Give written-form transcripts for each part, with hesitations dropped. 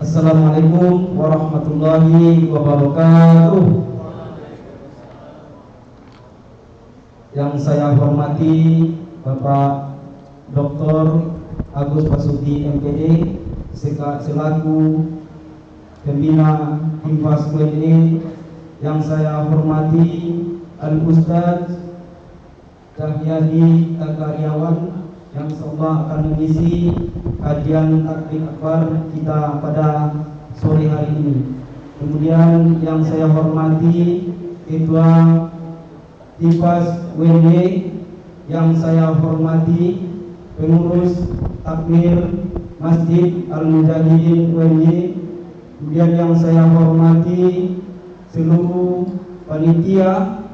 Assalamualaikum warahmatullahi wabarakatuh. Yang saya hormati Bapak Dr. Agus Basuki MPD selaku Pembina Himfaz UNY. Yang saya hormati Al-Ustadz Cahyadi Takaryawan yang insyaallah akan mengisi kajian taklim akbar kita pada sore hari ini. Kemudian yang saya hormati Ketua Himfaz UNY, yang saya hormati pengurus takmir Masjid Al-Mujahidin UNY, kemudian yang saya hormati seluruh panitia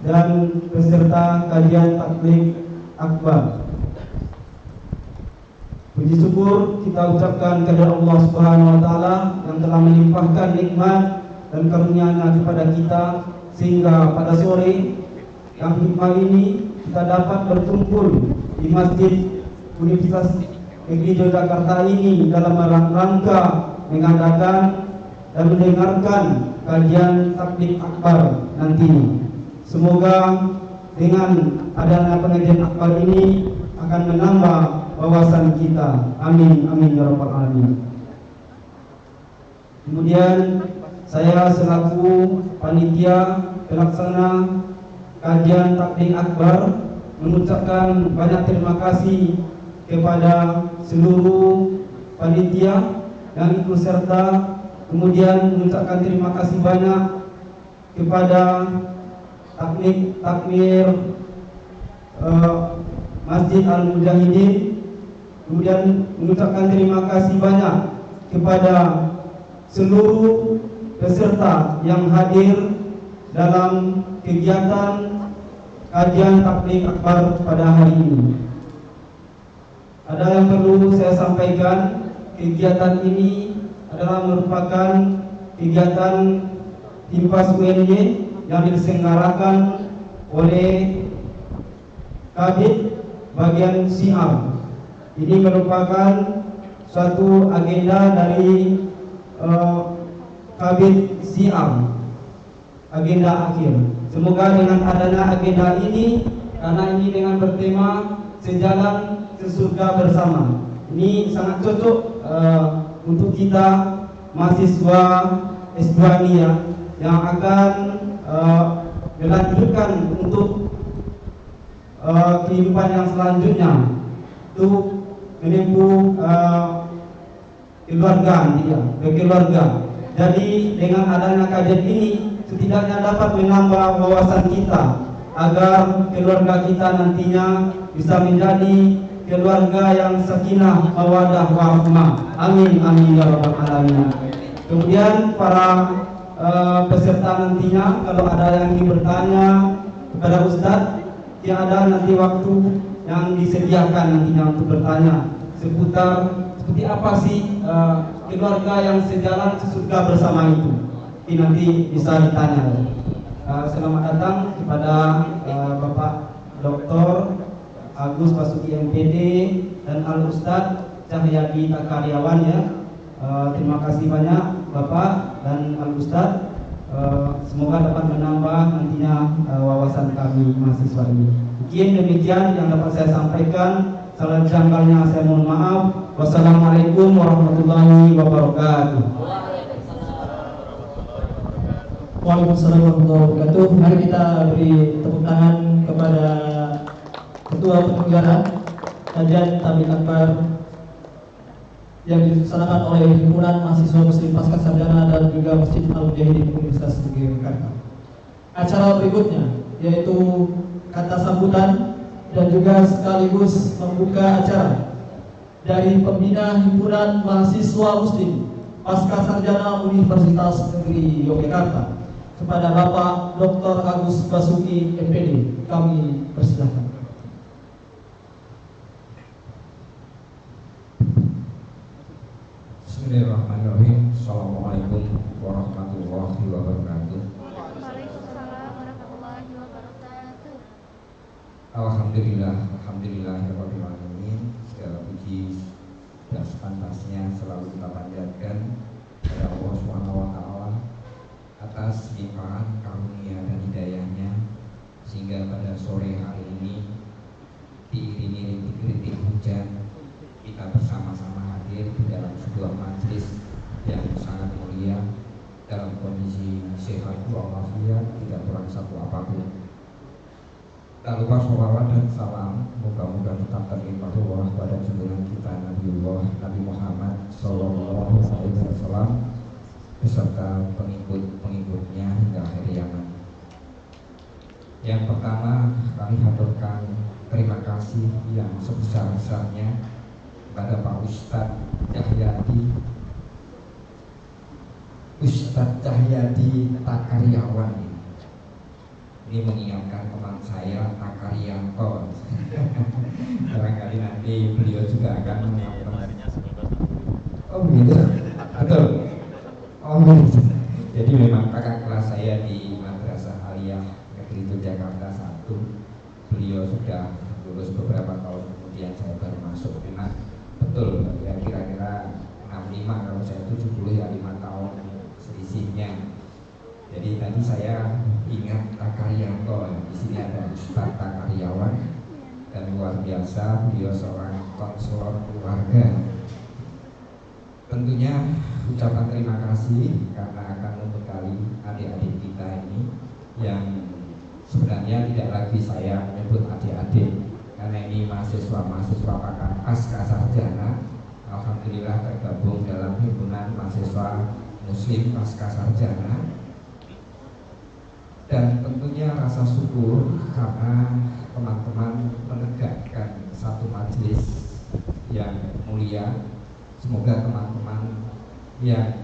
dan peserta kajian taklim akbar. Puji syukur kita ucapkan kepada Allah Subhanahu wa taala yang telah melimpahkan nikmat dan karunia-Nya kepada kita sehingga pada sore yang hikmah ini kita dapat berkumpul di Masjid Universitas Negeri Yogyakarta ini dalam rangka mengadakan dan mendengarkan kajian taklim akbar nanti. Semoga dengan adanya pengajian akbar ini akan menambah wawasan kita. Amin, amin ya rabbal alamin. Kemudian saya selaku panitia pelaksana kajian taklim akbar mengucapkan banyak terima kasih kepada seluruh panitia yang ikut serta. Kemudian mengucapkan terima kasih banyak kepada takmir Masjid Al-Mujahidin. Kemudian mengucapkan terima kasih banyak kepada seluruh peserta yang hadir dalam kegiatan kajian taklim akbar pada hari ini. Ada yang perlu saya sampaikan, kegiatan ini adalah merupakan kegiatan Himfaz UNY yang diselenggarakan oleh Kabid Bagian Syiar. Ini merupakan suatu agenda dari Kabid Syiar, agenda akhir. Semoga dengan adanya agenda ini, karena ini dengan bertema sejalan ke surga bersama, ini sangat cocok untuk kita mahasiswa S2 ini yang akan melanjutkan untuk kehidupan yang selanjutnya, untuk menempuh keluarga. Jadi dengan adanya kajian ini setidaknya dapat menambah wawasan kita agar keluarga kita nantinya bisa menjadi keluarga yang sakinah mawaddah warahmah. Amin, amin ya rabbal alamin. Kemudian para peserta nantinya kalau ada yang ingin bertanya kepada Ustadz, ada nanti waktu yang disediakan nantinya untuk bertanya seputar seperti apa sih keluarga yang sejalan ke surga bersama itu. Ini nanti bisa ditanya. Selamat datang kepada Bapak Dr. Agus Basuki MPD dan Al Ustadz Cahyadi Takaryawan ya. Terima kasih banyak Bapak dan Al Ustadz. Semoga dapat menambah nantinya wawasan kami mahasiswa ini. Mungkin demikian yang dapat saya sampaikan. Salah janggalnya saya mohon maaf. Wassalamualaikum warahmatullahi wabarakatuh. Waalaikumsalam warahmatullahi wabarakatuh. Mari kita beri tepuk tangan kepada Ketua Penyelenggara kajian taklim akbar yang dilaksanakan oleh Himpunan Mahasiswa Muslim Pasca Sarjana dan juga Masjid Al-Mujahidin Universitas Negeri Yogyakarta. Acara berikutnya yaitu kata sambutan dan juga sekaligus membuka acara dari Pembina Himpunan Mahasiswa Muslim Pasca Sarjana Universitas Negeri Yogyakarta kepada Bapak Dr. Agus Basuki MPD. Kami persilahkan. Bismillahirrahmanirrahim. Assalamualaikum warahmatullahi wabarakatuh. Waalaikumsalam warahmatullahi wabarakatuh. Alhamdulillah, alhamdulillah rabbil alamin. Segala puji dan sepantasnya selalu kita panjatkan kepada Allah SWT atas limpahan karunia dan hidayahnya, sehingga pada sore hari ini diiringi rintik-rintik hujan kita bersama-sama hadir di dalam sebuah majelis yang sangat mulia dalam kondisi sehat walafiat, tidak kurang satu apapun. Tak lupa sholawat dan salam moga-moga tetap terlimpah Allah pada junjungan kita Nabi Muhammad Sallallahu Alaihi Wasallam beserta pengikut-pengikutnya hingga akhir zaman. Yang pertama, kami haturkan terima kasih yang sebesar-besarnya kepada Pak Ustadz Cahyadi Takaryawan. Ini mengingatkan teman saya Takaryanto. Barangkali nanti beliau juga akan mengingatkan. Oh begitu, betul. Oh jadi memang kakak kelas saya di Madrasah Aliyah Negeri Yogyakarta 1. Beliau sudah lulus beberapa tahun kemudian saya baru masuk. Memang betul ya, kira-kira 65, kalau saya 70 ya 5 tahun selisihnya. Jadi tadi saya ingat Takaryanto, di sini ada Ustadz Takaryawan, dan luar biasa beliau seorang konselor keluarga. Tentunya ucapan terima kasih karena akan membekali adik-adik kita ini yang sebenarnya tidak lagi saya menyebut adik-adik, karena ini mahasiswa-mahasiswa pasca sarjana. Alhamdulillah tergabung dalam himpunan mahasiswa Muslim pasca sarjana. Dan tentunya rasa syukur karena teman-teman menegakkan satu majelis yang mulia. Semoga teman-teman yang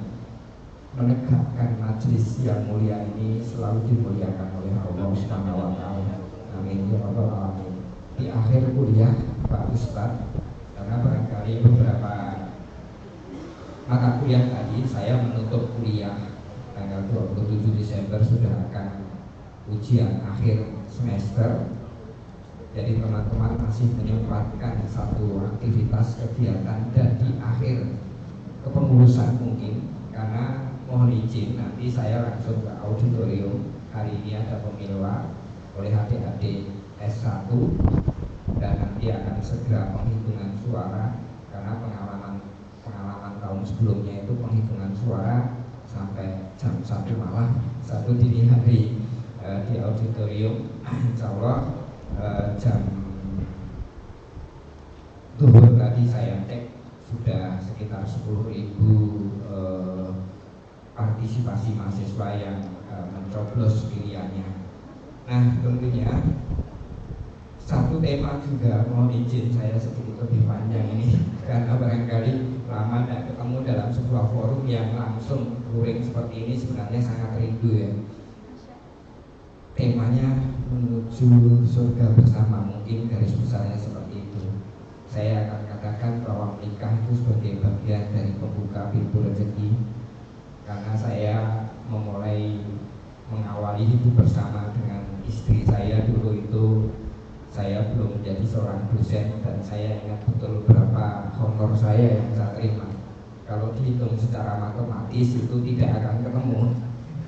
menegakkan majelis yang mulia ini selalu dimuliakan oleh Allah Subhanahu wa taala. Amin ya rabbal alamin. Di akhir kuliah Pak Ustadz, karena barangkali beberapa mata kuliah tadi saya menutup kuliah tanggal 27 Desember sudah akan ujian akhir semester. Jadi teman-teman masih menyempatkan satu aktivitas kegiatan dan di akhir kepengurusan mungkin, karena mohon izin nanti saya langsung ke auditorium. Hari ini ada pemiluan oleh adik-adik S1 dan nanti akan segera penghitungan suara, karena pengalaman tahun sebelumnya itu penghitungan suara sampai jam 1 malam, 1 dini hari di auditorium. Insya Allah jam zuhur tadi saya cek sudah sekitar 10.000 partisipasi mahasiswa yang mencoblos pilihannya. Nah tentunya satu tema juga mohon izin saya sedikit lebih panjang ini, karena barangkali lama tidak ketemu dalam sebuah forum yang langsung luring seperti ini, sebenarnya sangat rindu ya. Temanya menuju surga bersama, mungkin garis besarnya seperti itu. Saya akan katakan bahwa menikah itu sebagai bagian dari pembuka pintu rezeki, karena saya mengawali hidup bersama dengan istri saya. Dulu itu saya belum menjadi seorang dosen dan saya ingat betul berapa honor saya yang saya terima. Kalau dihitung secara matematis itu tidak akan ketemu,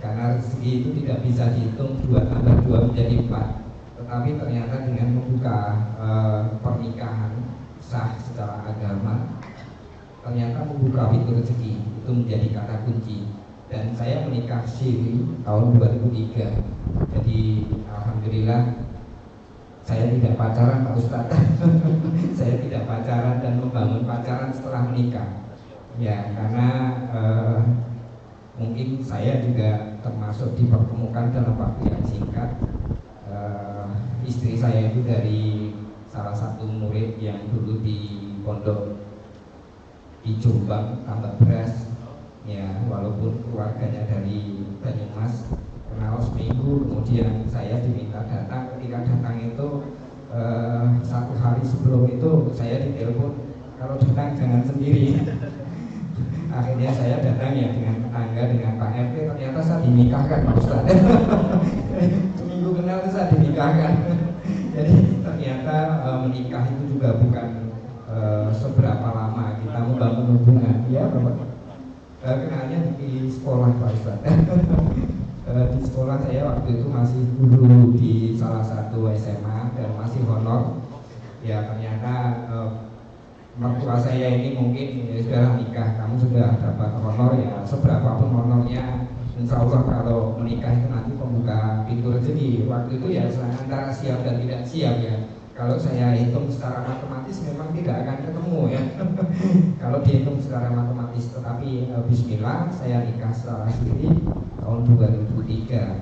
karena rezeki itu tidak bisa dihitung 2 tambah 2 menjadi 4. Tetapi ternyata dengan membuka pernikahan sah secara agama, ternyata membuka pintu rezeki itu menjadi kata kunci. Dan saya menikah siri tahun 2003. Jadi alhamdulillah saya tidak pacaran Pak Ustadz. Saya tidak pacaran dan membangun pacaran setelah menikah. Ya karena mungkin saya juga termasuk dipertemukan dalam waktu yang singkat. Istri saya itu dari salah satu murid yang dulu di pondok di Jombang, tambak beras. Ya walaupun keluarganya dari Banyumas, kenal seminggu, kemudian saya diminta datang. Ketika datang itu 1 hari sebelum itu saya ditelepon, kalau datang jangan sendiri. Akhirnya saya datang ya dengan tetangga, dengan Pak RT. Ternyata saya dinikahkan Pak Ustadz. Seminggu kenal saya dinikahkan. Jadi ternyata menikah itu juga bukan seberapa lama kita Kenalnya di sekolah Pak Ustadz. Di sekolah saya waktu itu masih guru di salah satu SMA dan masih honor. Ya ternyata mertua saya ini mungkin ya sudah nikah, kamu sudah dapat honor, ya seberapapun honornya, insya Allah kalau menikah itu nanti pembuka pintu rezeki. Waktu itu ya antara siap dan tidak siap ya. Kalau saya hitung secara matematis memang tidak akan ketemu ya. Kalau dihitung secara matematis, tetapi bismillah saya nikah secara siri tahun 2003.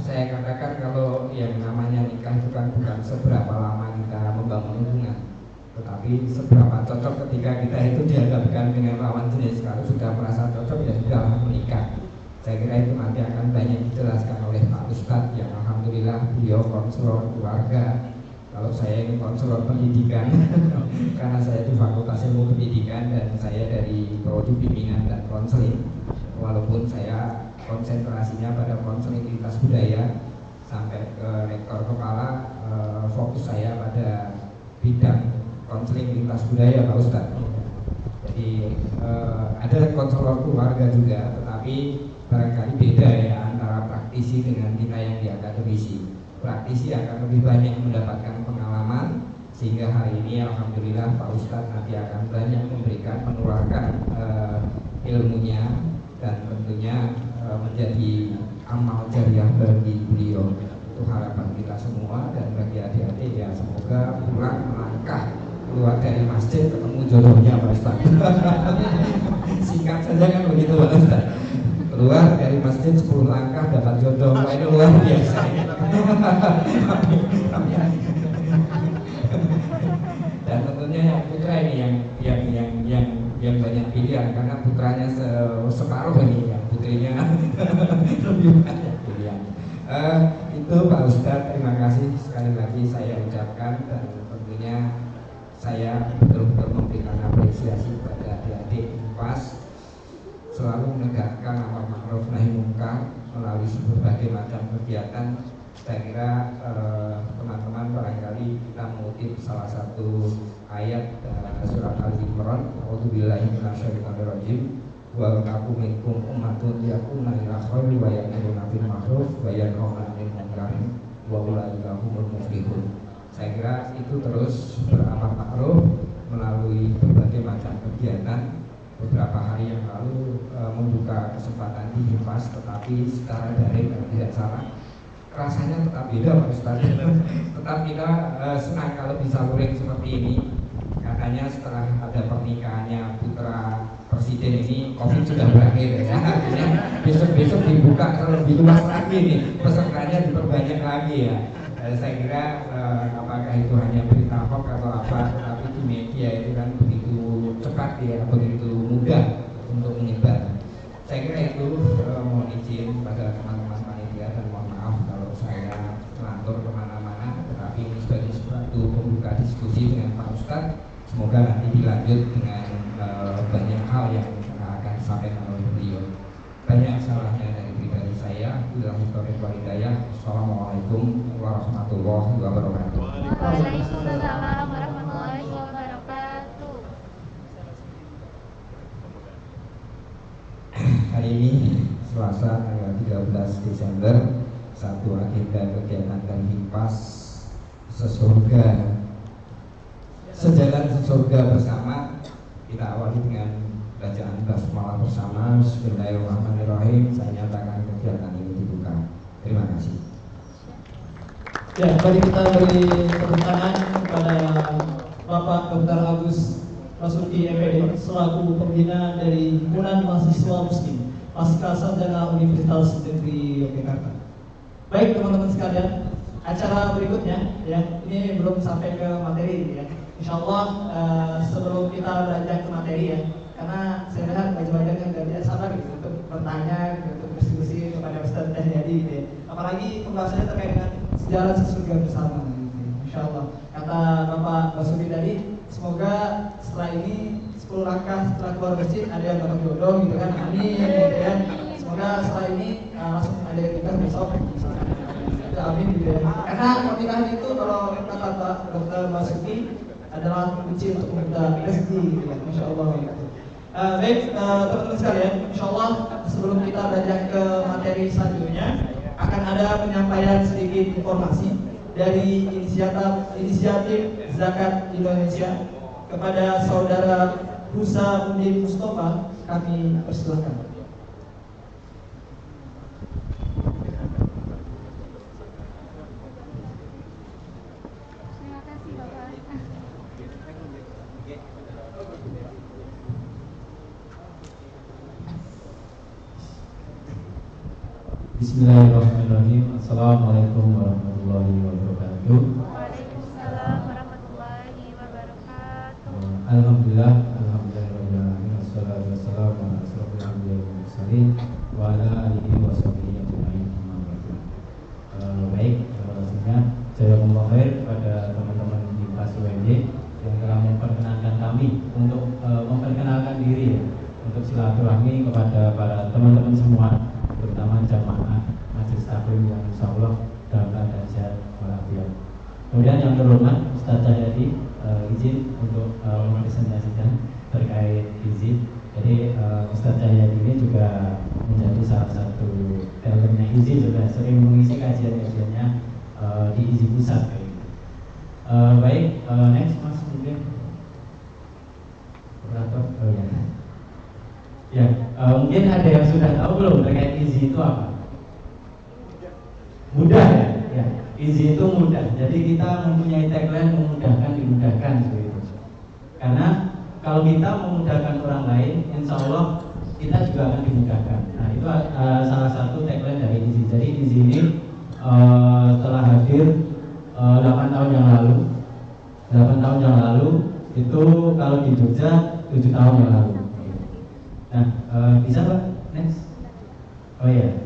Saya katakan kalau yang namanya nikah itu kan bukan seberapa lama kita membangun hubungan, tetapi seberapa cocok ketika kita itu dihadapkan dengan lawan jenis. Kalau sudah merasa cocok ya sudah menikah. Saya kira itu nanti akan banyak dijelaskan oleh Pak Ustadz yang alhamdulillah beliau konselor keluarga. Kalau saya ini konselor pendidikan karena saya di Fakultas Ilmu Pendidikan dan saya dari Prodi Bimbingan dan Konseling. Walaupun saya konsentrasinya pada konseling lintas budaya sampai ke rektor kepala, fokus saya pada bidang konseling lintas budaya Pak Ustadz. Jadi ada konselor keluarga juga, tetapi barangkali beda ya antara praktisi dengan kita yang di akademisi. Praktisi akan lebih banyak mendapatkan pengalaman, sehingga hari ini alhamdulillah Pak Ustadz nanti akan banyak memberikan, menularkan ilmunya dan tentunya menjadi amal jariah bagi beliau. Itu harapan kita semua, dan bagi adik-adik ya semoga pulang melangkah keluar dari masjid ketemu jodohnya Pak Ustadz. Singkat saja kan begitu Pak Ustadz. Keluar dari masjid 10 langkah dapat jodoh. Wah, itu luar biasa. Dan tentunya yang putra ini yang banyak pilihan, karena putranya separuh ini, yang putrinya lebih banyak pilihan. Itu Pak Ustadz, terima kasih sekali lagi saya ucapkan, dan tentunya saya betul-betul memberikan apresiasi kepada adik-adik UNPAS selalu menegakkan amar ma'ruf nahi munkar melalui berbagai macam kegiatan. Saya kira teman-teman barangkali kita mengutip salah satu ayat surat Al-Imran, a'udzubillahi minasyaitonir rajim, wa lakum minkum ummatun yaqumuna ila khairi wa ya'muruna bil ma'ruf wa yanhauna 'anil munkar wa ulaika humul muflihun. Saya kira itu terus beramar ma'ruf melalui berbagai macam kegiatan. Beberapa hari yang lalu membuka kesempatan di HIMAS, tetapi secara daring kalau tidak salah. Rasanya tetap beda Pak Ustadz. Tetap kita senang kalau bisa luring seperti ini. Katanya setelah ada pernikahannya putra presiden ini, COVID sudah berakhir ya. Artinya besok-besok dibuka lebih luas lagi nih, pesertanya diperbanyak lagi ya. Saya kira apakah itu hanya berita hoax atau apa, tetapi di media itu kan begitu cepat ya, begitu mudah untuk menyebar. Saya kira itu mohon izin pada teman-teman panitia dan mohon maaf kalau saya melantur kemana-mana, tetapi ini sebagai suatu pembuka diskusi dengan Pak Ustadz. Semoga nanti dilanjut dengan banyak hal yang akan disampaikan oleh beliau. Banyak salahnya dari pribadi saya. Assalamualaikum warahmatullahi wabarakatuh. Waalaikumsalam warahmatullahi wabarakatuh. Hari ini Selasa tanggal 13 Desember, satu agenda kegiatan dan HIMPAS sesurga, sejalan sesurga bersama. Kita awali dengan bacaan basmalah bersama. Bismillahirrahmanirrahim. Saya nyatakan kegiatan ini dibuka. Terima kasih. Ya, mari kita beri tepuk tangan kepada Bapak Dr. Agus Rasuki MPD selaku pembina dari Himpunan Mahasiswa Muslim Pasca Sarjana Universitas Negeri Yogyakarta. Baik teman-teman sekalian, acara berikutnya ya, ini belum sampai ke materi ya. Insya Allah sebelum kita beranjak ke materi ya, karena saya lihat wajah-wajah yang tidak sabar gitu untuk bertanya, untuk berdiskusi kepada Ustaz Jadi gitu ya. Apalagi pembahasannya terkait dengan sejarah sesurga bersama gitu. Insya Allah. Kata Bapak Basuki tadi, semoga setelah ini 10 langkah setelah keluar masjid ada yang dapat jodoh gitu kan. Amin gitu ya. Semoga setelah ini langsung ada yang nikah besok misalkan. Amin gitu ya. Karena pernikahan itu kalau kata Dr. Basuki adalah kunci untuk meminta rezeki gitu ya. Insya Allah gitu. Baik, teman-teman sekalian, insya Allah sebelum kita beranjak ke materi selanjutnya akan ada penyampaian sedikit informasi dari inisiatif Zakat Indonesia kepada saudara Husa Udin Mustafa. Kami persilahkan. Terima kasih Bapak. Bismillahirrahmanirrahim. Assalamualaikum warahmatullahi wabarakatuh. Waalaikumsalam warahmatullahi wabarakatuh. Alhamdulillah, alhamdulillahirobbilalamin. Wassalatu wassalamu ala asrofil anbiya'i wal mursalin wa ala alihi wa sahbihi ajma'in. Amma ba'du. Baik, sebelumnya jazakumullah khair kepada teman-teman di kelas UNY yang telah memperkenalkan kami untuk memperkenalkan diri ya, untuk silaturahmi kepada para teman-teman semua, terutama jamaah majelis taklim yang insya Allah dalam keadaan sehat walafiat. Kemudian yang terhormat Ustaz Cahyadi, izin untuk mempresentasikan terkait izin. Jadi Ustaz Cahyadi ini juga menjadi salah satu talentnya izin, juga sering mengisi kajian-kajiannya di izin pusat. Baik, next Mas mungkin operator. Oh ya. Ya, mungkin ada yang sudah tahu belum terkait izin itu apa? Mudah ya? Ya, izin itu mudah. Jadi kita mempunyai tagline memudahkan dimudahkan seperti itu. Karena kalau kita memudahkan orang lain, insya Allah kita juga akan dimudahkan. Nah itu salah satu tagline dari izin. Jadi izin ini telah hadir 8 tahun yang lalu. 8 tahun yang lalu itu kalau di Jogja 7 tahun yang lalu. Nah, bisa Pak? Next. Oh iya.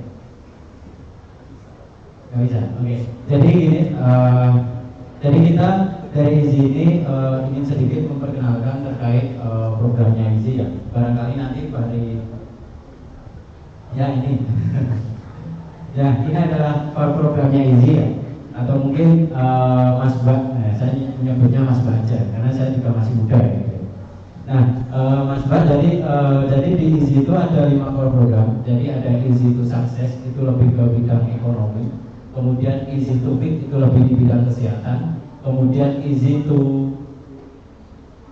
Nggak bisa. Oke. Jadi gini, jadi kita dari IZI ini ingin sedikit memperkenalkan terkait programnya IZI ya. Barangkali nanti dari ya ini, ya ini adalah programnya IZI ya. Atau mungkin Mas Bak, saya menyebutnya Mas Bak aja karena saya juga masih muda ya. Nah, Mas Bak, jadi di IZI itu ada 5 core program. Jadi ada IZI to Success, itu lebih ke bidang ekonomi. Kemudian IZI to Fit, itu lebih di bidang kesehatan. Kemudian IZI to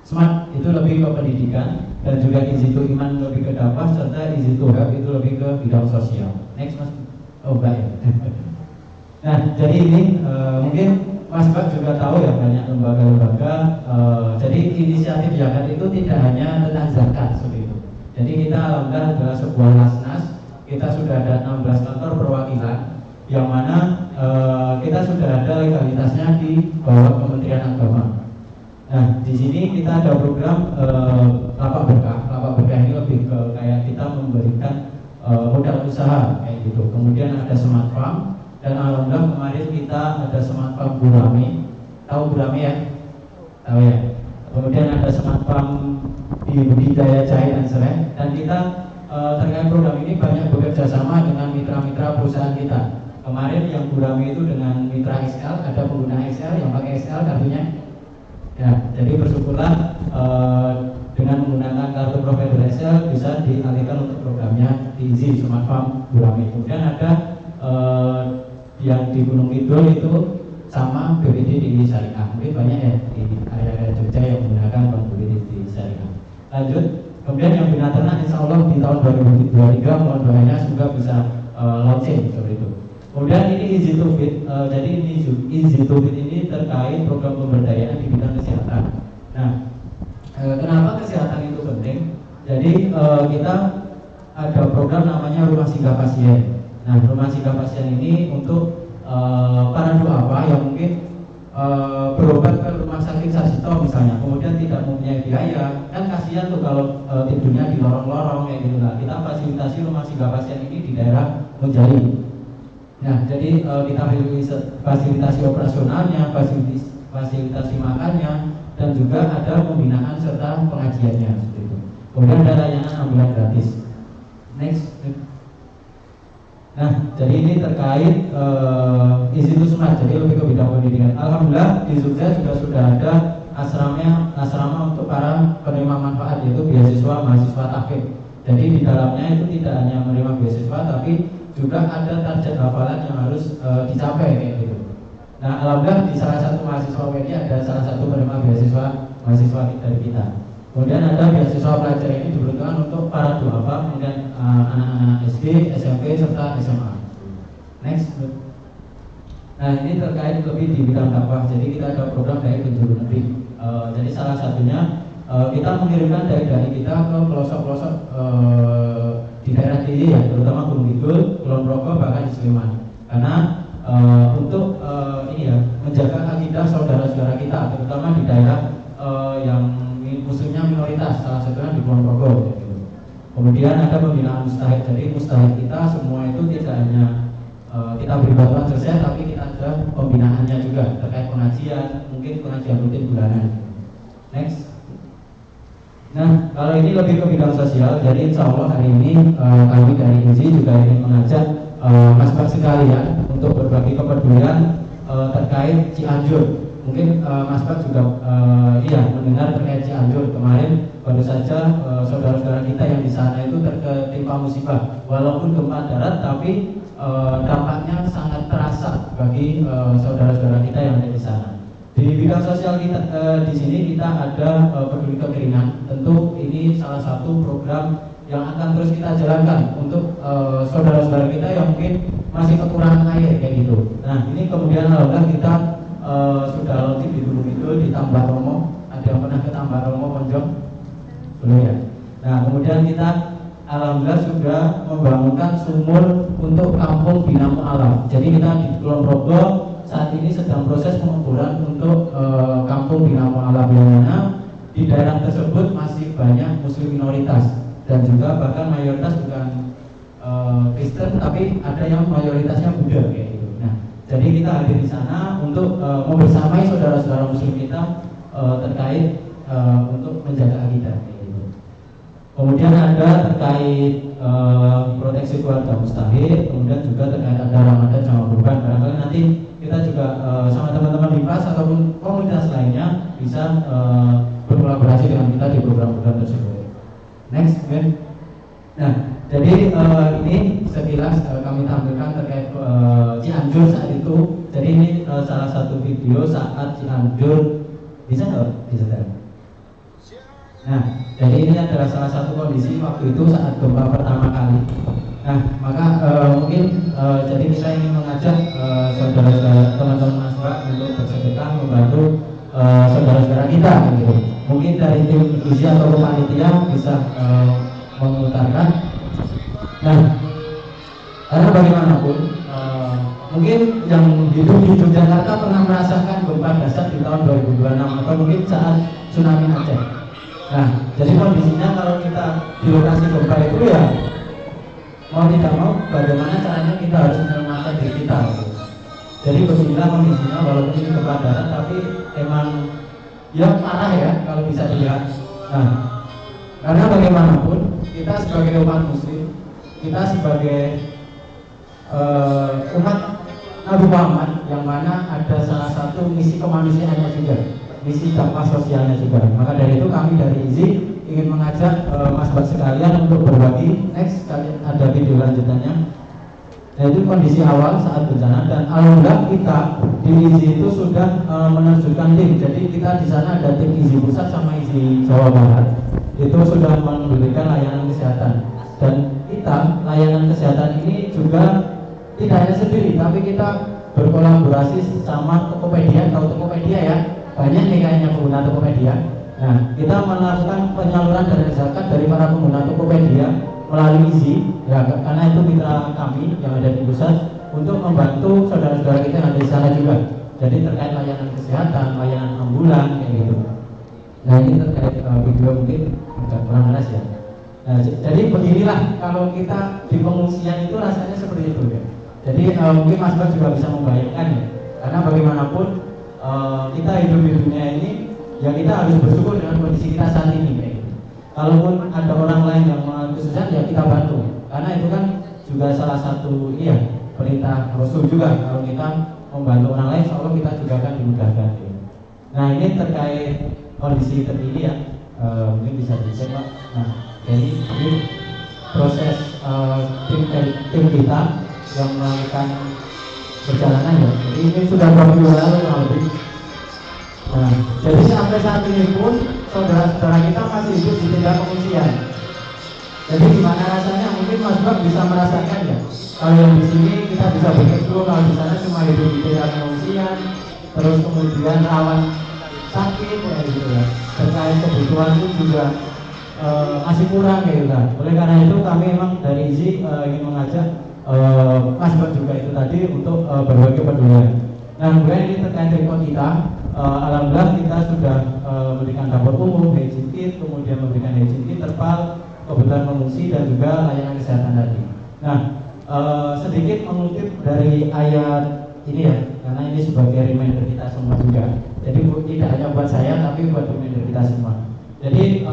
Smart, itu lebih ke pendidikan. Dan juga IZI to Iman lebih ke dakwah. Serta IZI to Help, itu lebih ke bidang sosial. Next Mas. Oh enggak ya. Nah, jadi ini mungkin Mas Bak juga tahu ya, banyak lembaga-lembaga. Jadi inisiatif zakat itu tidak hanya tentang zakat seperti itu. Jadi kita alhamdulillah adalah sebuah lasnas. Kita sudah ada 16 kantor perwakilan, yang mana kita sudah ada legalitasnya di bawah Kementerian Agama. Nah, di sini kita ada program lapak berkah. Lapak berkah ini lebih ke kayak kita memberikan modal usaha kayak gitu. Kemudian ada smart farm. Dan alhamdulillah kemarin kita ada smart farm gurame. Tahu gurame ya? Tahu ya. Kemudian ada smart farm di budidaya jahe dan serai. Dan kita terkait program ini banyak bekerja sama dengan mitra-mitra perusahaan kita. Kemarin yang gurame itu dengan mitra XL, ada pengguna XL yang pakai XL kartunya. Ya, jadi bersyukurlah dengan menggunakan kartu provider XL bisa dialihkan untuk programnya di IZI smart farm gurame. Kemudian ada yang di Gunung Kidul itu sama BPD di Syariah. Mungkin banyak ya di area Jogja yang menggunakan bank BPD di Syariah. Lanjut, kemudian yang bina ternak insya Allah di tahun 2023 mohon doanya semoga bisa launching seperti itu. Kemudian ini Easy to Fit, jadi ini Easy to Fit ini terkait program pemberdayaan di bidang kesehatan. Nah, kenapa kesehatan itu penting? Jadi kita ada program namanya Rumah Singgah Pasien. Nah, Rumah Singgah Pasien ini untuk para duafa yang mungkin berobat ke rumah sakit Sarjito misalnya, kemudian tidak mempunyai biaya, kan kasihan tuh kalau tidurnya di lorong-lorong kayak gitu lah. Kita fasilitasi Rumah Singgah Pasien ini di daerah Monjali. Nah, jadi kita fasilitasi operasionalnya, fasilitasi makannya, dan juga ada pembinaan serta pengajiannya seperti itu. Kemudian ada layanan ambulan gratis. Next. Nah, jadi ini terkait IZI to Smart, jadi lebih ke bidang pendidikan. Alhamdulillah di Jogja juga sudah ada asrama untuk para penerima manfaat, yaitu beasiswa mahasiswa takhid. Jadi di dalamnya itu tidak hanya menerima beasiswa, tapi juga ada target hafalan yang harus dicapai kayak gitu. Nah, alhamdulillah di salah satu mahasiswa ini ada salah satu penerima beasiswa mahasiswa dari kita. Kemudian ada beasiswa pelajar ini diperuntukkan untuk para duafa, kemudian anak-anak SD, SMP serta SMA. Next. Nah, ini terkait lebih di bidang dakwah. Jadi kita ada program dari penjuru negeri. Jadi salah satunya kita mengirimkan dari kita ke pelosok-pelosok di daerah ini ya, terutama Gunung Kidul, Kulon Progo, bahkan di Sleman. Karena untuk ini ya, menjaga akidah saudara-saudara kita, terutama di daerah yang muslimnya minoritas, salah satunya di Kulon Progo. Gitu. Kemudian ada pembinaan mustahid. Jadi mustahid kita semua itu tidak hanya kita beri bantuan selesai, tapi kita ada pembinaannya juga terkait pengajian, mungkin pengajian rutin bulanan. Next. Nah, kalau ini lebih ke bidang sosial, jadi insya Allah hari ini kami dari IZI juga ingin mengajak mas-mas sekalian untuk berbagi kepedulian terkait Cianjur. Mungkin Mas Pak juga mendengar terkait Cianjur kemarin. Baru saja saudara-saudara kita yang di sana itu tertimpa musibah, walaupun gempa darat, tapi dampaknya sangat terasa bagi saudara-saudara kita yang ada di sana. Di bidang sosial kita di sini kita ada peduli kekeringan. Tentu ini salah satu program yang akan terus kita jalankan untuk saudara-saudara kita yang mungkin masih kekurangan air kayak gitu. Nah, ini kemudian alhamdulillah kita sudah launching di Gunung Kidul, di Tambak Romo. Ada yang pernah ke Tambak Romo, Ponjong? Belum ya? Nah, kemudian kita alhamdulillah sudah membangunkan sumur untuk kampung Bina Mu'alaf. Jadi kita di Kulon Progo saat ini sedang proses pengeboran untuk kampung Bina Mu'alaf, yang mana di daerah tersebut masih banyak muslim minoritas dan juga bahkan mayoritas bukan Kristen, tapi ada yang mayoritasnya Buddha kayak gitu. Nah, jadi kita hadir di sana untuk membersamai saudara-saudara muslim kita terkait untuk menjaga akidah. Kemudian ada terkait proteksi keluarga mustahid, kemudian juga terkait ada Ramadan sama kurban. Barangkali nanti kita juga sama teman-teman BIPAS ataupun komunitas lainnya bisa berkolaborasi dengan kita di program-program tersebut. Next, Ben. Nah, jadi ini sekilas kami tampilkan terkait Cianjur saat itu. Jadi ini salah satu video saat Cianjur bisa nggak? Bisa kan? Nah, jadi ini adalah salah satu kondisi waktu itu saat gempa pertama kali. Nah, maka mungkin jadi kita ingin mengajak saudara-saudara, teman-teman mahasiswa untuk bersedekah membantu saudara-saudara kita, gitu. Mungkin dari tim diskusi atau panitia bisa memutarkan. Nah, karena bagaimanapun mungkin yang hidup di Yogyakarta pernah merasakan gempa dasar di tahun 2026 atau mungkin saat tsunami Aceh. Nah, jadi kondisinya kalau kita di lokasi gempa itu ya mau tidak mau bagaimana caranya kita harus menyelamatkan diri kita. Jadi beginilah kondisinya, walaupun ini gempa darat tapi emang ya parah ya kalau bisa dilihat. Nah, karena bagaimanapun kita sebagai umat muslim, kita sebagai umat Nabi Muhammad, yang mana ada salah satu misi kemanusiaannya juga, misi dakwah sosialnya juga. Maka dari itu kami dari IZI ingin mengajak mas-mas sekalian untuk berbagi. Next, ada video lanjutannya. Yaitu kondisi awal saat bencana, dan alhamdulillah kita di IZI itu sudah menerjunkan tim. Jadi kita di sana ada tim IZI Pusat sama IZI Jawa Barat. Itu sudah memberikan layanan kesehatan, dan kita layanan kesehatan ini juga tidak hanya sendiri, tapi kita berkolaborasi sama Tokopedia. Tahu Tokopedia ya? Banyak nih kayaknya pengguna Tokopedia. Nah, kita melakukan penyaluran dana zakat dari para pengguna Tokopedia melalui IZI, ya, karena itu mitra kami yang ada di pusat untuk membantu saudara-saudara kita yang ada di sana juga. Jadi terkait layanan kesehatan, layanan ambulan kayak gitu. Nah, ini terkait video mungkin agak kurang jelas ya. Nah, jadi beginilah kalau kita di pengungsian itu rasanya seperti itu ya. Jadi mungkin Mas Bas juga bisa membayangkan ya. Karena bagaimanapun kita hidup di dunia ini, ya kita harus bersyukur dengan kondisi kita saat ini kayak gitu. Kalaupun ada orang lain yang mengalami kesusahan, ya kita bantu. Karena itu kan juga salah satu perintah Rasul juga. Kalau kita membantu orang lain, insya Allah kita juga akan dimudahkan. Nah ini terkait kondisi terkini ya, mungkin bisa dicek Pak. Nah jadi ini proses tim kita yang melakukan perjalanan ya. Jadi ini sudah 2 minggu lalu kurang lebih. Nah, jadi sampai saat ini pun saudara-saudara kita masih hidup di tenda pengungsian. Jadi gimana rasanya? Mungkin Mas Bak bisa merasakan ya. Kalau yang di sini kita bisa bereksplor, kalau di sana cuma hidup di tenda pengungsian, terus kemudian rawan sakit ya gitu ya. Terkait kebutuhan itu juga masih kurang ya gitu. Oleh karena itu kami memang dari IZI ingin mengajak Mas Bak juga itu tadi untuk berbagi pedulian. Nah, kemudian ini terkait report kita. Alhamdulillah kita sudah memberikan dapur umum, hygiene kit, kemudian memberikan hygiene kit, terpal, kebutuhan pengungsi dan juga layanan kesehatan tadi. Nah, sedikit mengutip dari ayat ini ya, karena ini sebagai reminder kita semua juga. Jadi tidak hanya buat saya, tapi buat reminder kita semua. Jadi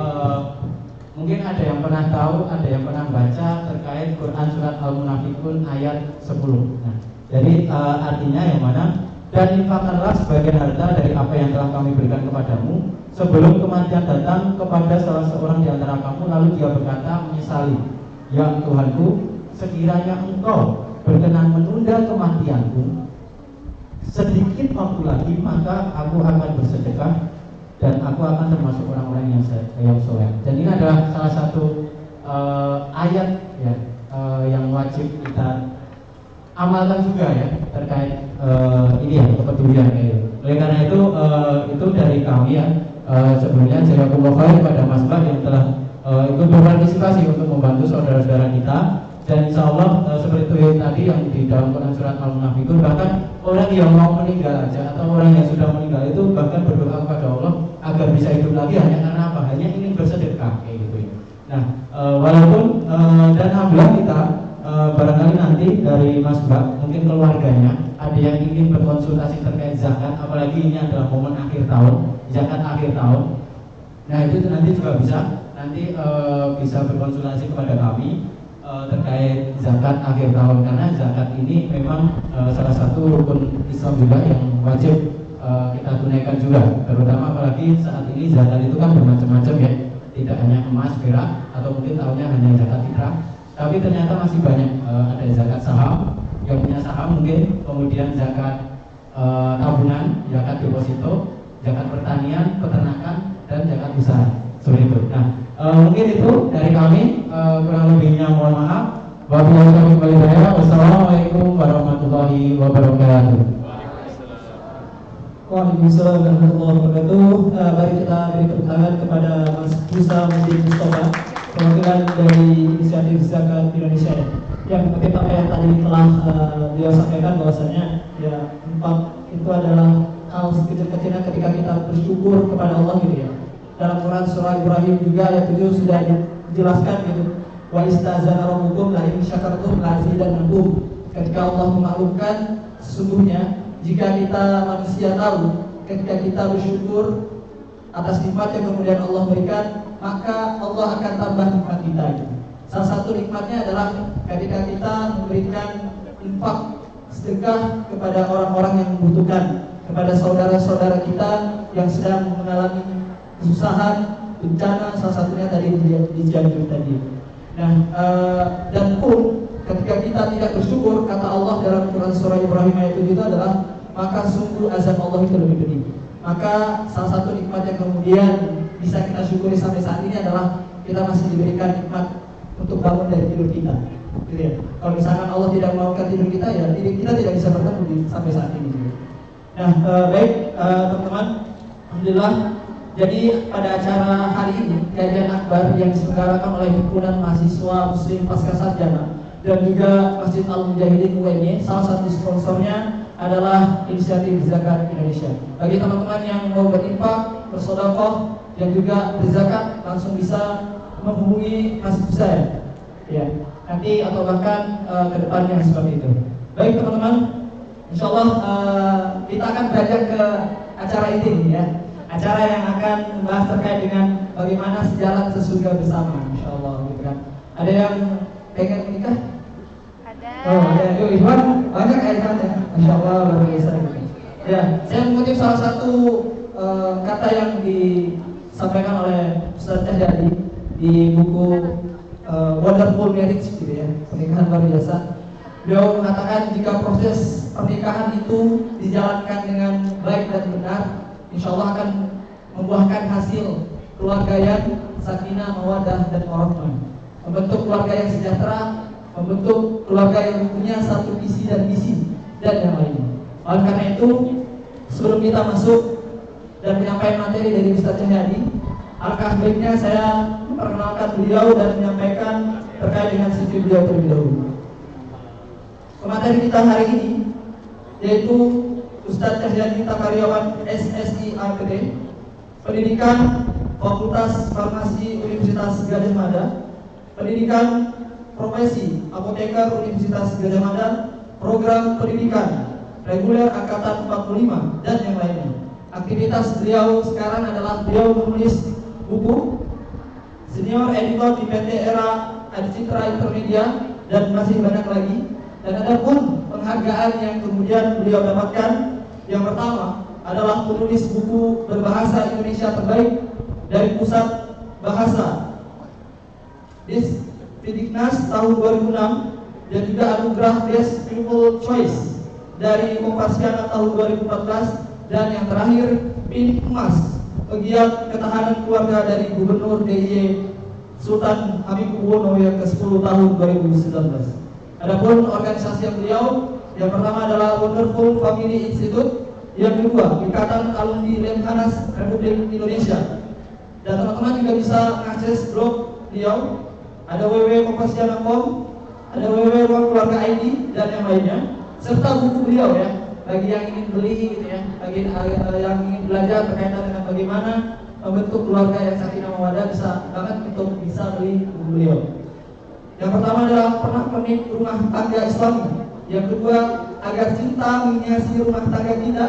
mungkin ada yang pernah tahu, ada yang pernah baca terkait Quran surat Al-Munafikun ayat 10. Nah, jadi artinya yang mana? Dan infakkanlah sebagian harta dari apa yang telah kami berikan kepadamu sebelum kematian datang kepada salah seorang di antara kamu, lalu dia berkata menyesali, ya Tuhanku, sekiranya engkau berkenan menunda kematianku sedikit waktu lagi, maka aku akan bersedekah dan aku akan termasuk orang-orang yang soleh. Dan ini adalah salah satu ayat ya, yang wajib kita amalkan juga ya, terkait ini ya, kepedulian ya. Oleh karena itu dari kami ya, sebelumnya jazakumullah khair pada Mas Bak yang telah ikut berpartisipasi untuk membantu saudara-saudara kita. Dan insya Allah seperti itu tadi yang di dalam Quran surat Al-Munafikun, bahkan orang yang mau meninggal aja atau orang yang sudah meninggal itu bahkan berdoa kepada Allah agar bisa hidup lagi hanya karena apa? Hanya ingin bersedekah kayak gitu ya. Nah, walaupun dan alhamdulillah kita barangkali nanti dari Mas Bak mungkin keluarganya ada yang ingin berkonsultasi terkait zakat, apalagi ini adalah momen akhir tahun, zakat akhir tahun. Nah itu nanti juga bisa berkonsultasi kepada kami terkait zakat akhir tahun, karena zakat ini memang salah satu rukun Islam juga yang wajib kita tunaikan juga, terutama apalagi saat ini zakat itu kan bermacam-macam ya, tidak hanya emas, perak, atau mungkin tahunnya hanya zakat fitrah, tapi ternyata masih banyak. Ada zakat saham, yang punya saham mungkin, kemudian zakat tabungan, zakat deposito, zakat pertanian, peternakan, dan zakat usaha, seperti itu. Nah, mungkin itu dari kami, kurang lebihnya mohon maaf. Wassalamualaikum warahmatullahi wabarakatuh. Waalaikumsalam warahmatullahi wabarakatuh. Mari kita beri tepuk tangan kepada Mas Musa Masjid Mustafa, perwakilan dari Inisiatif Zakat Indonesia, yang seperti apa yang tadi telah beliau sampaikan bahwasanya ya infak itu adalah hal kecil-kecilnya ketika kita bersyukur kepada Allah gitu ya. Dalam Quran surah Ibrahim juga ayat 7 sudah dijelaskan gitu. Wa istazana rabbukum la in syakartum la azidannakum. Ketika Allah memaklumkan sesungguhnya jika kita manusia tahu ketika kita bersyukur atas nikmat yang kemudian Allah berikan, maka Allah akan tambah nikmat kita gitu. Salah satu nikmatnya adalah ketika kita memberikan infak, sedekah kepada orang-orang yang membutuhkan, kepada saudara-saudara kita yang sedang mengalami kesusahan, bencana, salah satunya tadi di Cianjur tadi. Nah, dan pun ketika kita tidak bersyukur, kata Allah dalam Quran surah Ibrahim ayat 7 itu adalah maka sungguh azab Allah itu lebih pedih. Maka salah satu nikmat yang kemudian bisa kita syukuri sampai saat ini adalah kita masih diberikan nikmat untuk bangun dari tidur kita. Gitu ya. Kalau misalkan Allah tidak melakukan tidur kita, ya kita tidak bisa bertemu sampai saat ini. Nah, baik teman-teman, alhamdulillah. Jadi pada acara hari ini kajian akbar yang diselenggarakan oleh himpunan mahasiswa Muslim Pascasarjana dan juga Masjid Al-Mujahidin UNY, salah satu sponsornya adalah Inisiatif Zakat Indonesia. Bagi teman-teman yang mau berinfak, bersedekah dan juga berzakat, langsung bisa menghubungi Mas saya, ya nanti atau bahkan ke depannya seperti itu. Baik teman-teman, insyaallah kita akan beranjak ke acara ini ya. Acara yang akan membahas terkait dengan bagaimana sejalan sesurga bersama, insyaallah gitu kan. Ada yang pengen menikah? Ada. Oh, ada. Yuk, Ikhwan, banyak ya Ikhwan ya. Insyaallah luar biasa gitu. Ya, saya mengutip salah satu kata yang disampaikan oleh Ustaz Cahyadi di buku Wonderful Marriage gitu ya, pernikahan luar biasa. Beliau mengatakan jika proses pernikahan itu dijalankan dengan baik dan benar, insya Allah akan membuahkan hasil keluarga yang sakinah, mawaddah dan warahmah, membentuk keluarga yang sejahtera, membentuk keluarga yang punya satu visi dan misi dan yang lainnya. Oleh karena itu, sebelum kita masuk dan menyampaikan materi dari Ustaz Cahyadi, alangkah baiknya saya memperkenalkan beliau dan menyampaikan terkait dengan CV beliau terlebih dahulu. Pemateri kita hari ini yaitu Ustaz Cahyadi Takaryawan SSI APD, pendidikan Fakultas Farmasi Universitas Gadjah Mada, pendidikan profesi apoteker Universitas Gadjah Mada, program pendidikan reguler angkatan 45 dan yang lainnya. Aktivitas beliau sekarang adalah beliau menulis buku, senior editor di PT Era Adcitra Intermedia dan masih banyak lagi. Dan ada pun penghargaan yang kemudian beliau dapatkan. Yang pertama adalah penulis buku berbahasa Indonesia terbaik dari Pusat Bahasa Diknas tahun 2006 dan juga anugerah Best Pupil Choice dari Kompasiana tahun 2014, dan yang terakhir Pin Emas pegiat ketahanan keluarga dari Gubernur DIY Sultan Hamengkubuwono yang ke-10 tahun 2019. Adapun organisasi yang beliau, yang pertama adalah Wonderful Family Institute, yang kedua Ikatan Alumni Lemhanas Republik Indonesia. Dan teman-teman juga bisa mengakses blog beliau, ada www.kompasiana.com, ada www.ruangkeluarga.id dan yang lainnya, serta buku beliau ya, bagi yang ingin beli gitu ya, bagi yang ingin belajar berkaitan dengan bagaimana membentuk keluarga yang sakinah mawaddah, bisa banget untuk bisa beli buku beliau. Yang pertama adalah Pernah Pernik Rumah Tangga Islami, yang kedua Agar Cinta Menghiasi Rumah Tangga Kita,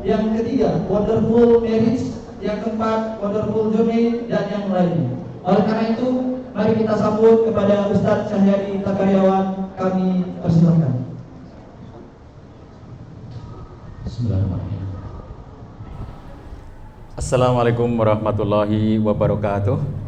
yang ketiga Wonderful Marriage, yang keempat Wonderful Journey dan yang lainnya. Oleh karena itu, mari kita sambut kepada Ustaz Cahyadi Takaryawan, kami persilakan. Bismillahirrahmanirrahim. Assalamualaikum warahmatullahi wabarakatuh.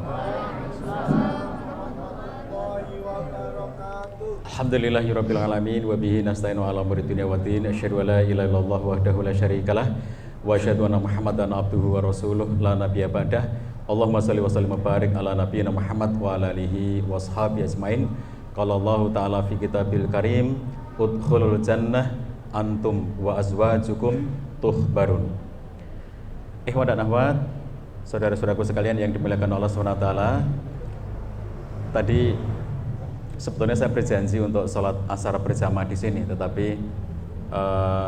Alhamdulillahirabbil alamin wa bihi nasta'inu ala umuri dunya waddin. Asyhadu an la ilaha illallah wahdahu la syarikalah wa asyhadu anna Muhammadan abduhu wa rasuluh la nabiyya ba'dah. Allahumma shalli wa sallim wa barik ala nabiyyina Muhammad wa ala alihi washabihi ajmain. Qala Allah ta'ala fi kitabil karim, udkhulul jannah antum wa azwajukum tuhbarun. Ikhwan dan akhwat, saudara-saudaraku sekalian yang dimuliakan Allah SWT, tadi sebetulnya saya berjanji untuk sholat asar berjamaah di sini, tetapi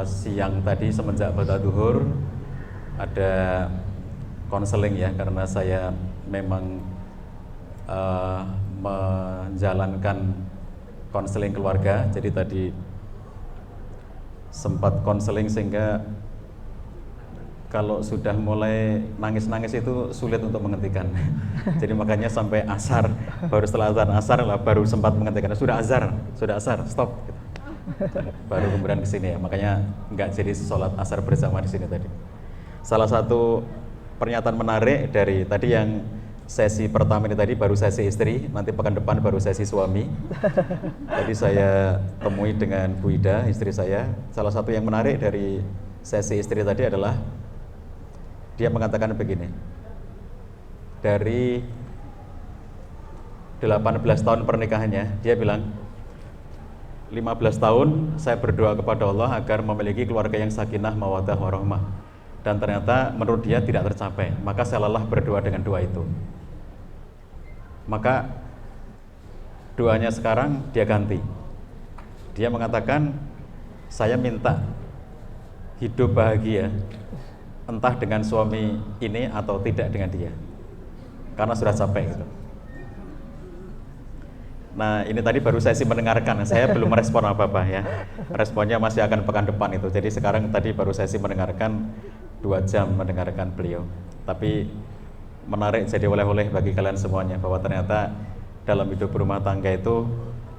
siang tadi semenjak ba'da zuhur ada konseling ya, karena saya memang menjalankan konseling keluarga, jadi tadi sempat konseling sehingga kalau sudah mulai nangis-nangis itu sulit untuk menghentikan. Jadi makanya sampai asar, baru setelah azan asar lah baru sempat menghentikan. Sudah asar, stop. Gitu. Baru kemudian kesini ya. Makanya nggak jadi sholat asar bersama di sini tadi. Salah satu pernyataan menarik dari tadi yang sesi pertama ini tadi baru sesi istri, nanti pekan depan baru sesi suami. Tadi saya temui dengan Bu Ida, istri saya. Salah satu yang menarik dari sesi istri tadi adalah dia mengatakan begini, dari 18 tahun pernikahannya, dia bilang 15 tahun saya berdoa kepada Allah agar memiliki keluarga yang sakinah, mawaddah, warahmah, dan ternyata menurut dia tidak tercapai. Maka saya lelah berdoa dengan doa itu. Maka doanya sekarang dia ganti. Dia mengatakan, saya minta hidup bahagia, entah dengan suami ini atau tidak dengan dia, karena sudah capek gitu. Nah ini tadi baru sesi mendengarkan, saya belum merespon apa-apa ya. Responnya masih akan pekan depan itu. Jadi sekarang tadi baru sesi mendengarkan 2 jam mendengarkan beliau. Tapi menarik jadi oleh-oleh bagi kalian semuanya, bahwa ternyata dalam hidup berumah tangga itu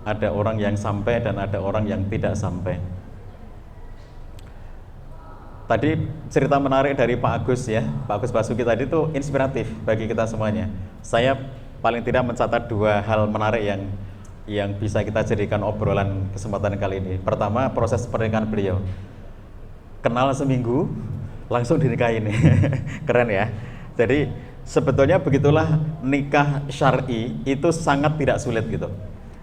ada orang yang sampai dan ada orang yang tidak sampai. tadi cerita menarik dari Pak Agus ya, Pak Agus Basuki tadi itu inspiratif bagi kita semuanya. Saya paling tidak mencatat 2 hal menarik yang bisa kita jadikan obrolan kesempatan kali ini. Pertama, proses pernikahan beliau. Kenal seminggu, langsung dinikahin. Keren ya. Jadi sebetulnya begitulah nikah syar'i itu sangat tidak sulit gitu.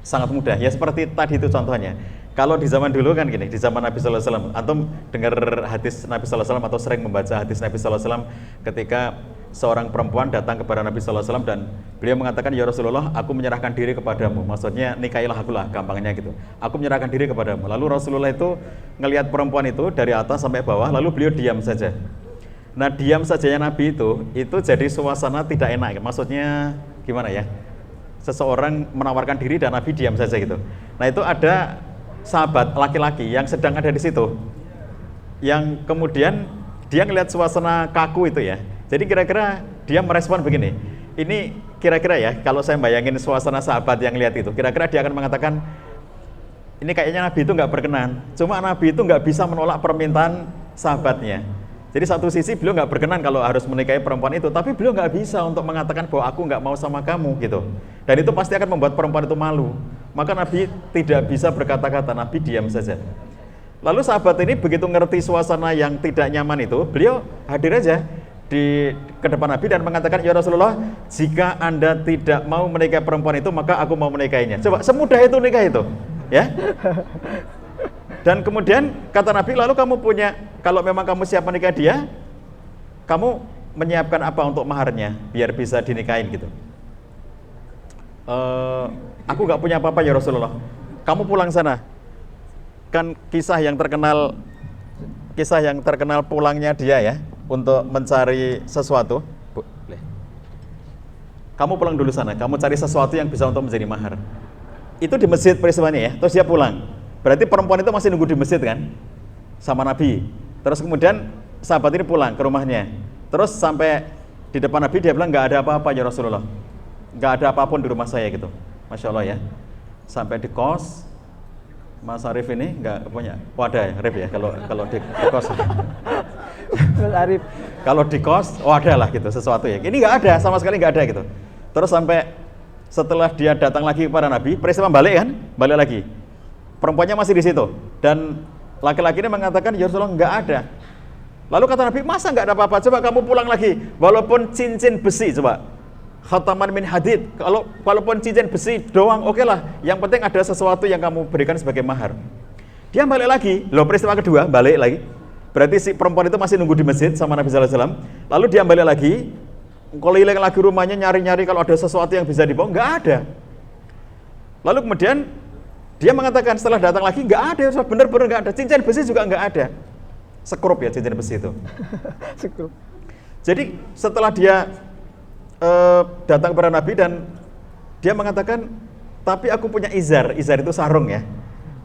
Sangat mudah. Ya seperti tadi itu contohnya. Kalau di zaman dulu kan gini, di zaman Nabi sallallahu alaihi wasallam, antum dengar hadis Nabi sallallahu alaihi wasallam atau sering membaca hadis Nabi sallallahu alaihi wasallam ketika seorang perempuan datang kepada Nabi sallallahu alaihi wasallam dan beliau mengatakan, "Ya Rasulullah, aku menyerahkan diri kepadamu." Maksudnya nikahilah aku lah, gampangnya gitu. Aku menyerahkan diri kepadamu. Lalu Rasulullah itu ngelihat perempuan itu dari atas sampai bawah, lalu beliau diam saja. Nah, diam sajanya Nabi itu jadi suasana tidak enak. Maksudnya gimana ya? Seseorang menawarkan diri dan Nabi diam saja gitu. Nah, itu ada sahabat laki-laki yang sedang ada di situ, yang kemudian dia ngelihat suasana kaku itu ya. Jadi kira-kira dia merespon begini. Ini kira-kira ya, kalau saya bayangin suasana sahabat yang lihat itu, kira-kira dia akan mengatakan, ini kayaknya Nabi itu nggak berkenan. Cuma Nabi itu nggak bisa menolak permintaan sahabatnya. Jadi satu sisi beliau nggak berkenan kalau harus menikahi perempuan itu, tapi beliau nggak bisa untuk mengatakan bahwa aku nggak mau sama kamu gitu. Dan itu pasti akan membuat perempuan itu malu. Maka Nabi tidak bisa berkata-kata, Nabi diam saja. Lalu sahabat ini begitu ngerti suasana yang tidak nyaman itu, beliau hadir aja ke depan Nabi dan mengatakan, "Ya Rasulullah, jika Anda tidak mau menikahi perempuan itu, maka aku mau menikahinya." Coba, semudah itu nikah itu, ya. Dan kemudian kata Nabi, lalu kamu punya, kalau memang kamu siap menikah dia, kamu menyiapkan apa untuk maharnya biar bisa dinikahin gitu. Aku nggak punya apa-apa ya Rasulullah. Kamu pulang sana. Kan kisah yang terkenal pulangnya dia ya untuk mencari sesuatu. Kamu pulang dulu sana. Kamu cari sesuatu yang bisa untuk menjadi mahar. Itu di masjid peristiwanya ya. Terus dia pulang. Berarti perempuan itu masih nunggu di masjid kan, sama Nabi. Terus kemudian sahabat ini pulang ke rumahnya. Terus sampai di depan Nabi dia bilang, nggak ada apa-apa ya Rasulullah, nggak ada apapun di rumah saya gitu. Masya Allah ya. Sampai di kos, Mas Arif ini nggak punya wadah ya, Arif ya, kalau di kos. Mas Arif. Kalau di kos, ada lah gitu sesuatu ya. Ini nggak ada, sama sekali nggak ada gitu. Terus sampai setelah dia datang lagi kepada Nabi, peristiwa balik lagi. Perempuannya masih di situ dan laki-laki ini mengatakan, "Ya Rasulullah, nggak ada." Lalu kata Nabi, "Masa nggak ada apa-apa? Coba kamu pulang lagi, walaupun cincin besi, coba khataman min hadid, walaupun cincin besi doang, oke lah. Yang penting ada sesuatu yang kamu berikan sebagai mahar." Dia balik lagi, peristiwa kedua balik lagi. Berarti si perempuan itu masih nunggu di masjid sama Nabi sallallahu alaihi wasallam. Lalu dia balik lagi, keliling lagi rumahnya nyari-nyari kalau ada sesuatu yang bisa dibawa, nggak ada. Lalu kemudian dia mengatakan setelah datang lagi, nggak ada, bener-bener nggak ada, cincin besi juga nggak ada. Sekrup ya cincin besi itu. Sekrup. Jadi setelah dia datang kepada Nabi dan dia mengatakan, tapi aku punya izar itu sarung ya.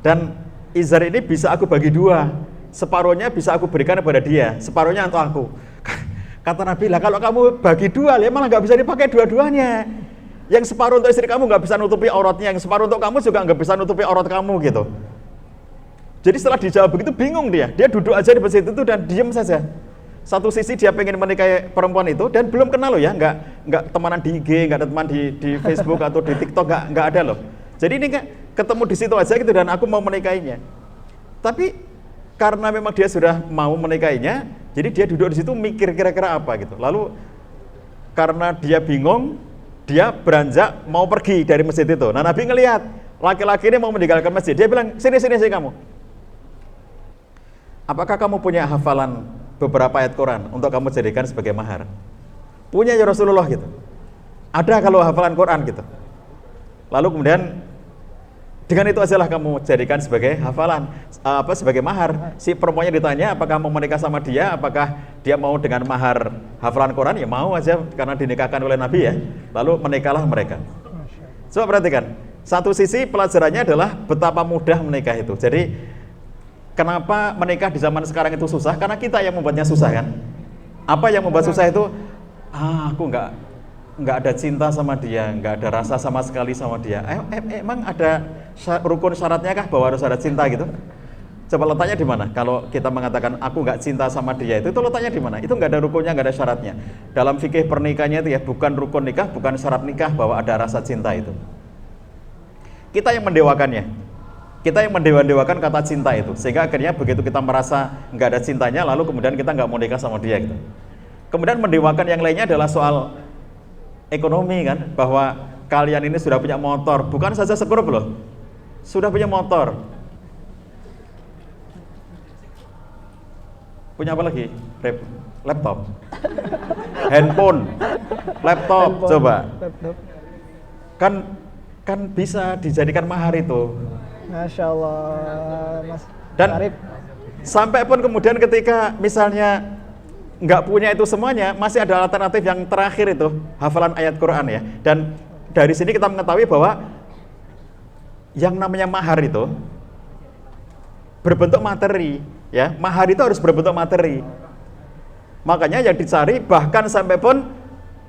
Dan izar ini bisa aku bagi 2, separuhnya bisa aku berikan kepada dia, separuhnya untuk aku. Kata Nabi, lah kalau kamu bagi 2, ya malah nggak bisa dipakai dua-duanya. Yang separuh untuk istri kamu nggak bisa nutupi auratnya, yang separuh untuk kamu juga nggak bisa nutupi aurat kamu gitu. Jadi setelah dijawab begitu bingung dia duduk aja di masjid itu dan diam saja. Satu sisi dia pengen menikahi perempuan itu dan belum kenal loh ya, nggak temanan di IG, nggak ada teman di Facebook atau di TikTok, nggak ada loh. Jadi ini ketemu di situ aja gitu dan aku mau menikahinya. Tapi karena memang dia sudah mau menikahinya, jadi dia duduk di situ mikir kira-kira apa gitu. Lalu karena dia bingung, dia beranjak mau pergi dari masjid itu. Nah Nabi ngelihat laki-laki ini mau meninggalkan masjid. Dia bilang, sini kamu. Apakah kamu punya hafalan beberapa ayat Quran untuk kamu jadikan sebagai mahar? Punya ya Rasulullah gitu. Ada kalau hafalan Quran gitu. Lalu kemudian dengan itu ajalah kamu jadikan sebagai hafalan, sebagai mahar. Si perempuannya ditanya apakah mau menikah sama dia, apakah dia mau dengan mahar hafalan Quran, ya mau aja karena dinikahkan oleh Nabi ya. Lalu menikahlah mereka. Coba perhatikan, satu sisi pelajarannya adalah betapa mudah menikah itu. Jadi kenapa menikah di zaman sekarang itu susah? Karena kita yang membuatnya susah kan. Apa yang membuat susah itu? Aku nggak ada cinta sama dia, nggak ada rasa sama sekali sama dia. Emang ada rukun syaratnya kah bahwa harus ada cinta gitu? Coba letaknya di mana? Kalau kita mengatakan aku nggak cinta sama dia, itu letaknya di mana? Itu nggak ada rukunnya, nggak ada syaratnya. Dalam fikih pernikahannya itu ya, bukan rukun nikah, bukan syarat nikah bahwa ada rasa cinta itu. Kita yang mendewakannya, kita yang mendewa-dewakan kata cinta itu, sehingga akhirnya begitu kita merasa nggak ada cintanya, lalu kemudian kita nggak mau nikah sama dia gitu. Kemudian mendewakan yang lainnya adalah soal ekonomi kan, bahwa kalian ini sudah punya motor, bukan saja sekrup loh, sudah punya motor. Punya apa lagi? Laptop, handphone, laptop, coba. Kan bisa dijadikan mahar itu. Masya Allah, Mas. Dan Arif. sampai pun kemudian ketika misalnya nggak punya itu semuanya, masih ada alternatif yang terakhir itu, hafalan ayat Quran ya. Dan dari sini kita mengetahui bahwa yang namanya mahar itu berbentuk materi ya. Mahar itu harus berbentuk materi. Makanya yang dicari bahkan sampai pun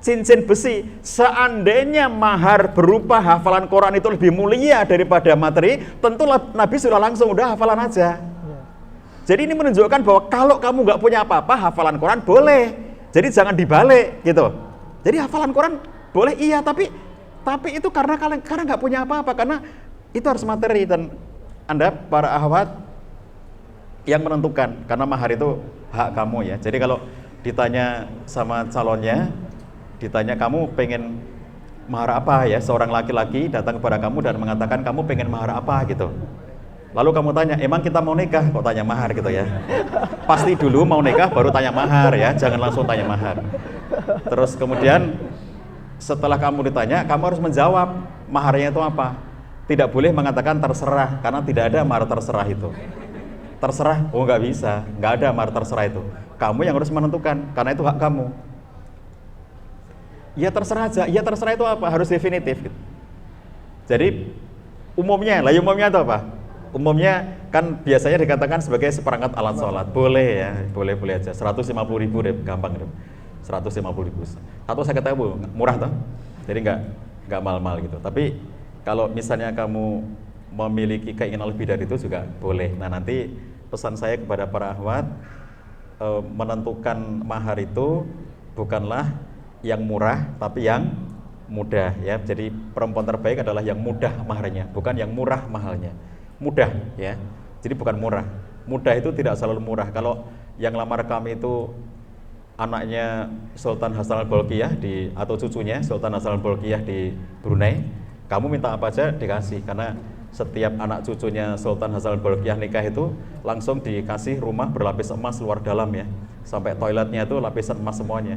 cincin besi. Seandainya mahar berupa hafalan Quran itu lebih mulia daripada materi, tentu Nabi sudah langsung udah hafalan aja. Jadi ini menunjukkan bahwa kalau kamu nggak punya apa-apa, hafalan Quran boleh. Jadi jangan dibalik gitu. Jadi hafalan Quran boleh iya, tapi itu karena nggak punya apa-apa, karena itu harus materi. Dan Anda para akhwat yang menentukan, karena mahar itu hak kamu ya. Jadi kalau ditanya sama calonnya, ditanya kamu pengen mahar apa ya, seorang laki-laki datang kepada kamu dan mengatakan kamu pengen mahar apa gitu. Lalu kamu tanya, emang kita mau nikah? Kok tanya mahar gitu ya? Pasti dulu mau nikah baru tanya mahar ya, jangan langsung tanya mahar. Terus kemudian setelah kamu ditanya, kamu harus menjawab maharnya itu apa. Tidak boleh mengatakan terserah, karena tidak ada mahar terserah itu. Terserah, oh nggak bisa, nggak ada mahar terserah itu. Kamu yang harus menentukan, karena itu hak kamu. Ya terserah aja, ya terserah itu apa? Harus definitif gitu. Jadi umumnya itu apa? Umumnya kan biasanya dikatakan sebagai seperangkat alat sholat. Boleh ya, boleh aja. 150.000 deh, gampang deh. 150.000. Atau saya katakan murah toh. Jadi nggak mahal-mahal gitu. Tapi kalau misalnya kamu memiliki keinginan lebih dari itu juga boleh. Nah nanti pesan saya kepada para akhwat, menentukan mahar itu bukanlah yang murah tapi yang mudah ya. Jadi perempuan terbaik adalah yang mudah maharnya, bukan yang murah mahalnya. Mudah ya. Jadi bukan murah. Mudah itu tidak selalu murah. Kalau yang lamar kami itu anaknya Sultan Hasan al-Bolkiah atau cucunya Sultan Hasan al-Bolkiah di Brunei, kamu minta apa aja dikasih, karena setiap anak cucunya Sultan Hasan al-Bolkiah nikah itu langsung dikasih rumah berlapis emas luar dalam ya. Sampai toiletnya itu lapisan emas semuanya.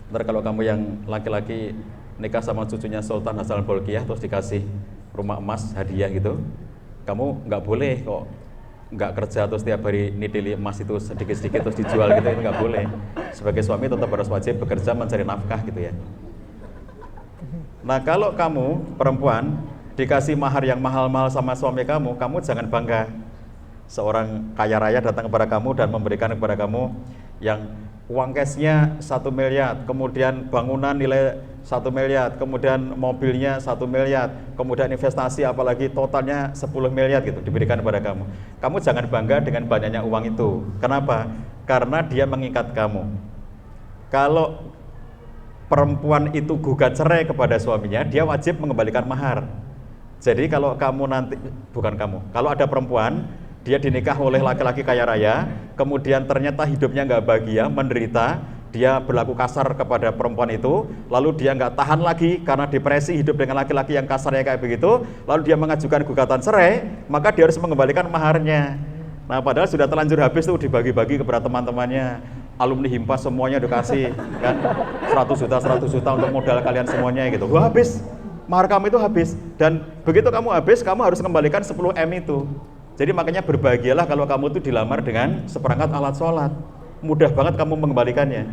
Ntar kalau kamu yang laki-laki nikah sama cucunya Sultan Hasan al-Bolkiah terus dikasih rumah emas hadiah gitu, kamu nggak boleh kok nggak kerja terus setiap hari nidili emas itu sedikit-sedikit terus dijual gitu, itu nggak boleh. Sebagai suami tetap harus wajib bekerja mencari nafkah gitu ya. Nah kalau kamu perempuan dikasih mahar yang mahal-mahal sama suami kamu jangan bangga. Seorang kaya raya datang kepada kamu dan memberikan kepada kamu yang uang cashnya 1 miliar, kemudian bangunan nilai 1 miliar, kemudian mobilnya 1 miliar, kemudian investasi apalagi totalnya 10 miliar gitu diberikan kepada kamu. Kamu jangan bangga dengan banyaknya uang itu. Kenapa? Karena dia mengikat kamu. Kalau perempuan itu gugat cerai kepada suaminya, dia wajib mengembalikan mahar. Jadi kalau kamu nanti, kalau ada perempuan dia dinikah oleh laki-laki kaya raya, kemudian ternyata hidupnya nggak bahagia, menderita, dia berlaku kasar kepada perempuan itu, lalu dia nggak tahan lagi karena depresi hidup dengan laki-laki yang kasarnya kayak begitu, lalu dia mengajukan gugatan cerai, maka dia harus mengembalikan maharnya. Nah padahal sudah terlanjur habis tuh dibagi-bagi kepada teman-temannya, alumni Himpas semuanya dikasih kan 100 juta untuk modal kalian semuanya gitu. Wah habis, mahar kamu itu habis, dan begitu kamu habis, kamu harus kembalikan 10 M itu. Jadi makanya berbahagialah kalau kamu itu dilamar dengan seperangkat alat sholat. Mudah banget kamu mengembalikannya.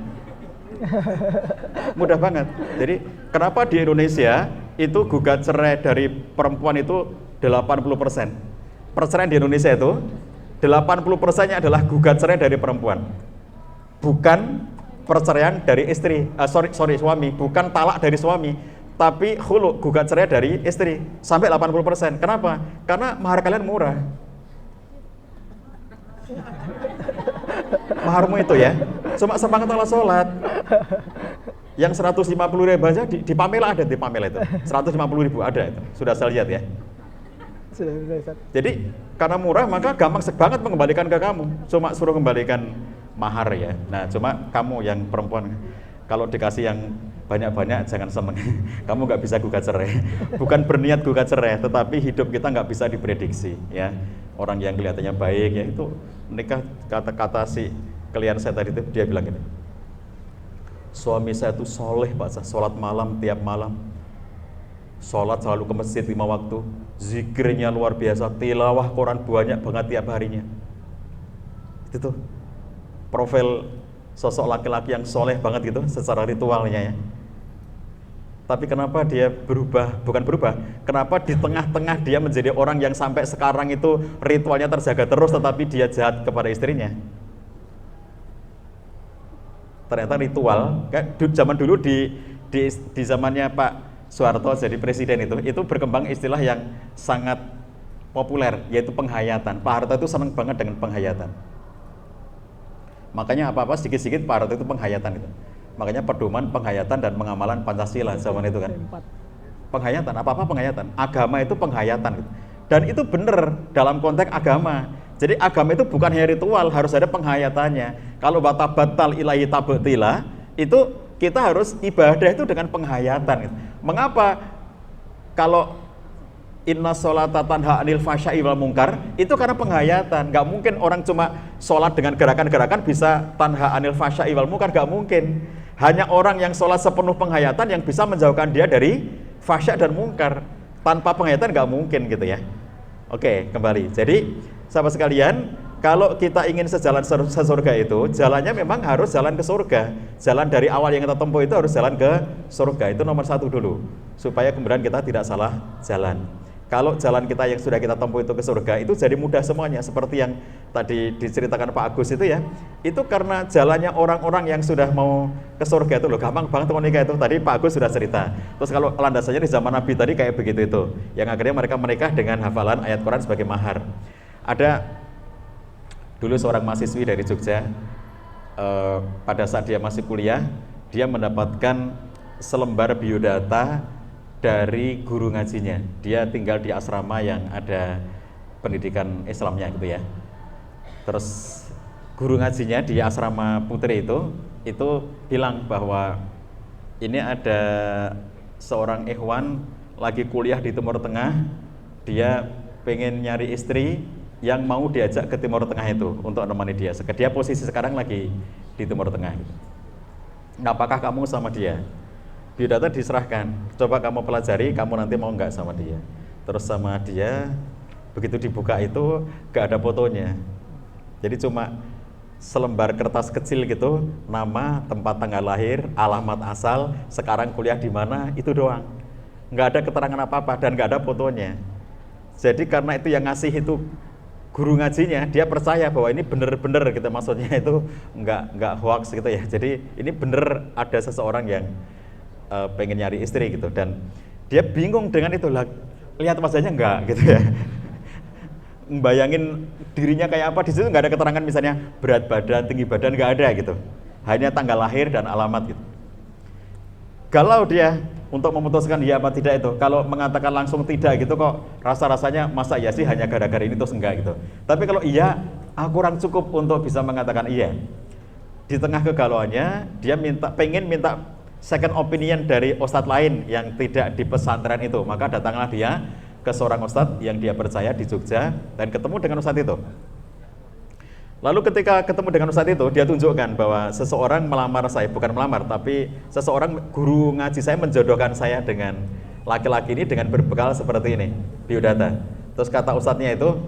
Mudah banget. Jadi kenapa di Indonesia itu gugat cerai dari perempuan itu 80%. Perceraian di Indonesia itu 80%-nya adalah gugat cerai dari perempuan. Bukan perceraian dari istri, suami, bukan talak dari suami, tapi khulu, gugat cerai dari istri, sampai 80%. Kenapa? Karena mahar kalian murah. Maharmu itu ya, cuma semangat ala sholat. Yang 150.000 aja di Pamela ada, di Pamela itu 150.000 ada itu, sudah saya lihat ya. Sudah Ustaz. Jadi karena murah maka gampang banget mengembalikan ke kamu, cuma suruh kembalikan mahar ya. Nah cuma kamu yang perempuan kalau dikasih yang banyak-banyak jangan seneng. Kamu nggak bisa gugat cerai, bukan berniat gugat cerai, tetapi hidup kita nggak bisa diprediksi ya. Orang yang kelihatannya baik ya itu nikah, kata-kata si klien saya tadi itu dia bilang gini, suami saya itu soleh Pak, sholat malam tiap malam, sholat selalu ke masjid 5 waktu, zikirnya luar biasa, tilawah Quran banyak banget tiap harinya. Itu tuh profil sosok laki-laki yang soleh banget gitu secara ritualnya ya. Tapi kenapa dia berubah, bukan berubah, kenapa di tengah-tengah dia menjadi orang yang sampai sekarang itu ritualnya terjaga terus tetapi dia jahat kepada istrinya. Ternyata ritual, kan zaman dulu di zamannya Pak Soeharto jadi presiden itu berkembang istilah yang sangat populer, yaitu penghayatan. Pak Harto itu senang banget dengan penghayatan. Makanya apa-apa sedikit-sedikit Pak Harto itu penghayatan gitu. Makanya pedoman penghayatan dan pengamalan Pancasila zaman itu kan. Penghayatan, apa-apa penghayatan. Agama itu penghayatan gitu. Dan itu benar dalam konteks agama. Jadi agama itu bukan hanya ritual, harus ada penghayatannya. Kalau batal ilahi tabtila, itu kita harus ibadah itu dengan penghayatan gitu. Mengapa? Kalau inna sholata tanha anil fahsya'i wal munkar, itu karena penghayatan. Gak mungkin orang cuma sholat dengan gerakan-gerakan bisa tanha anil fahsya'i wal munkar, gak mungkin. Hanya orang yang sholat sepenuh penghayatan yang bisa menjauhkan dia dari fahsya' dan munkar. Tanpa penghayatan gak mungkin gitu ya. Oke, kembali. Jadi sahabat sekalian, kalau kita ingin sejalan surga itu, jalannya memang harus jalan ke surga. Jalan dari awal yang kita tempuh itu harus jalan ke surga. Itu nomor 1 dulu, supaya kemudian kita tidak salah jalan. Kalau jalan kita yang sudah kita tempuh itu ke surga, itu jadi mudah semuanya. Seperti yang tadi diceritakan Pak Agus itu ya, itu karena jalannya orang-orang yang sudah mau ke surga itu loh, gampang banget menikah itu. Tadi Pak Agus sudah cerita. Terus kalau landasannya di zaman Nabi tadi kayak begitu itu, yang akhirnya mereka menikah dengan hafalan ayat Quran sebagai mahar. Ada dulu seorang mahasiswi dari Jogja, pada saat dia masih kuliah, dia mendapatkan selembar biodata dari guru ngajinya. Dia tinggal di asrama yang ada pendidikan Islamnya gitu ya. Terus guru ngajinya di asrama putri itu bilang bahwa ini ada seorang ikhwan lagi kuliah di Timur Tengah, dia pengen nyari istri yang mau diajak ke Timur Tengah itu untuk menemani dia. Dia posisi sekarang lagi di Timur Tengah gitu. Apakah kamu sama dia? Biodata diserahkan, coba kamu pelajari, kamu nanti mau nggak sama dia. Terus sama dia, begitu dibuka itu nggak ada fotonya. Jadi cuma selembar kertas kecil gitu, nama, tempat tanggal lahir, alamat asal, sekarang kuliah di mana, itu doang. Nggak ada keterangan apa-apa dan nggak ada fotonya. Jadi karena itu yang ngasih itu guru ngajinya, dia percaya bahwa ini bener-bener gitu, maksudnya itu nggak hoax gitu ya. Jadi ini bener ada seseorang yang pengen nyari istri gitu, dan dia bingung dengan itu lah, lihat wajahnya enggak gitu ya, bayangin dirinya kayak apa, di situ nggak ada keterangan misalnya berat badan, tinggi badan, nggak ada gitu, hanya tanggal lahir dan alamat gitu. Kalau dia untuk memutuskan iya apa tidak itu, kalau mengatakan langsung tidak gitu kok rasa-rasanya masa iya sih hanya gara-gara ini terus enggak gitu. Tapi kalau iya, kurang cukup untuk bisa mengatakan iya. Di tengah kegalauannya dia pengen minta second opinion dari ustadz lain yang tidak di pesantren itu, maka datanglah dia ke seorang ustadz yang dia percaya di Jogja dan ketemu dengan ustadz itu. Lalu ketika ketemu dengan ustadz itu, dia tunjukkan bahwa seseorang melamar saya, bukan melamar, tapi seseorang guru ngaji saya menjodohkan saya dengan laki-laki ini dengan berbekal seperti ini, biodata. Terus kata ustadznya itu,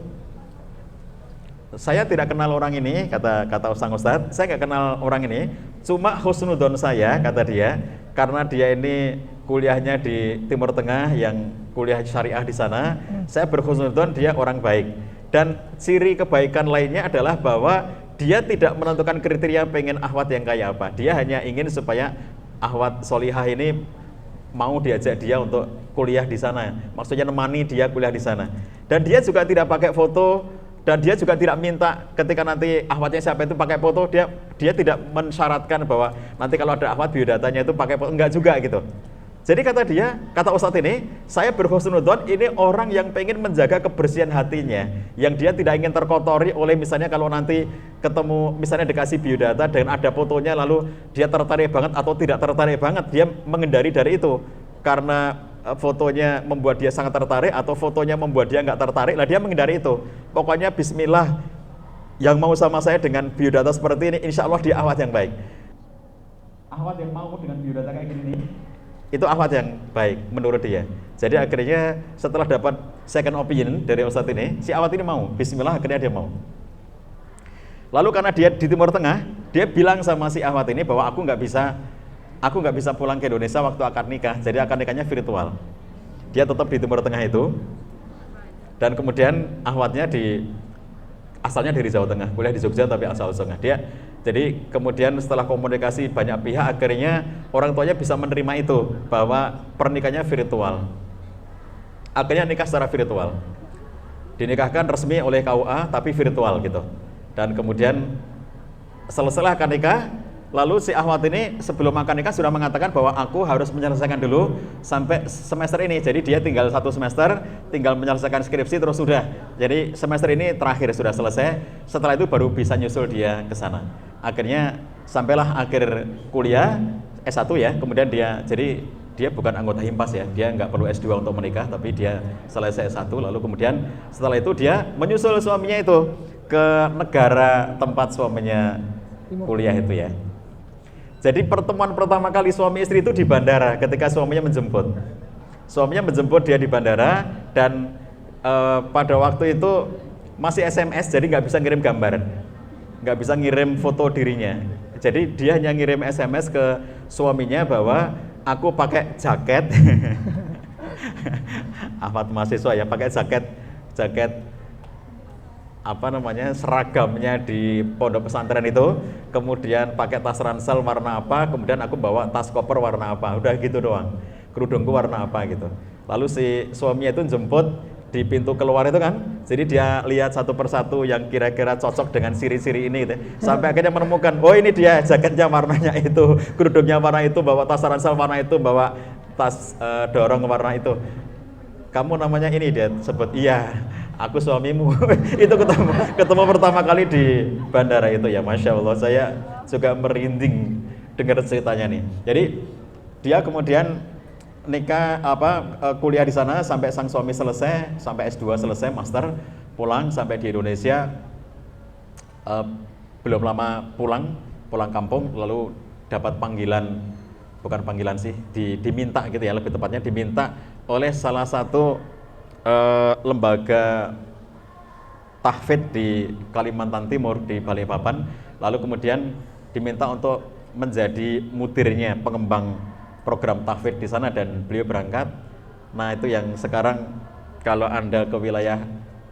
saya tidak kenal orang ini, kata sang ustadz, saya nggak kenal orang ini, cuma husnudon saya, kata dia, karena dia ini kuliahnya di Timur Tengah, yang kuliah syariah di sana, saya berhusnudon dia orang baik. Dan ciri kebaikan lainnya adalah bahwa dia tidak menentukan kriteria pengen ahwat yang kayak apa, dia hanya ingin supaya ahwat solihah ini mau diajak dia untuk kuliah di sana, maksudnya nemani dia kuliah di sana. Dan dia juga tidak pakai foto Dan dia juga tidak minta ketika nanti akhwatnya siapa itu pakai foto, dia tidak mensyaratkan bahwa nanti kalau ada akhwat biodatanya itu pakai foto, enggak juga gitu. Jadi kata Ustadz ini, saya berhusnudzon ini orang yang pengen menjaga kebersihan hatinya, yang dia tidak ingin terkotori oleh misalnya kalau nanti ketemu misalnya dikasih biodata dan ada fotonya lalu dia tertarik banget atau tidak tertarik banget, dia menghindari dari itu karena fotonya membuat dia sangat tertarik atau fotonya membuat dia nggak tertarik, lah dia menghindari itu. Pokoknya bismillah, yang mau sama saya dengan biodata seperti ini, insya Allah dia akhwat yang baik. Akhwat yang mau dengan biodata kayak gini nih, itu akhwat yang baik menurut dia. Jadi akhirnya setelah dapat second opinion dari Ustadz ini, si akhwat ini mau, bismillah akhirnya dia mau. Lalu karena dia di Timur Tengah, dia bilang sama si akhwat ini bahwa aku nggak bisa pulang ke Indonesia waktu akad nikah, jadi akad nikahnya virtual. Dia tetap di Timur Tengah itu, dan kemudian akhwatnya asalnya dari Jawa Tengah, kuliah di Jogja tapi asal Tengah. Jadi kemudian setelah komunikasi banyak pihak, akhirnya orang tuanya bisa menerima itu, bahwa pernikahannya virtual. Akhirnya nikah secara virtual, dinikahkan resmi oleh KUA tapi virtual gitu. Dan kemudian selesai akad nikah, lalu si akhwat ini sebelum akad nikah sudah mengatakan bahwa aku harus menyelesaikan dulu sampai semester ini. Jadi dia tinggal 1 semester, tinggal menyelesaikan skripsi terus sudah. Jadi semester ini terakhir sudah selesai. Setelah itu baru bisa nyusul dia ke sana. Akhirnya sampailah akhir kuliah S1 ya. Kemudian dia bukan anggota Himpas ya. Dia nggak perlu S2 untuk menikah, tapi dia selesai S1. Lalu kemudian setelah itu dia menyusul suaminya itu ke negara tempat suaminya kuliah itu ya. Jadi pertemuan pertama kali suami istri itu di bandara ketika suaminya menjemput. Suaminya menjemput dia di bandara dan pada waktu itu masih SMS, jadi nggak bisa ngirim gambar, nggak bisa ngirim foto dirinya. Jadi dia hanya ngirim SMS ke suaminya bahwa aku pakai jaket, akhwat mahasiswa ya, pakai jaket seragamnya di pondok pesantren itu, kemudian pakai tas ransel warna apa, kemudian aku bawa tas koper warna apa, udah gitu doang, kerudungku warna apa gitu. Lalu si suaminya itu jemput di pintu keluar itu kan, jadi dia lihat satu persatu yang kira-kira cocok dengan ciri-ciri ini gitu. Sampai akhirnya menemukan, oh ini dia, jaketnya warnanya itu, kerudungnya warna itu, bawa tas ransel warna itu, bawa tas dorong warna itu. Kamu namanya ini, dia sebut, iya aku suamimu. Itu ketemu pertama kali di bandara itu ya, Masya Allah, saya juga merinding dengar ceritanya nih. Jadi dia kemudian kuliah di sana sampai sang suami selesai, sampai S2 selesai, master, pulang sampai di Indonesia, belum lama pulang kampung, lalu dapat panggilan, bukan panggilan sih, diminta gitu ya, lebih tepatnya diminta oleh salah satu lembaga tahfidz di Kalimantan Timur, di Balikpapan. Lalu kemudian diminta untuk menjadi mudirnya, pengembang program tahfidz di sana, dan beliau berangkat. Nah itu yang sekarang kalau Anda ke wilayah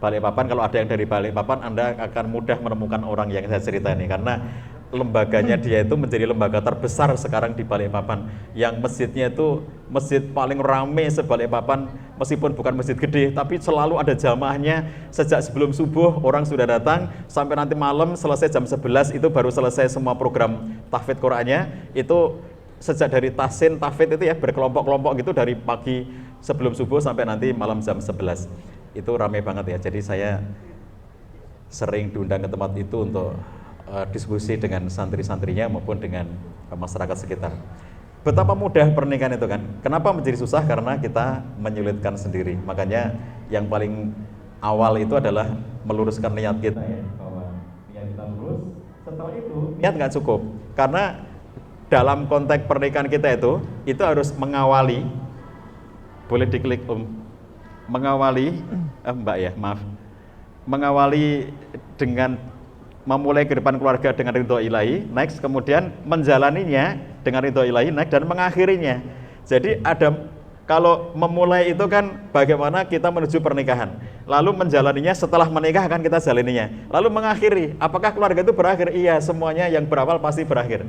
Balikpapan, kalau ada yang dari Balikpapan, Anda akan mudah menemukan orang yang saya cerita ini, karena lembaganya dia itu menjadi lembaga terbesar sekarang di Balikpapan, yang masjidnya itu masjid paling rame se-Balikpapan, meskipun bukan masjid gede, tapi selalu ada jamaahnya. Sejak sebelum subuh orang sudah datang, sampai nanti malam selesai jam 11 itu baru selesai semua program tahfidz Qur'annya. Itu sejak dari tahsin tahfidz itu ya, berkelompok-kelompok gitu, dari pagi sebelum subuh sampai nanti malam jam 11. Itu rame banget ya. Jadi saya sering diundang ke tempat itu untuk diskusi dengan santri-santrinya maupun dengan masyarakat sekitar. Betapa mudah pernikahan itu kan. Kenapa menjadi susah? Karena kita menyulitkan sendiri. Makanya yang paling awal itu adalah meluruskan niat kita ya, bahwa niat kita lurus. Setelah itu niat nggak cukup, karena dalam konteks pernikahan kita itu harus mengawali. Boleh diklik mengawali Mbak ya, maaf. Mengawali dengan memulai kehidupan keluarga dengan ridho ilahi, next, kemudian menjalaninya dengan ridho ilahi, next, dan mengakhirinya. Jadi ada, kalau memulai itu kan bagaimana kita menuju pernikahan, lalu menjalaninya setelah menikah akan kita jalaninya, lalu mengakhiri, apakah keluarga itu berakhir? Iya, semuanya yang berawal pasti berakhir.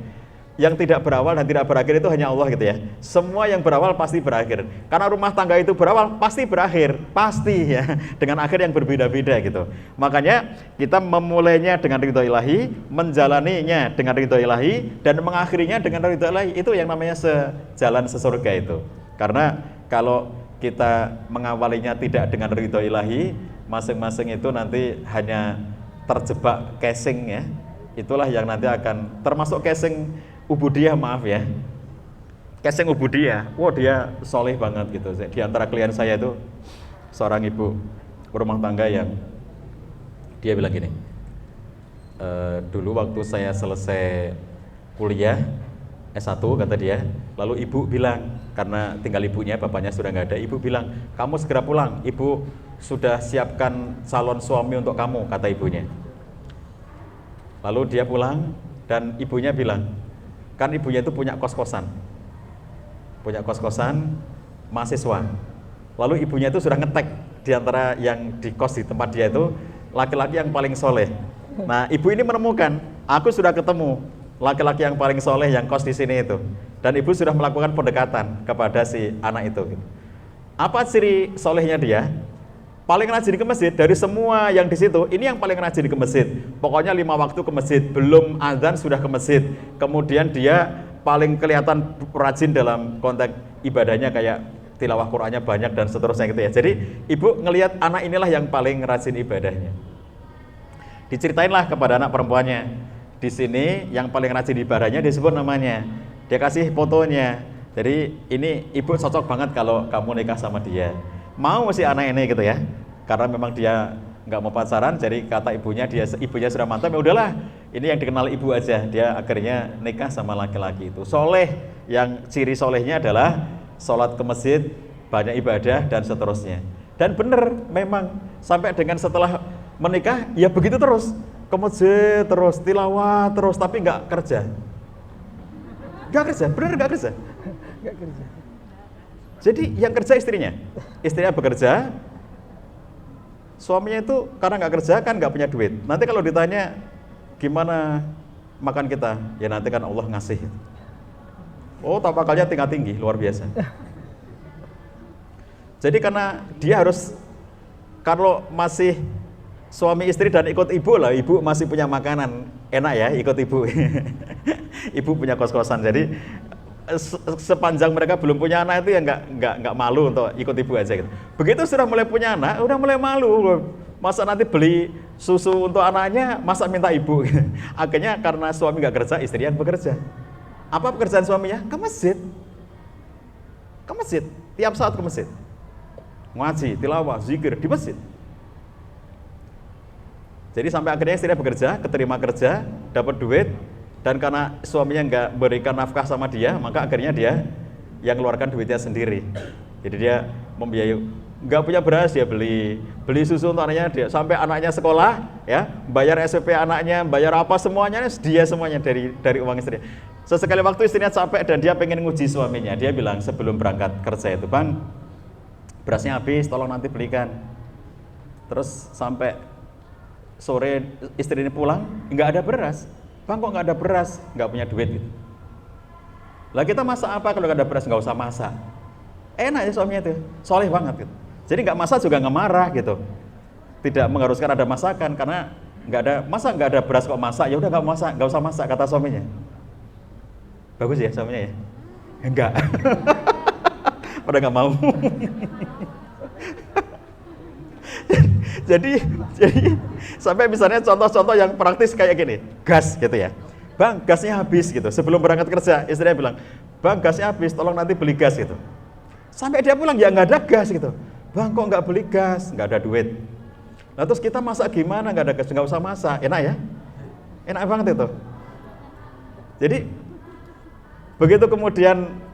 Yang tidak berawal dan tidak berakhir itu hanya Allah gitu ya. Semua yang berawal pasti berakhir. Karena rumah tangga itu berawal pasti berakhir, pasti ya. Dengan akhir yang berbeda-beda gitu. Makanya kita memulainya dengan ridho ilahi, menjalaninya dengan ridho ilahi, dan mengakhirinya dengan ridho ilahi. Itu yang namanya sejalan sesurga itu. Karena kalau kita mengawalinya tidak dengan ridho ilahi, masing-masing itu nanti hanya terjebak casing ya. Itulah yang nanti akan termasuk casing ubudiyah, maaf ya, casing ubudiyah. Wah, dia soleh banget gitu. Di antara klien saya itu seorang ibu rumah tangga yang dia bilang gini, dulu waktu saya selesai kuliah S1 kata dia, lalu ibu bilang, karena tinggal ibunya, bapaknya sudah nggak ada, ibu bilang, kamu segera pulang, ibu sudah siapkan calon suami untuk kamu, kata ibunya. Lalu dia pulang dan ibunya bilang, kan ibunya itu punya kos-kosan mahasiswa. Lalu ibunya itu sudah ngetek di antara yang di kos di tempat dia itu laki-laki yang paling soleh. Nah, ibu ini menemukan, aku sudah ketemu laki-laki yang paling soleh yang kos di sini itu, dan ibu sudah melakukan pendekatan kepada si anak itu. Apa ciri solehnya dia? Paling rajin ke masjid dari semua yang di situ. Ini yang paling rajin ke masjid. Pokoknya 5 waktu ke masjid, belum azan sudah ke masjid. Kemudian dia paling kelihatan rajin dalam konteks ibadahnya, kayak tilawah Qur'annya banyak dan seterusnya gitu ya. Jadi ibu ngelihat anak inilah yang paling rajin ibadahnya. Diceritain lah kepada anak perempuannya. Di sini yang paling rajin ibadahnya disebut namanya. Dia kasih fotonya. Jadi ini ibu cocok banget kalau kamu nikah sama dia. Mau si anak ini gitu ya, karena memang dia nggak mau pacaran, jadi kata ibunya sudah mantap, ya udahlah, ini yang dikenal ibu aja. Dia akhirnya nikah sama laki-laki itu. Soleh, yang ciri solehnya adalah sholat ke masjid, banyak ibadah dan seterusnya. Dan benar, memang sampai dengan setelah menikah ya begitu terus, ke masjid terus, tilawah terus, tapi nggak kerja, bener nggak kerja. Jadi yang kerja istrinya bekerja, suaminya itu karena nggak kerja kan nggak punya duit. Nanti kalau ditanya gimana makan kita, ya nanti kan Allah ngasih. Oh, tawakalnya tinggi, luar biasa. Jadi karena dia harus, kalau masih suami istri dan ikut ibu lah, ibu masih punya makanan, enak ya ikut ibu. Ibu punya kos-kosan, jadi sepanjang mereka belum punya anak itu ya nggak malu untuk ikut ibu aja gitu. Begitu sudah mulai punya anak, udah mulai malu. Masa nanti beli susu untuk anaknya, masa minta ibu. Akhirnya karena suami nggak kerja, istri yang bekerja. Apa pekerjaan suaminya? Ke masjid. Tiap saat ke masjid. Ngaji, tilawah, zikir di masjid. Jadi sampai akhirnya istrinya bekerja, keterima kerja, dapat duit. Dan karena suaminya nggak berikan nafkah sama dia, maka akhirnya dia yang keluarkan duitnya sendiri. Jadi dia membiayai, nggak punya beras dia beli susu untuk anaknya, dia sampai anaknya sekolah ya, bayar SPP anaknya, bayar apa semuanya dia semuanya dari uang istrinya. Sesekali waktu istrinya capek dan dia pengen nguji suaminya, dia bilang sebelum berangkat kerja itu, Bang, berasnya habis, tolong nanti belikan. Terus sampai sore istrinya pulang, nggak ada beras. Bang, kok nggak ada beras? Nggak punya duit gitu. Lah kita masak apa kalau nggak ada beras? Nggak usah masak. Enak ya suaminya itu, soleh banget gitu. Jadi nggak masak juga nggak marah gitu. Tidak mengharuskan ada masakan karena nggak ada beras kok masak. Ya udah nggak usah masak, kata suaminya. Bagus ya suaminya ya? Enggak. Pada nggak mau. Jadi sampai misalnya contoh-contoh yang praktis kayak gini, gas gitu ya, Bang, gasnya habis gitu. Sebelum berangkat kerja, istrinya bilang, Bang, gasnya habis, tolong nanti beli gas gitu. Sampai dia pulang, ya nggak ada gas gitu. Bang, kok nggak beli gas? Nggak ada duit. Nah terus kita masak gimana? Nggak ada gas, nggak usah masak. Enak ya? Enak banget itu. Jadi begitu kemudian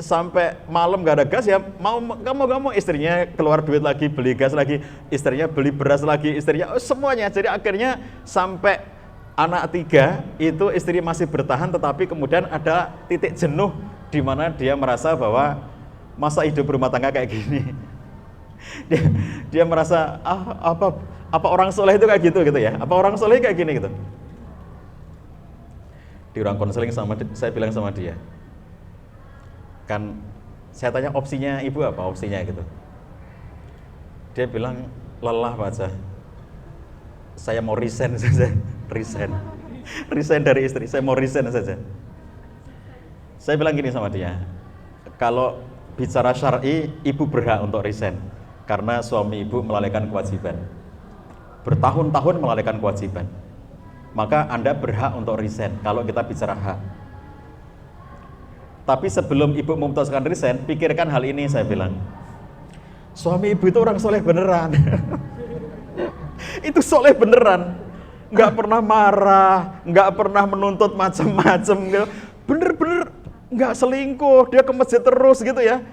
sampai malam nggak ada gas, ya mau istrinya keluar duit lagi, beli gas lagi, istrinya beli beras lagi, istrinya semuanya. Jadi akhirnya sampai anak 3 itu istri masih bertahan, tetapi kemudian ada titik jenuh di mana dia merasa bahwa masa hidup rumah tangga kayak gini. dia merasa apa orang soleh itu kayak gitu ya? Apa orang soleh kayak gini gitu? Di ruang konseling saya bilang sama dia, kan saya tanya opsinya ibu apa opsinya gitu. Dia bilang lelah Pak Jah, saya mau resign saja, resign dari istri, saya mau resign saja. Saya bilang gini sama dia, kalau bicara syar'i, ibu berhak untuk resign karena suami ibu melalaikan kewajiban, bertahun-tahun melalaikan kewajiban. Maka Anda berhak untuk resign kalau kita bicara hak. Tapi sebelum ibu memutuskan resign, pikirkan hal ini, saya bilang. Suami ibu itu orang soleh beneran. Itu soleh beneran. Nggak pernah marah, nggak pernah menuntut macam-macam gitu. Bener-bener nggak selingkuh, dia ke masjid terus gitu ya.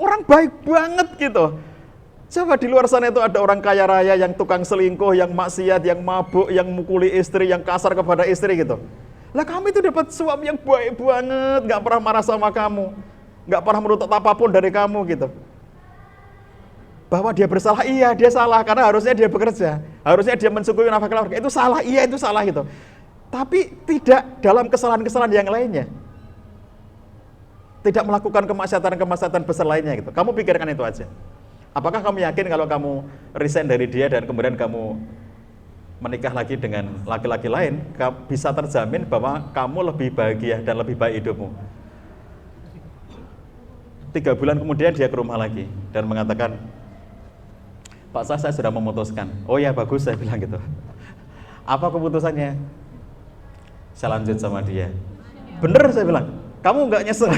Orang baik banget gitu. Coba di luar sana itu ada orang kaya raya yang tukang selingkuh, yang maksiat, yang mabuk, yang mukuli istri, yang kasar kepada istri gitu. Lah kami itu dapat suami yang baik banget, nggak pernah marah sama kamu, nggak pernah menuntut apapun dari kamu gitu. Bahwa dia bersalah, iya dia salah karena harusnya dia bekerja, harusnya dia mensyukuri nafkah keluarga, itu salah, iya itu salah gitu. Tapi tidak dalam kesalahan-kesalahan yang lainnya, tidak melakukan kemaksiatan-kemaksiatan besar lainnya gitu. Kamu pikirkan itu aja. Apakah kamu yakin kalau kamu resign dari dia dan kemudian kamu menikah lagi dengan laki-laki lain, bisa terjamin bahwa kamu lebih bahagia dan lebih baik hidupmu? 3 bulan kemudian dia ke rumah lagi dan mengatakan, Pak Sah, saya sudah memutuskan. Oh ya bagus, saya bilang gitu. Apa keputusannya? Saya lanjut sama dia. Bener, saya bilang, kamu nggak nyesel.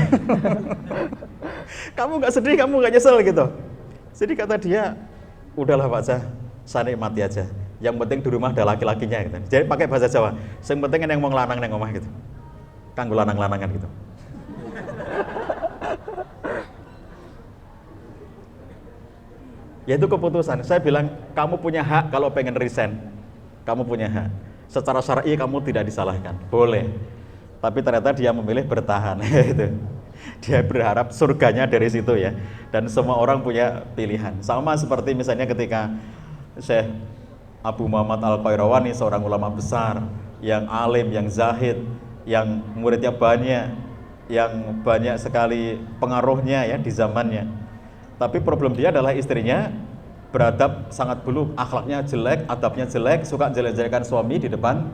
Kamu nggak sedih, kamu nggak nyesel gitu. Jadi kata dia, udahlah Pak Jah, saya nikmati aja. Yang penting di rumah ada laki-lakinya gitu. Jadi pakai bahasa Jawa, yang penting yang mau ngelanang neng omah gitu. Kanggo lanang-lanangan gitu. Ya itu keputusan. Saya bilang, kamu punya hak kalau pengen resign. Kamu punya hak. Secara syar'i kamu tidak disalahkan. Boleh. Tapi ternyata dia memilih bertahan. Itu. Dia berharap surganya dari situ ya. Dan semua orang punya pilihan. Sama seperti misalnya ketika Syekh Abu Muhammad Al-Qayrawani, seorang ulama besar, yang alim, yang zahid, yang muridnya banyak, yang banyak sekali pengaruhnya ya di zamannya. Tapi problem dia adalah istrinya beradab sangat buruk, akhlaknya jelek, adabnya jelek, suka jelek-jelekan suami di depan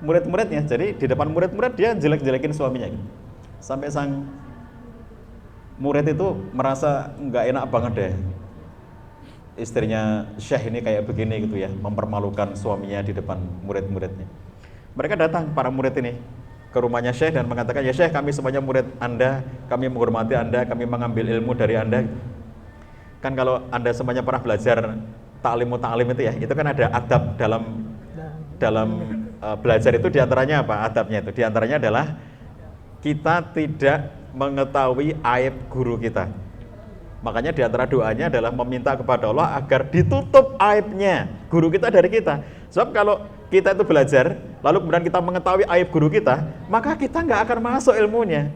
murid-muridnya. Jadi di depan murid-murid dia jelek-jelekin suaminya gitu. Sampai sang murid itu merasa nggak enak banget deh, istrinya Syekh ini kayak begini gitu ya, mempermalukan suaminya di depan murid-muridnya. Mereka datang, para murid ini, ke rumahnya Syekh dan mengatakan, ya Syekh, kami semuanya murid Anda, kami menghormati Anda, kami mengambil ilmu dari Anda. Kan kalau Anda semuanya pernah belajar ta'lim itu ya, itu kan ada adab dalam belajar itu, diantaranya apa adabnya itu? Diantaranya adalah kita tidak mengetahui aib guru kita. Makanya diantara doanya adalah meminta kepada Allah agar ditutup aibnya guru kita dari kita. Sebab kalau kita itu belajar, lalu kemudian kita mengetahui aib guru kita, maka kita nggak akan masuk ilmunya.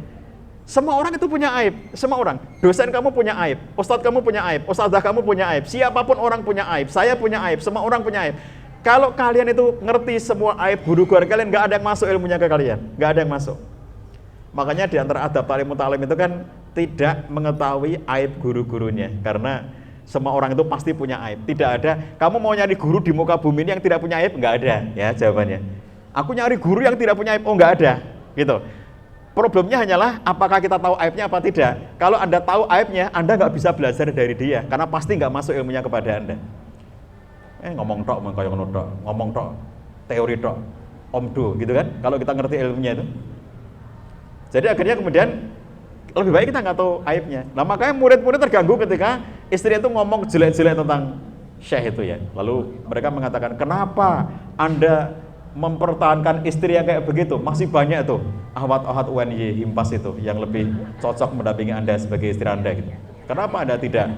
Semua orang itu punya aib, semua orang. Dosen kamu punya aib, ustadz kamu punya aib, ustadzah kamu punya aib, siapapun orang punya aib, saya punya aib, semua orang punya aib. Kalau kalian itu ngerti semua aib guru kalian, nggak ada yang masuk ilmunya ke kalian, nggak ada yang masuk. Makanya di antara adab ta'lim itu kan tidak mengetahui aib guru-gurunya, karena semua orang itu pasti punya aib. Tidak ada, kamu mau nyari guru di muka bumi ini yang tidak punya aib, nggak ada ya jawabannya. Aku nyari guru yang tidak punya aib, oh nggak ada gitu. Problemnya hanyalah apakah kita tahu aibnya apa tidak. Kalau Anda tahu aibnya, Anda nggak bisa belajar dari dia, karena pasti nggak masuk ilmunya kepada Anda. Ngomong tok, ngomong tok, teori tok, omdo gitu kan, kalau kita ngerti ilmunya itu. Jadi akhirnya kemudian lebih baik kita nggak tahu aibnya. Nah makanya murid-murid terganggu ketika istri itu ngomong jelek-jelek tentang Syekh itu ya. Lalu mereka mengatakan, kenapa Anda mempertahankan istri yang kayak begitu? Masih banyak tuh ahwat-ahwat UNY Himpas itu yang lebih cocok mendampingi Anda sebagai istri Anda gitu. Kenapa Anda tidak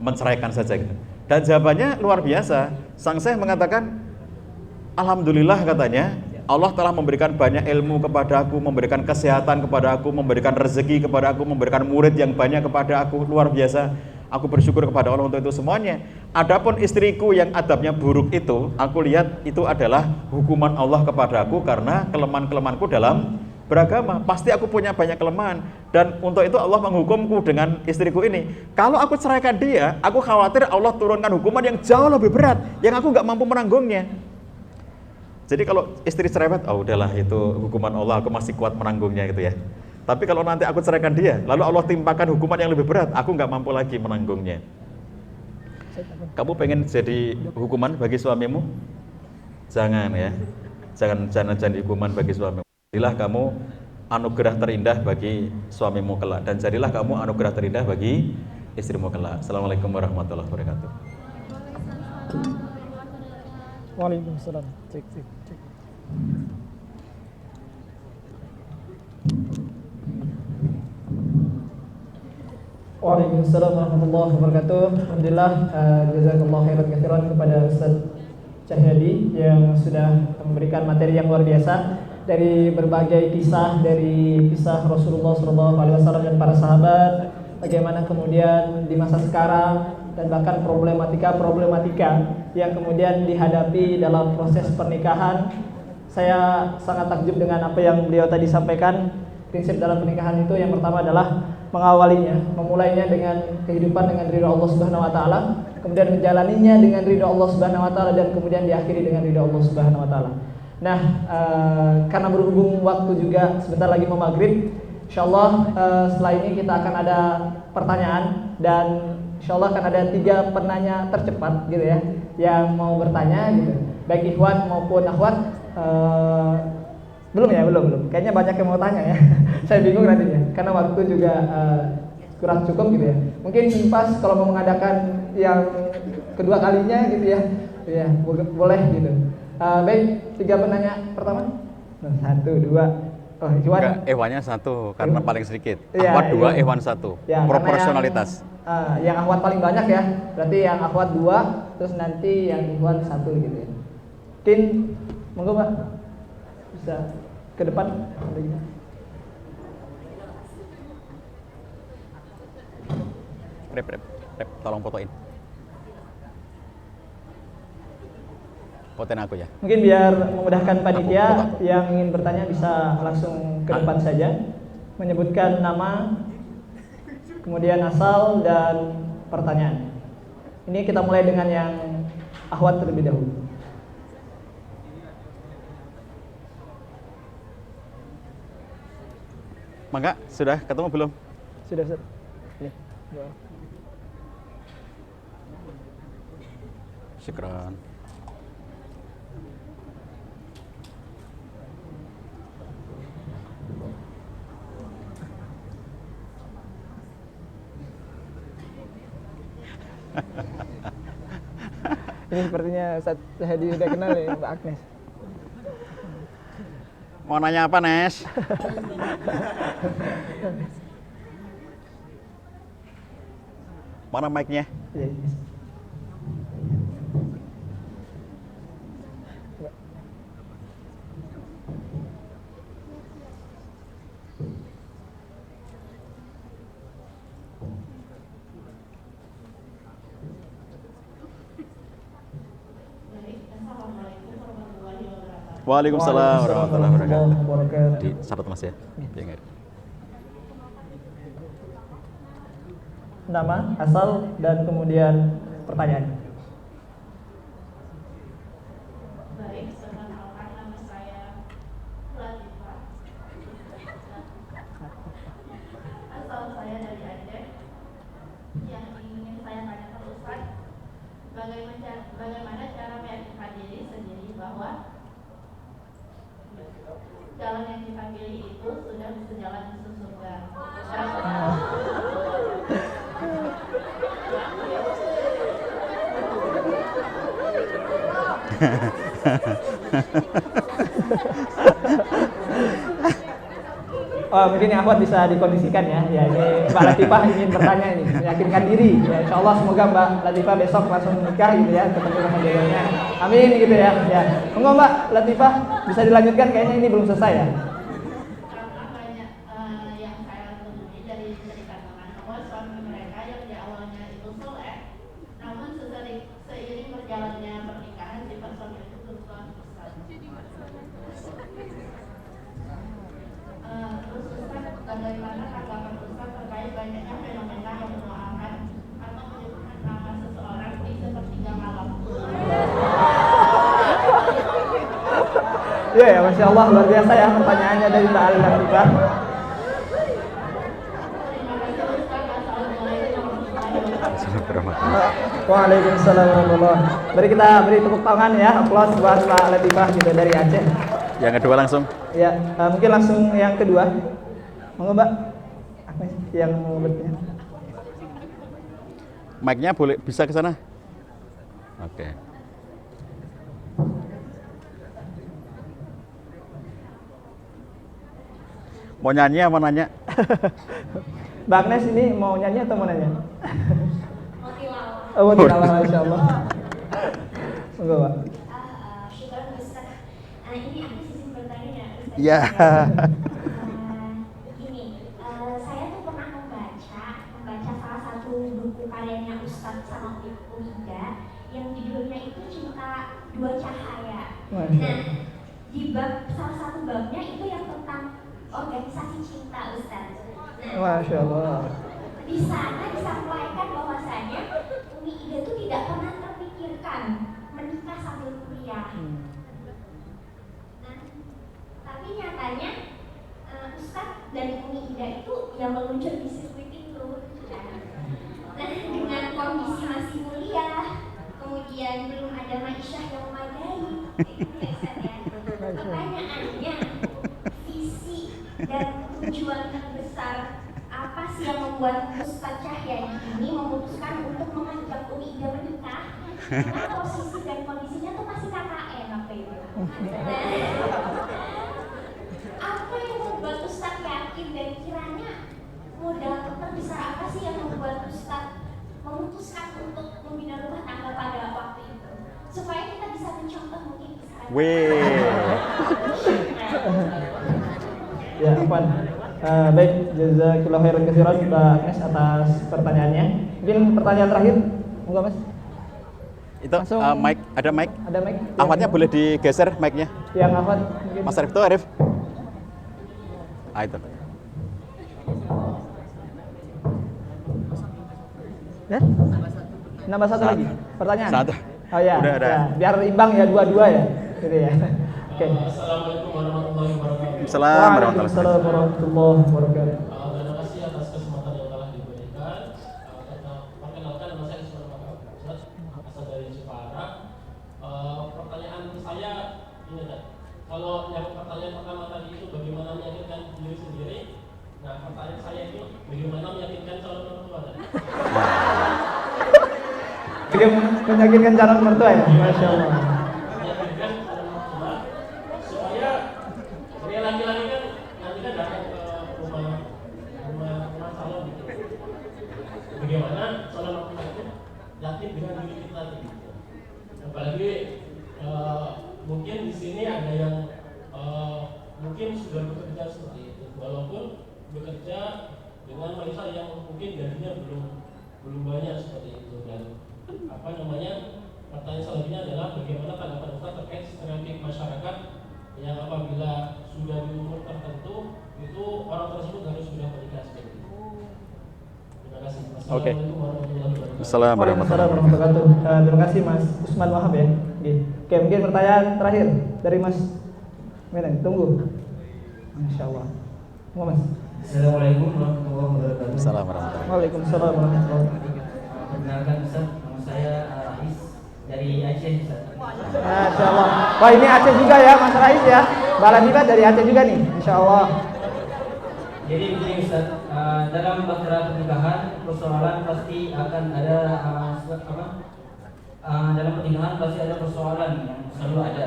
menceraikan saja gitu? Dan jawabannya luar biasa. Sang Syekh mengatakan, alhamdulillah katanya, Allah telah memberikan banyak ilmu kepada aku, memberikan kesehatan kepada aku, memberikan rezeki kepada aku, memberikan murid yang banyak kepada aku, luar biasa. Aku bersyukur kepada Allah untuk itu semuanya. Adapun istriku yang adabnya buruk itu, aku lihat itu adalah hukuman Allah kepadaku karena kelemahan-kelemahanku dalam beragama. Pasti aku punya banyak kelemahan, dan untuk itu Allah menghukumku dengan istriku ini. Kalau aku ceraikan dia, aku khawatir Allah turunkan hukuman yang jauh lebih berat, yang aku nggak mampu menanggungnya. Jadi kalau istri cerewet, oh udahlah itu hukuman Allah, aku masih kuat menanggungnya gitu ya. Tapi kalau nanti aku ceraikan dia, lalu Allah timpakan hukuman yang lebih berat, aku nggak mampu lagi menanggungnya. Kamu pengen jadi hukuman bagi suamimu? Jangan ya, jangan jadi hukuman bagi suamimu. Jadilah kamu anugerah terindah bagi suamimu kelak, dan jadilah kamu anugerah terindah bagi istrimu kelak. Assalamualaikum warahmatullahi wabarakatuh. Waalaikumsalam. Cek. Waalaikumsalam warahmatullahi wabarakatuh. Alhamdulillah, jazakallahu khairan katsiran kepada Ustaz Cahyadi yang sudah memberikan materi yang luar biasa dari berbagai kisah, dari kisah Rasulullah SAW dan para sahabat, bagaimana kemudian di masa sekarang dan bahkan problematika yang kemudian dihadapi dalam proses pernikahan. Saya sangat takjub dengan apa yang beliau tadi sampaikan. Prinsip dalam pernikahan itu yang pertama adalah mengawalinya, memulainya dengan kehidupan dengan ridha Allah Subhanahu wa taala, kemudian menjalaninya dengan ridha Allah Subhanahu wa taala, dan kemudian diakhiri dengan ridha Allah Subhanahu wa taala. Nah, karena berhubung waktu juga sebentar lagi mau maghrib, insyaallah setelah ini kita akan ada pertanyaan, dan insyaallah akan ada 3 penanya tercepat gitu ya yang mau bertanya gitu, baik ikhwan maupun akhwat. Belum. Kayaknya banyak yang mau tanya ya. Saya bingung nantinya karena waktu juga kurang cukup gitu ya. Mungkin Simpas kalau mau mengadakan yang kedua kalinya gitu ya. Ya, boleh gitu. Baik, 3 penanya pertama. 1, 2. Oh, Iwan. Enggak, Iwannya 1 karena paling sedikit. Ya, Ahwat 2, iya. Iwan 1. Ya, proporsionalitas. Yang akhwat paling banyak ya. Berarti yang akhwat 2, terus nanti yang Iwan 1 gitu ya. Mungkin monggo Pak. Bisa ke depan. Rep, tolong fotoin. Fotoin aku ya. Mungkin biar memudahkan panitia yang ingin bertanya bisa langsung ke depan saja, menyebutkan nama, kemudian asal dan pertanyaan. Ini kita mulai dengan yang akhwat terlebih dahulu. Mangga, sudah ketemu belum? Sudah, Ustaz. Nih. Syukran. Ini sepertinya Ustaz Hadi sudah kenal nih Mbak Agnes. Mau nanya apa, Nes? Mana mic-nya? Iya. Waalaikumsalam warahmatullahi wabarakatuh. wabarakatuh. Di syarat Mas ya. Biar Nama, asal, dan kemudian pertanyaan. Baik, perkenalkan nama saya Latifah. Asal saya dari Aceh. Yang ingin saya tanyakan Ustaz, bagaimana cara meyakinkan diri sendiri bahwa jalan yang kita pilih itu sudah sejalan ke surga. Oh, mungkin yang akhwat bisa dikondisikan ya. Ya, ini Mbak Latifah ingin bertanya ini, meyakinkan diri. Ya, insya Allah semoga Mbak Latifah besok langsung menikah gitu ya, ketemu sama jodohnya. Amin gitu ya. Ya, monggo Mbak Latifah bisa dilanjutkan, kayaknya ini belum selesai ya. Karena banyak yang saya temui dari cerita teman bahwa suami mereka yang di awalnya itu Iya ya, Masya Allah, luar biasa ya pertanyaannya dari Mbak Ali Latifah. Waalaikumsalam warahmatullahi wabarakatuh. Mari kita beri tepuk tangan ya, aplaus buat Mbak Latifah gitu dari Aceh. Yang kedua langsung. Ya, mungkin langsung yang kedua. Monggo Mbak, Agnes yang mau bertanya. Mic-nya boleh bisa ke sana? Oke. Mau nyanyi apa nanya? Mbak Agnes ini mau nyanyi atau mau nanya? Mau tilawah. Oh, mau tilawah, Masya Allah. Monggo Mbak. Syukur Ustaz. Ini aku izin bertanya ya. Ustaz. Iya. Gini, saya tuh pernah membaca salah satu buku karyanya Ustaz sama Ida yang judulnya itu Cinta Dua Cahaya. Nah, di bab salah satu babnya itu yang tentang organisasi cinta Ustaz. Nah, Masya Allah. di sana disampaikan bahwasanya Umi Ida itu tidak pernah terpikirkan menikah sambil kuliah. Nah, tapi nyatanya Ustaz dan Umi Ida itu yang meluncur di sirkuit itu. Nah, dengan kondisi masih kuliah, kemudian belum ada ma'isyah yang memadai, Ustaz ya. Pertanyaannya, visi dan tujuan terbesar apa sih yang membuat Ustaz Cahyadi ini memutuskan untuk mengajak Umi Ida menikah? Karena posisi dan kondisinya tuh masih KKN waktu itu. Apa yang membuat Ustaz yakin dan kiranya modal terbesar apa sih yang membuat Ustaz memutuskan untuk membina rumah tangga pada waktu itu? Supaya kita bisa mencontoh mungkin sekarang. Ya, Afwan. Baik, jazakallahu khairan katsiran Mbak Agnes atas pertanyaannya. Mungkin pertanyaan terakhir, monggo Mas. Itu Langsung. mic, ada mic. Ada mic? Ahmadnya boleh digeser mic-nya. Yang Afwan mungkin. Mas Arif tuh Arif. Ah itu. Ya? Nambah satu lagi pertanyaan. Satu. Oh ya. Udah ada. Ya, biar imbang ya dua-dua ya. Gitu ya. Oke. Assalamualaikum warahmatullahi wabarakatuh. Waalaikumsalam warahmatullahi wabarakatuh. Terima kasih atas kesempatan yang telah diberikan. Perkenalkan nama saya Ismail Makabut, asal dari Jepara. Pertanyaan saya ini kan, kalau yang pertanyaan pertama tadi itu bagaimana meyakinkan diri sendiri. Nah, pertanyaan saya itu bagaimana meyakinkan calon mertua. Bagaimana meyakinkan calon mertua ya? Masya Allah. Meyakinkan calon mertua supaya dia laki-laki kan nanti kan datang ke rumah calon gitu. Bagaimana calon mertua itu yakin dengan diri kita gitu. Apalagi mungkin di sini ada yang mungkin sudah bekerja seperti itu, walaupun bekerja dengan wanita yang mungkin gajinya belum banyak seperti itu. Dan pertanyaan selanjutnya adalah bagaimana tanggapan Ustaz terkait stereotip masyarakat yang apabila sudah di umur tertentu itu orang tersebut harus sudah menikah seperti itu. Terima kasih. Oke. Assalamualaikum warahmatullahi wabarakatuh. Assalamualaikum warahmatullahi Waalaikumsalam warahmatullahi wabarakatuh. Terima kasih Mas Usman Wahab ya. Oke, mungkin pertanyaan terakhir dari Mas Meneng. Tunggu. Masya Allah. Mau Mas. Assalamualaikum warahmatullahi wabarakatuh. Assalamualaikum warahmatullahi wabarakatuh. Waalaikumsalam warahmatullahi wabarakatuh. Perkenalkan Ustaz, nama saya Rais dari Aceh Ustaz. Masya Allah. Wah, ini Aceh juga ya Mas Rais ya. Mbak Latifah dari Aceh juga nih. Masya Allah. Jadi begini Ustaz, dalam bahtera pernikahan persoalan pasti akan ada dalam pernikahan pasti ada persoalan yang selalu ada.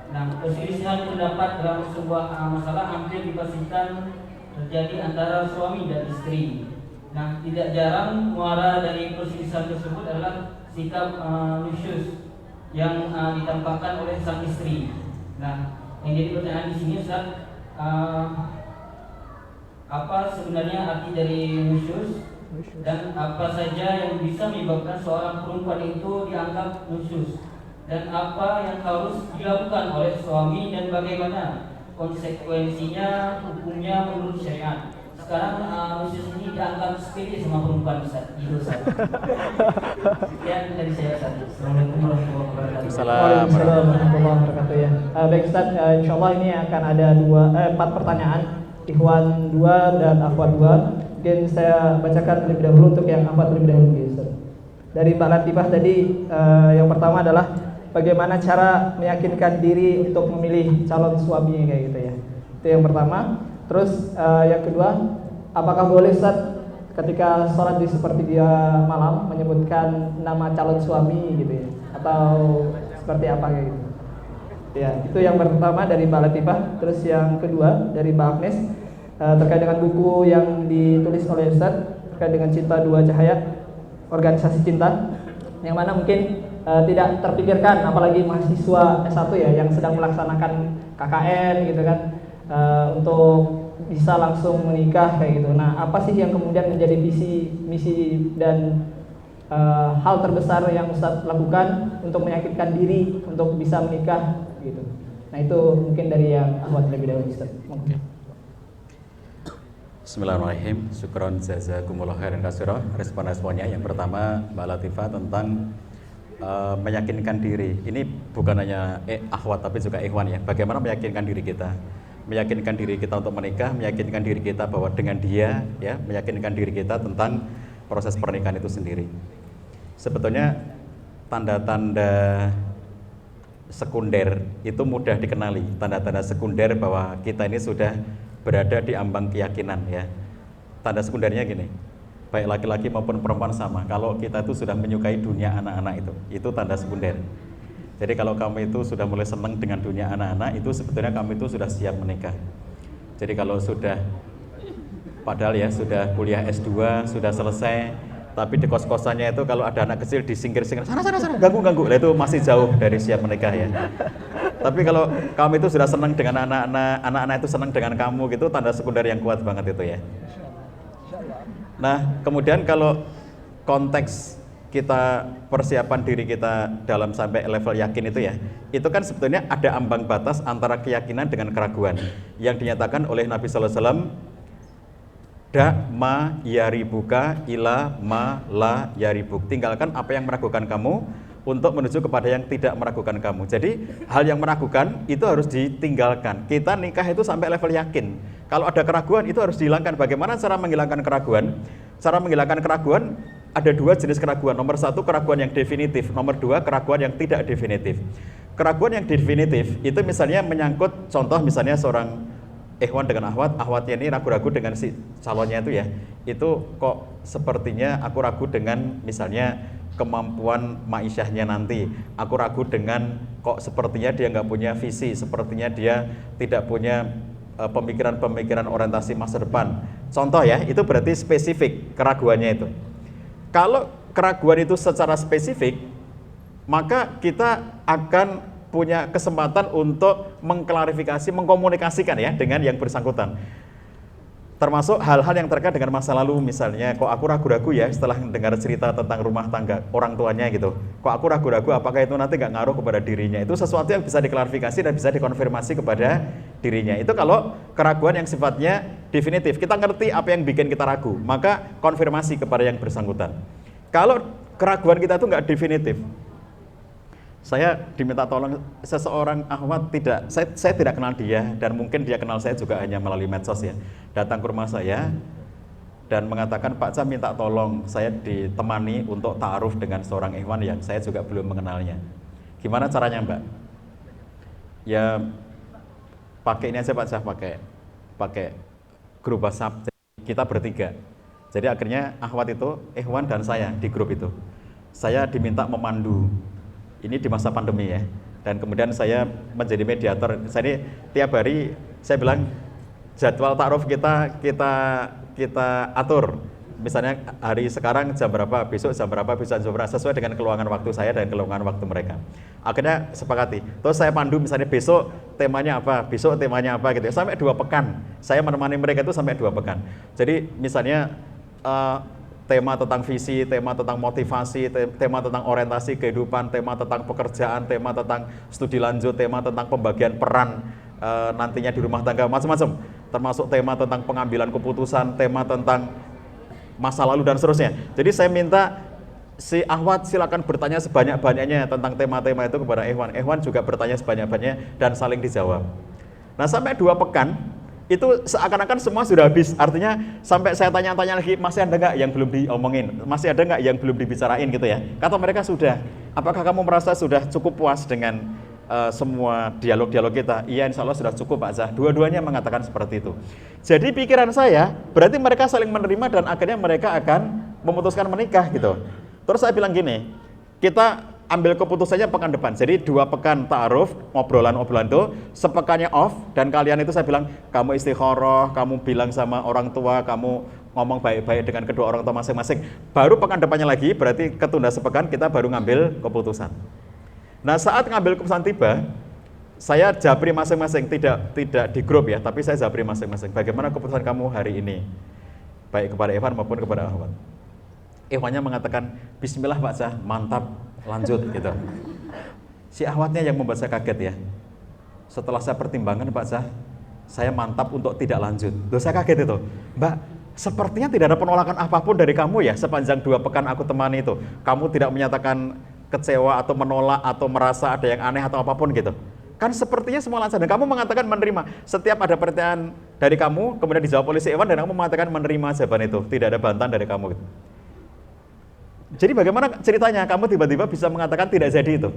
Nah, perselisihan pendapat dalam sebuah masalah hampir dipastikan terjadi antara suami dan istri. Nah, tidak jarang muara dari perselisihan tersebut adalah sikap nusyuz yang ditampakkan oleh sang istri. Nah, yang jadi pertanyaan di sini Ustaz, apa sebenarnya arti dari nusyuz dan apa saja yang bisa menyebabkan seorang perempuan itu dianggap nusyuz dan apa yang harus dilakukan oleh suami dan bagaimana konsekuensinya hukumnya menurut syariat. Sekarang nusyuz ini dianggap sepele sama perempuan Ustaz. Itu Ustaz. Sekian dari saya Ustaz. Assalamualaikum warahmatullahi wabarakatuh. Waalaikumsalam warahmatullahi wabarakatuh ya. Baik Ustaz, insya Allah ini akan ada 4 pertanyaan, Ikhwan 2 dan Akhwat 2. Mungkin saya bacakan terlebih dahulu untuk yang Akhwat terlebih dahulu, Ustaz. Dari Mbak Latifah tadi, yang pertama adalah bagaimana cara meyakinkan diri untuk memilih calon suami kayak gitu ya. Itu yang pertama. Terus yang kedua, apakah boleh Ustaz ketika sholat di sepertiga malam menyebutkan nama calon suami gitu ya, atau seperti apa kayak gitu? Ya, itu yang pertama dari Mbak Latifah. Terus yang kedua dari Mbak Agnes, terkait dengan buku yang ditulis oleh Ustaz terkait dengan Cinta Dua Cahaya, organisasi cinta, yang mana mungkin tidak terpikirkan, apalagi mahasiswa S1 ya yang sedang melaksanakan KKN gitu kan, untuk bisa langsung menikah kayak gitu. Nah, apa sih yang kemudian menjadi visi, misi dan hal terbesar yang Ustaz lakukan untuk meyakinkan diri untuk bisa menikah gitu. Nah, itu mungkin dari yang Ahwat lebih dahulu Ustaz. Okay. Bismillahirrahmanirrahim. Syukron jazakumullah khairan katsira. Respon-responnya yang pertama Mbak Latifah tentang meyakinkan diri. Ini bukan hanya Ahwat tapi juga Ikhwan ya. Bagaimana meyakinkan diri kita? Meyakinkan diri kita untuk menikah, meyakinkan diri kita bahwa dengan dia ya, meyakinkan diri kita tentang proses pernikahan itu sendiri. Sebetulnya tanda-tanda sekunder itu mudah dikenali. Tanda-tanda sekunder bahwa kita ini sudah berada di ambang keyakinan ya. Tanda sekundernya gini, baik laki-laki maupun perempuan sama. Kalau kita itu sudah menyukai dunia anak-anak itu tanda sekunder. Jadi kalau kamu itu sudah mulai senang dengan dunia anak-anak, itu sebetulnya kamu itu sudah siap menikah. Jadi kalau sudah, padahal ya sudah kuliah S2, sudah selesai, tapi di kos-kosannya itu kalau ada anak kecil disingkir-singkir, sana, ganggu, lah itu masih jauh dari siap menikah ya. Tapi kalau kamu itu sudah senang dengan anak-anak itu senang dengan kamu gitu, tanda sekunder yang kuat banget itu ya. Nah, kemudian kalau konteks kita persiapan diri kita dalam sampai level yakin itu ya, itu kan sebetulnya ada ambang batas antara keyakinan dengan keraguan yang dinyatakan oleh Nabi Sallallahu Alaihi Wasallam, da ma yaribuka ila ma la yaribuk, tinggalkan apa yang meragukan kamu untuk menuju kepada yang tidak meragukan kamu. Jadi hal yang meragukan itu harus ditinggalkan. Kita nikah itu sampai level yakin. Kalau ada keraguan itu harus dihilangkan. Bagaimana cara menghilangkan keraguan? Cara menghilangkan keraguan ada 2 jenis keraguan. Nomor 1 keraguan yang definitif, nomor 2 keraguan yang tidak definitif. Keraguan yang definitif itu misalnya menyangkut, contoh misalnya seorang Ikhwan dengan Ahwatnya ini ragu-ragu dengan si calonnya itu ya. Itu kok sepertinya aku ragu dengan misalnya kemampuan maisyahnya nanti. Aku ragu dengan kok sepertinya dia nggak punya visi, sepertinya dia tidak punya pemikiran-pemikiran orientasi masa depan. Contoh ya, itu berarti spesifik keraguannya itu. Kalau keraguan itu secara spesifik, maka kita akan punya kesempatan untuk mengklarifikasi, mengkomunikasikan ya dengan yang bersangkutan. Termasuk hal-hal yang terkait dengan masa lalu, misalnya kok aku ragu-ragu ya setelah mendengar cerita tentang rumah tangga orang tuanya gitu. Kok aku ragu-ragu apakah itu nanti nggak ngaruh kepada dirinya. Itu sesuatu yang bisa diklarifikasi dan bisa dikonfirmasi kepada dirinya. Itu kalau keraguan yang sifatnya definitif. Kita ngerti apa yang bikin kita ragu, maka konfirmasi kepada yang bersangkutan. Kalau keraguan kita itu nggak definitif, saya diminta tolong seseorang Ahwat saya tidak kenal dia dan mungkin dia kenal saya juga hanya melalui medsos ya. Datang ke rumah saya dan mengatakan, Pak Cam minta tolong saya ditemani untuk ta'aruf dengan seorang ikhwan yang saya juga belum mengenalnya. Gimana caranya Mbak? Ya pakai ini aja Pak Cam, pakai grup WhatsApp kita bertiga. Jadi akhirnya Ahwat itu ikhwan dan saya di grup itu. Saya diminta memandu. Ini di masa pandemi ya, dan kemudian saya menjadi mediator. Saya ini tiap hari saya bilang jadwal ta'aruf kita atur. Misalnya hari sekarang jam berapa, besok jam berapa, besok jam berapa, sesuai dengan keluangan waktu saya dan keluangan waktu mereka. Akhirnya sepakati. Terus saya pandu misalnya besok temanya apa, besok temanya apa gitu. Sampai 2 pekan. Saya menemani mereka itu sampai 2 pekan. Jadi misalnya tema tentang visi, tema tentang motivasi, tema tentang orientasi kehidupan, tema tentang pekerjaan, tema tentang studi lanjut, tema tentang pembagian peran nantinya di rumah tangga, macam-macam. Termasuk tema tentang pengambilan keputusan, tema tentang masa lalu dan seterusnya. Jadi saya minta si Ahwat silakan bertanya sebanyak-banyaknya tentang tema-tema itu kepada Ikhwan. Ikhwan juga bertanya sebanyak-banyaknya dan saling dijawab. Nah sampai 2 pekan itu seakan-akan semua sudah habis. Artinya sampai saya tanya-tanya lagi, masih ada nggak yang belum diomongin? Masih ada nggak yang belum dibicarain gitu ya? Kata mereka sudah. Apakah kamu merasa sudah cukup puas dengan semua dialog-dialog kita? Iya, insya Allah sudah cukup Pak Zah. Dua-duanya mengatakan seperti itu. Jadi pikiran saya, berarti mereka saling menerima dan akhirnya mereka akan memutuskan menikah gitu. Terus saya bilang gini, kita ambil keputusannya pekan depan. Jadi 2 pekan ta'aruf, obrolan-obrolan itu, sepekannya off, dan kalian itu saya bilang, kamu istikharah, kamu bilang sama orang tua, kamu ngomong baik-baik dengan kedua orang tua masing-masing. Baru pekan depannya lagi, berarti ketunda sepekan, kita baru ngambil keputusan. Nah saat ngambil keputusan tiba, saya japri masing-masing, tidak di grup ya, tapi saya japri masing-masing. Bagaimana keputusan kamu hari ini? Baik kepada Ikhwan maupun kepada Ahwat. Ikhwannya mengatakan, Bismillah Pak Zah, mantap, lanjut gitu. Si Ahwatnya yang membuat saya kaget ya. Setelah saya pertimbangkan Pak Zah, saya mantap untuk tidak lanjut. Loh saya kaget itu, Mbak, sepertinya tidak ada penolakan apapun dari kamu ya sepanjang 2 pekan aku temani itu. Kamu tidak menyatakan kecewa atau menolak atau merasa ada yang aneh atau apapun gitu. Kan sepertinya semua lancar dan kamu mengatakan menerima. Setiap ada pertanyaan dari kamu kemudian dijawab oleh si Ikhwan dan kamu mengatakan menerima jawaban itu, tidak ada bantahan dari kamu gitu. Jadi bagaimana ceritanya kamu tiba-tiba bisa mengatakan tidak jadi itu?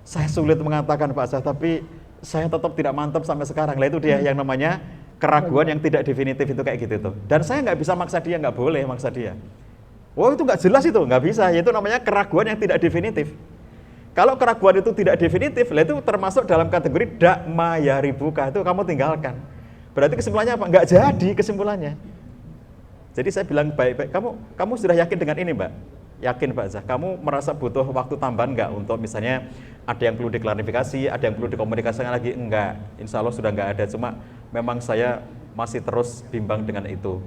Saya sulit mengatakan Pak Zah, tapi saya tetap tidak mantap sampai sekarang. Lah itu dia yang namanya keraguan yang tidak definitif itu kayak gitu tuh. Dan saya nggak bisa maksa dia, nggak boleh maksa dia. Wah itu nggak jelas itu, nggak bisa. Itu namanya keraguan yang tidak definitif. Kalau keraguan itu tidak definitif, lah itu termasuk dalam kategori dakma yaribuka, itu kamu tinggalkan. Berarti kesimpulannya apa? Nggak jadi kesimpulannya. Jadi saya bilang baik-baik, kamu sudah yakin dengan ini Mbak? Yakin Pak Zah, kamu merasa butuh waktu tambahan nggak untuk misalnya ada yang perlu diklarifikasi, ada yang perlu dikomunikasikan lagi? Enggak, insya Allah sudah nggak ada, cuma memang saya masih terus bimbang dengan itu.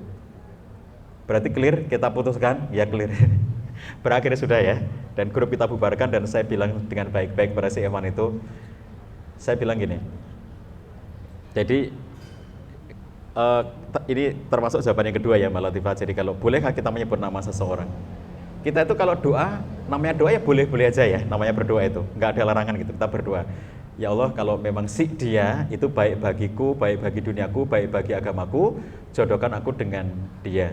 Berarti clear, kita putuskan? Ya clear. Berakhir sudah ya, dan grup kita bubarkan dan saya bilang dengan baik-baik pada si Ikhwan itu, saya bilang gini, jadi ini termasuk jawaban yang kedua ya Mbak Latifah. Jadi kalau bolehkah kita menyebut nama seseorang? Kita itu kalau doa, namanya doa ya boleh-boleh aja ya, namanya berdoa itu, nggak ada larangan gitu, kita berdoa. Ya Allah, kalau memang si dia itu baik bagiku, baik bagi duniaku, baik bagi agamaku, jodohkan aku dengan dia.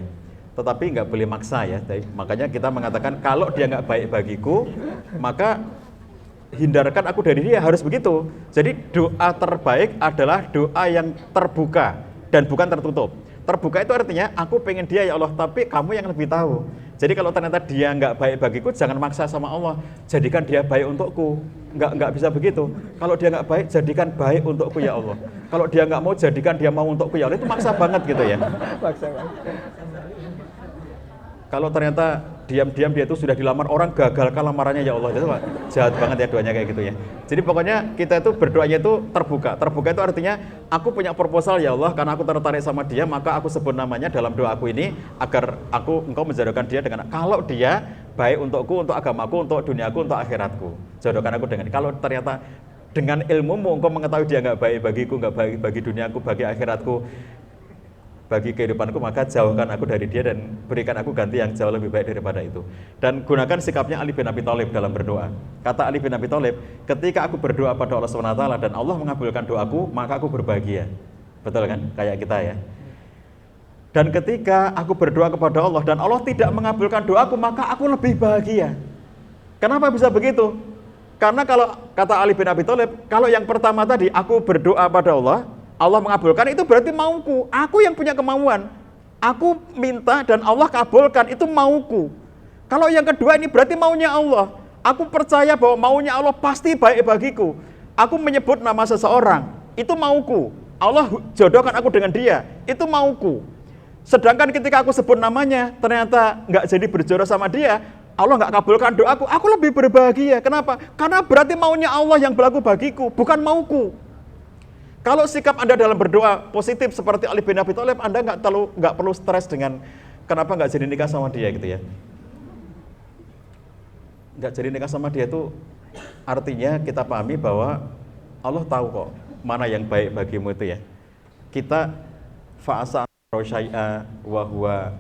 Tetapi nggak boleh maksa ya. Makanya kita mengatakan kalau dia nggak baik bagiku, maka hindarkan aku dari dia, harus begitu. Jadi doa terbaik adalah doa yang terbuka dan bukan tertutup. Terbuka itu artinya aku pengen dia ya Allah, tapi kamu yang lebih tahu. Jadi kalau ternyata dia nggak baik bagiku, jangan maksa sama Allah, jadikan dia baik untukku. Nggak bisa begitu. Kalau dia nggak baik, jadikan baik untukku ya Allah. Kalau dia nggak mau, jadikan dia mau untukku ya Allah. Itu maksa banget gitu ya. Maksa banget. Kalau ternyata diam-diam dia itu sudah dilamar orang, gagalkan lamarannya ya Allah, itu jahat banget ya doanya kayak gitu ya. Jadi pokoknya kita itu berdoanya itu terbuka. Terbuka itu artinya aku punya proposal ya Allah, karena aku tertarik sama dia, maka aku sebut namanya dalam doa aku ini agar engkau menjodohkan dia dengan, kalau dia baik untukku, untuk agamaku, untuk duniaku, untuk akhiratku, jodohkan aku dengan. Kalau ternyata dengan ilmumu engkau mengetahui dia nggak baik bagiku, nggak baik bagi duniaku, bagi akhiratku, bagi kehidupanku, maka jauhkan aku dari dia dan berikan aku ganti yang jauh lebih baik daripada itu. Dan gunakan sikapnya Ali bin Abi Thalib dalam berdoa. Kata Ali bin Abi Thalib, ketika aku berdoa pada Allah SWT dan Allah mengabulkan doaku, maka aku berbahagia. Betul kan? Kayak kita ya. Dan ketika aku berdoa kepada Allah dan Allah tidak mengabulkan doaku, maka aku lebih bahagia. Kenapa bisa begitu? Karena kalau kata Ali bin Abi Thalib, kalau yang pertama tadi aku berdoa pada Allah mengabulkan, itu berarti mauku. Aku yang punya kemauan. Aku minta dan Allah kabulkan, itu mauku. Kalau yang kedua ini berarti maunya Allah. Aku percaya bahwa maunya Allah pasti baik bagiku. Aku menyebut nama seseorang, itu mauku. Allah jodohkan aku dengan dia, itu mauku. Sedangkan ketika aku sebut namanya, ternyata nggak jadi berjodoh sama dia, Allah nggak kabulkan doaku, aku lebih berbahagia. Kenapa? Karena berarti maunya Allah yang berlaku bagiku, bukan mauku. Kalau sikap Anda dalam berdoa positif seperti Ali bin Abi Thalib, Anda nggak perlu stres dengan kenapa nggak jadi nikah sama dia gitu ya. Nggak jadi nikah sama dia itu artinya kita pahami bahwa Allah tahu kok mana yang baik bagimu itu ya. Kita fa'asa syai'a wa huwa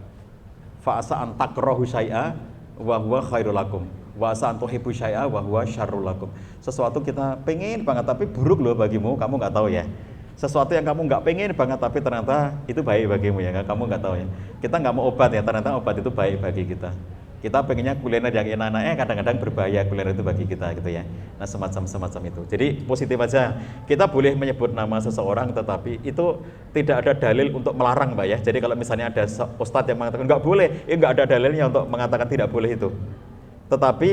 fa'asa an takrahu syai'a wa huwa khairul lakum. Wa asa an tuhibbu syai'a wa huwa syarrul lakum. Sesuatu kita pengen banget tapi buruk loh bagimu, kamu nggak tahu ya. Sesuatu yang kamu nggak pengen banget tapi ternyata itu baik bagimu ya, kamu nggak tahu ya. Kita nggak mau obat ya, ternyata obat itu baik bagi kita. Kita pengennya kuliner yang enak-enak, kadang-kadang berbahaya kuliner itu bagi kita gitu ya. Nah semacam itu. Jadi positif aja. Kita boleh menyebut nama seseorang, tetapi itu tidak ada dalil untuk melarang, Mbak ya. Jadi kalau misalnya ada ustadz yang mengatakan nggak boleh, ya nggak ada dalilnya untuk mengatakan tidak boleh itu. Tetapi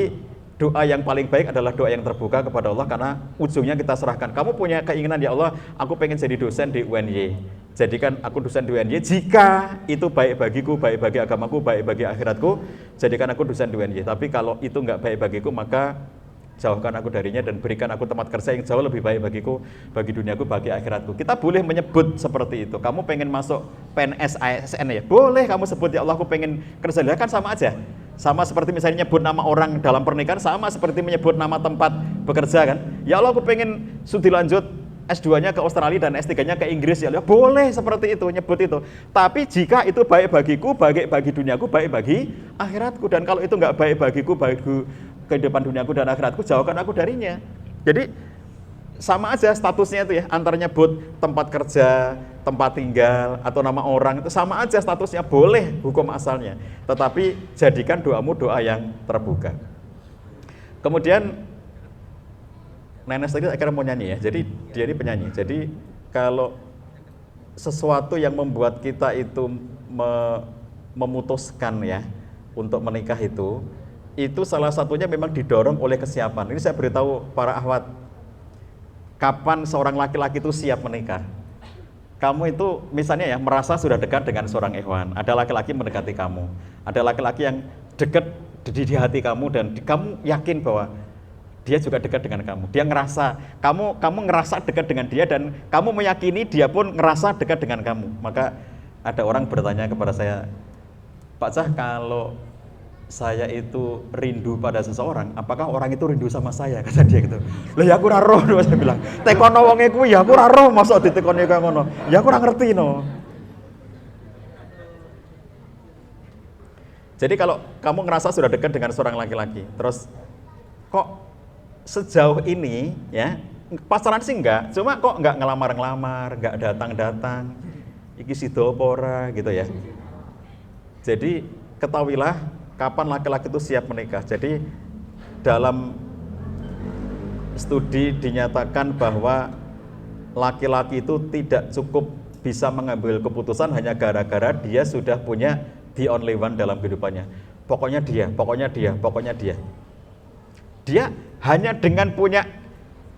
doa yang paling baik adalah doa yang terbuka kepada Allah, karena ujungnya kita serahkan. Kamu punya keinginan, ya Allah, aku pengen jadi dosen di UNY. Jadikan aku dosen di UNY, jika itu baik bagiku, baik bagi agamaku, baik bagi akhiratku, jadikan aku dosen di UNY. Tapi kalau itu nggak baik bagiku, maka jauhkan aku darinya dan berikan aku tempat kerja yang jauh lebih baik bagiku, bagi duniaku, bagi akhiratku. Kita boleh menyebut seperti itu. Kamu pengen masuk PNS, ASN ya? Boleh kamu sebut, ya Allah aku pengen kerja. Kan sama aja. Sama seperti misalnya nyebut nama orang dalam pernikahan, sama seperti menyebut nama tempat bekerja kan. Ya Allah aku pengen studi lanjut S2-nya ke Australia dan S3-nya ke Inggris, ya Allah boleh seperti itu, nyebut itu. Tapi jika itu baik bagiku, baik bagi duniaku, baik bagi akhiratku. Dan kalau itu nggak baik bagiku, baik kehidupan duniaku dan akhiratku, jauhkan aku darinya. Jadi sama aja statusnya itu ya, antara nyebut tempat kerja, tempat tinggal, atau nama orang, itu sama aja statusnya, boleh hukum asalnya. Tetapi jadikan doamu doa yang terbuka. Kemudian Nenes tadi akhirnya mau nyanyi ya, jadi dia ini penyanyi. Jadi kalau sesuatu yang membuat kita itu memutuskan ya untuk menikah itu salah satunya memang didorong oleh kesiapan. Ini saya beritahu para akhwat, kapan seorang laki-laki itu siap menikah. Kamu itu misalnya ya merasa sudah dekat dengan seorang ikhwan, ada laki-laki mendekati kamu, ada laki-laki yang dekat di hati kamu dan kamu yakin bahwa dia juga dekat dengan kamu. Dia ngerasa kamu ngerasa dekat dengan dia dan kamu meyakini dia pun ngerasa dekat dengan kamu. Maka ada orang bertanya kepada saya, Pak Cah, kalau saya itu rindu pada seseorang, apakah orang itu rindu sama saya? Kata dia gitu. Lah ya aku ora roh, saya bilang. Tekono wonge kuwi ya aku ora roh, mosok ditekoni kaya ngono. Ya aku ora ngerti no. Jadi kalau kamu ngerasa sudah dekat dengan seorang laki-laki, terus kok sejauh ini ya pacaran sih enggak, cuma kok enggak ngelamar-ngelamar, enggak datang-datang, iki sido apa ora gitu ya. Jadi ketahuilah kapan laki-laki itu siap menikah. Jadi dalam studi dinyatakan bahwa laki-laki itu tidak cukup bisa mengambil keputusan hanya gara-gara dia sudah punya the only one dalam kehidupannya. Pokoknya dia. Dia hanya dengan punya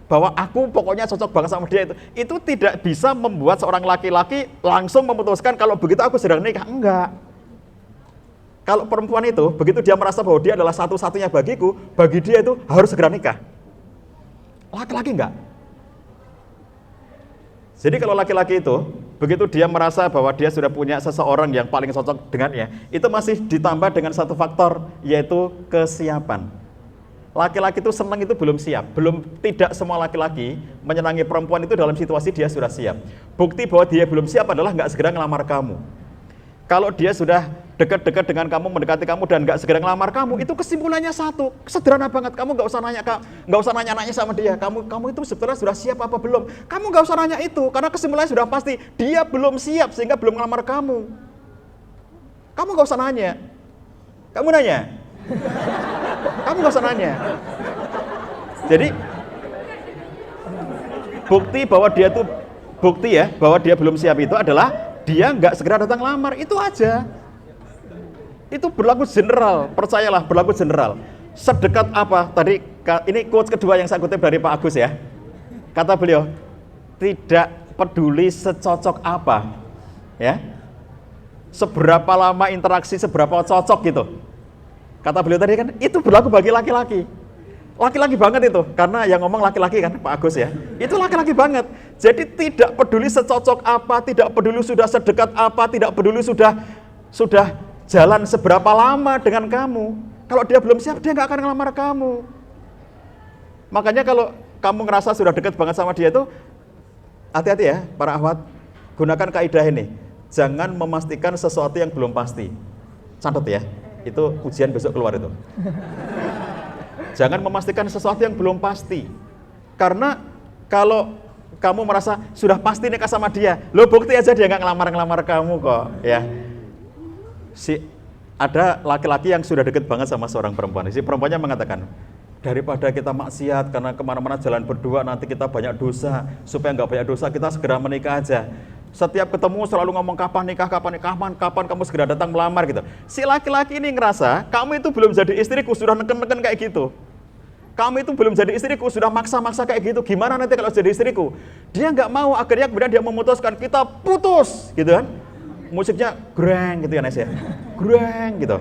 bahwa aku pokoknya cocok banget sama dia itu tidak bisa membuat seorang laki-laki langsung memutuskan kalau begitu aku sedang nikah. Enggak. Kalau perempuan itu begitu dia merasa bahwa dia adalah satu-satunya bagiku, bagi dia itu harus segera nikah. Laki-laki enggak. Jadi kalau laki-laki itu begitu dia merasa bahwa dia sudah punya seseorang yang paling cocok dengannya, itu masih ditambah dengan satu faktor, yaitu kesiapan. Laki-laki itu senang itu belum siap. Tidak semua laki-laki menyenangi perempuan itu dalam situasi dia sudah siap. Bukti bahwa dia belum siap adalah nggak segera ngelamar kamu. Kalau dia sudah dekat-dekat dengan kamu, mendekati kamu dan nggak segera ngelamar kamu, itu kesimpulannya satu, sederhana banget. Kamu nggak usah nanya sama dia. Kamu itu sebetulnya sudah siap apa belum? Kamu nggak usah nanya itu, karena kesimpulannya sudah pasti dia belum siap sehingga belum ngelamar kamu. Kamu nggak usah nanya. Kamu nanya? Kamu nggak usah nanya. Jadi bukti bahwa dia belum siap itu adalah dia nggak segera datang lamar, itu aja. Itu berlaku general, percayalah berlaku general. Sedekat apa? Tadi ini quotes kedua yang saya kutip dari Pak Agus ya. Kata beliau, tidak peduli secocok apa, ya. Seberapa lama interaksi, seberapa cocok gitu. Kata beliau tadi kan, itu berlaku bagi laki-laki. Laki-laki banget itu, karena yang ngomong laki-laki kan Pak Agus ya. Itu laki-laki banget. Jadi tidak peduli secocok apa, tidak peduli sudah sedekat apa, tidak peduli sudah jalan seberapa lama dengan kamu. Kalau dia belum siap, dia nggak akan ngelamar kamu. Makanya kalau kamu ngerasa sudah dekat banget sama dia itu, hati-hati ya para akhwat, gunakan kaidah ini. Jangan memastikan sesuatu yang belum pasti. Catat ya. Itu ujian besok keluar itu. Jangan memastikan sesuatu yang belum pasti. Karena kalau kamu merasa sudah pasti nikah sama dia, lo bukti aja dia nggak ngelamar kamu kok, ya. Ada laki-laki yang sudah deket banget sama seorang perempuan. Si perempuannya mengatakan, daripada kita maksiat karena kemana-mana jalan berdua nanti kita banyak dosa, supaya nggak banyak dosa kita segera menikah aja. Setiap ketemu selalu ngomong kapan nikah, kapan kamu segera datang melamar gitu. Si laki-laki ini ngerasa kamu itu belum jadi istriku, sudah neken-neken kayak gitu. Kamu itu belum jadi istriku, sudah maksa-maksa kayak gitu. Gimana nanti kalau jadi istriku? Dia nggak mau, akhirnya kemudian dia memutuskan kita putus, gitu kan? Musiknya greng gitu ya Nes ya, greng gitu.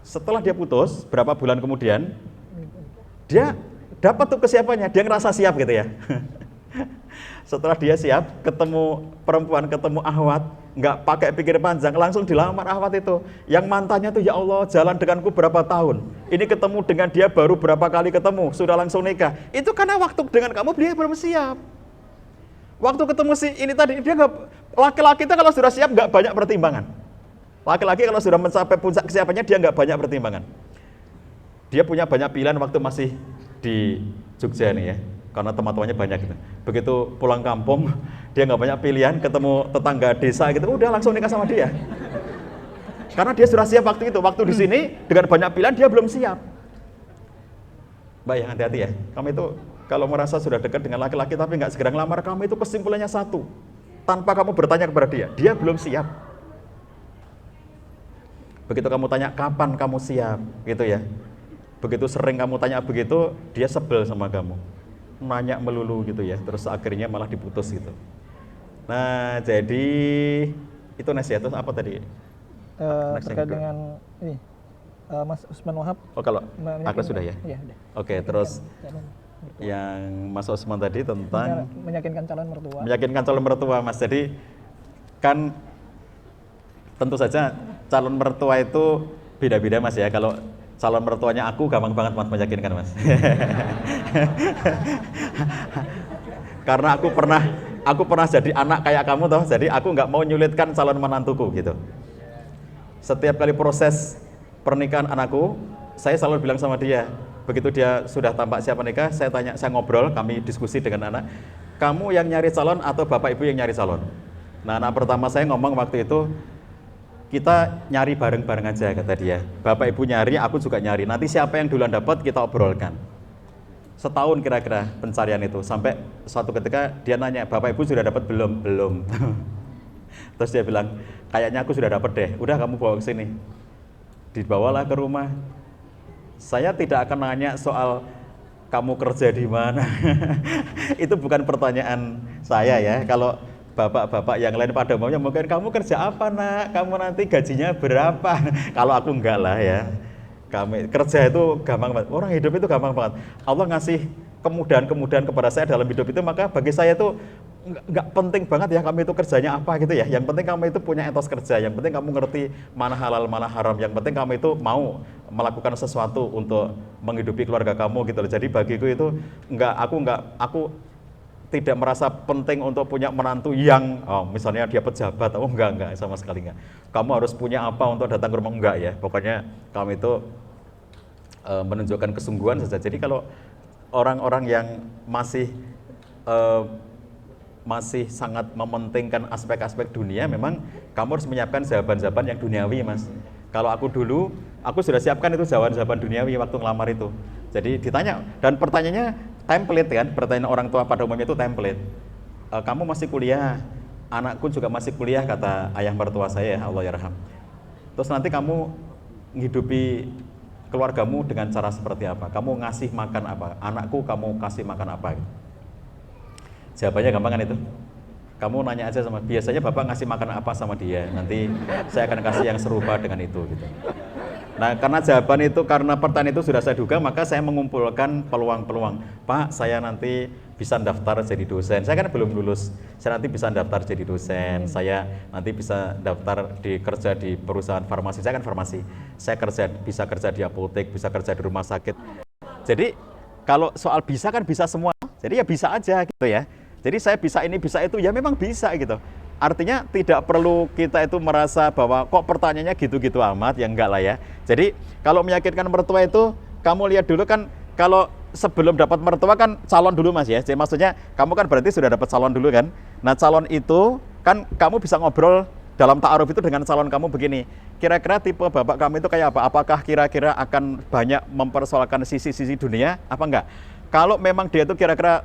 Setelah dia putus, berapa bulan kemudian, dia dapat tuh kesiapannya, dia ngerasa siap gitu ya. Setelah dia siap, ketemu perempuan, ketemu ahwat, nggak pakai pikir panjang, langsung dilamar ahwat itu. Yang mantannya tuh, ya Allah, jalan denganku berapa tahun. Ini ketemu dengan dia baru berapa kali ketemu, sudah langsung nikah. Itu karena waktu dengan kamu dia belum siap. Waktu ketemu si ini tadi, dia nggak, laki-laki itu kalau sudah siap nggak banyak pertimbangan. Laki-laki kalau sudah mencapai puncak kesiapannya, dia nggak banyak pertimbangan. Dia punya banyak pilihan waktu masih di Jogja nih ya. Karena teman-temannya banyak gitu. Begitu pulang kampung, dia nggak banyak pilihan, ketemu tetangga desa gitu, udah langsung nikah sama dia. Karena dia sudah siap waktu itu. Waktu di sini dengan banyak pilihan dia belum siap. Mbak ya, hati-hati ya. Kamu itu kalau merasa sudah dekat dengan laki-laki tapi nggak segera ngelamar, kamu itu kesimpulannya satu. Tanpa kamu bertanya kepada dia belum siap. Begitu kamu tanya kapan kamu siap, gitu ya. Begitu sering kamu tanya begitu, dia sebel sama kamu. Nanya melulu gitu ya, terus akhirnya malah diputus gitu. Nah, jadi itu Nes ya, terus apa tadi? Terkait dengan ini, Mas Usman Wahab. Oh kalau Agnes sudah ya? Iya, udah. Oke, terus yang Mas Usman tadi tentang meyakinkan calon mertua. Meyakinkan calon mertua, Mas. Jadi kan tentu saja calon mertua itu beda-beda Mas ya. Kalau calon mertuanya aku gampang banget Mas meyakinkan Mas. Karena aku pernah jadi anak kayak kamu toh, jadi aku nggak mau nyulitkan calon menantuku gitu. Setiap kali proses pernikahan anakku, saya selalu bilang sama dia, begitu dia sudah tampak siap menikah, saya ngobrol, kami diskusi dengan anak, kamu yang nyari calon atau bapak ibu yang nyari calon? Nah, anak pertama saya ngomong waktu itu, kita nyari bareng-bareng aja kata dia. Bapak ibu nyari, aku juga nyari. Nanti siapa yang duluan dapat kita obrolkan. Setahun kira-kira pencarian itu. Sampai suatu ketika dia nanya, bapak ibu sudah dapat belum? Belum. Terus dia bilang, kayaknya aku sudah dapat deh. Udah kamu bawa ke sini. Dibawalah ke rumah. Saya tidak akan nanya soal kamu kerja di mana. Itu bukan pertanyaan saya ya. Kalau bapak-bapak yang lain pada umumnya mungkin kamu kerja apa nak, kamu nanti gajinya berapa. Kalau aku enggak lah ya, kami kerja itu gampang banget, orang hidup itu gampang banget. Allah ngasih kemudahan-kemudahan kepada saya dalam hidup itu, maka bagi saya itu enggak penting banget ya kamu itu kerjanya apa gitu ya. Yang penting kamu itu punya etos kerja, yang penting kamu ngerti mana halal mana haram, yang penting kamu itu mau melakukan sesuatu untuk menghidupi keluarga kamu gitu loh. Jadi bagiku itu aku tidak merasa penting untuk punya menantu yang misalnya dia pejabat, enggak sama sekali enggak. Kamu harus punya apa untuk datang ke rumah, enggak ya. Pokoknya kamu itu menunjukkan kesungguhan saja. Jadi kalau orang-orang yang masih sangat mementingkan aspek-aspek dunia, memang kamu harus menyiapkan jawaban-jawaban yang duniawi Mas. Kalau aku dulu, aku sudah siapkan itu jawaban-jawaban duniawi waktu ngelamar itu. Jadi ditanya, dan pertanyaannya template kan, pertanyaan orang tua pada umumnya itu template. Kamu masih kuliah, anakku juga masih kuliah kata ayah mertua saya, Allah yarham. Terus nanti kamu menghidupi keluargamu dengan cara seperti apa? Kamu ngasih makan apa? Anakku kamu kasih makan apa? Jawabannya gampang kan itu. Kamu nanya aja sama, biasanya bapak ngasih makan apa sama dia, nanti saya akan kasih yang serupa dengan itu gitu. Nah, karena jawaban itu, karena pertanyaan itu sudah saya duga, maka saya mengumpulkan peluang-peluang. Pak, saya nanti bisa daftar jadi dosen. Saya kan belum lulus. Saya nanti bisa daftar jadi dosen. Saya nanti bisa daftar kerja di perusahaan farmasi. Saya kan farmasi. Saya bisa kerja di apotek, bisa kerja di rumah sakit. Jadi kalau soal bisa kan bisa semua. Jadi ya bisa aja gitu ya. Jadi saya bisa ini bisa itu ya memang bisa gitu. Artinya tidak perlu kita itu merasa bahwa kok pertanyaannya gitu-gitu amat, ya enggak lah ya. Jadi kalau meyakinkan mertua itu, kamu lihat dulu kan, kalau sebelum dapat mertua kan calon dulu Mas ya. Jadi maksudnya kamu kan berarti sudah dapat calon dulu kan. Nah calon itu kan kamu bisa ngobrol dalam ta'aruf itu dengan calon kamu begini. Kira-kira tipe bapak kamu itu kayak apa? Apakah kira-kira akan banyak mempersoalkan sisi-sisi dunia apa enggak? Kalau memang dia itu kira-kira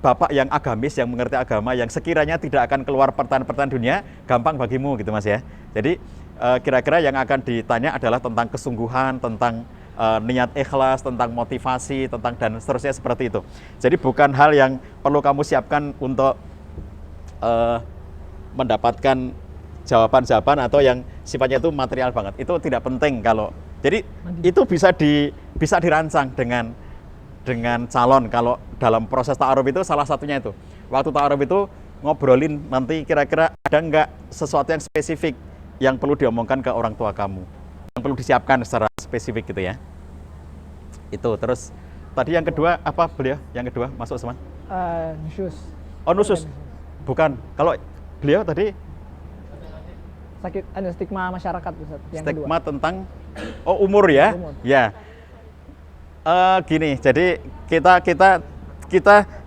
bapak yang agamis, yang mengerti agama, yang sekiranya tidak akan keluar pertanyaan-pertanyaan dunia, gampang bagimu gitu Mas ya. Jadi kira-kira yang akan ditanya adalah tentang kesungguhan, tentang niat ikhlas, tentang motivasi, tentang dan seterusnya seperti itu. Jadi bukan hal yang perlu kamu siapkan untuk mendapatkan jawaban-jawaban atau yang sifatnya itu material banget. Itu tidak penting kalau. Jadi itu bisa dirancang dengan calon. Kalau dalam proses ta'aruf itu salah satunya itu. Waktu ta'aruf itu ngobrolin nanti kira-kira ada enggak sesuatu yang spesifik yang perlu diomongkan ke orang tua kamu. Yang perlu disiapkan secara spesifik gitu ya. Itu terus tadi yang kedua apa beliau? Yang kedua masuk semua? Nusyus. Oh nusyus. Bukan. Kalau beliau tadi sakit stigma masyarakat Ustaz. Yang stigma kedua. tentang umur ya. Umur. Ya. Gini, jadi kita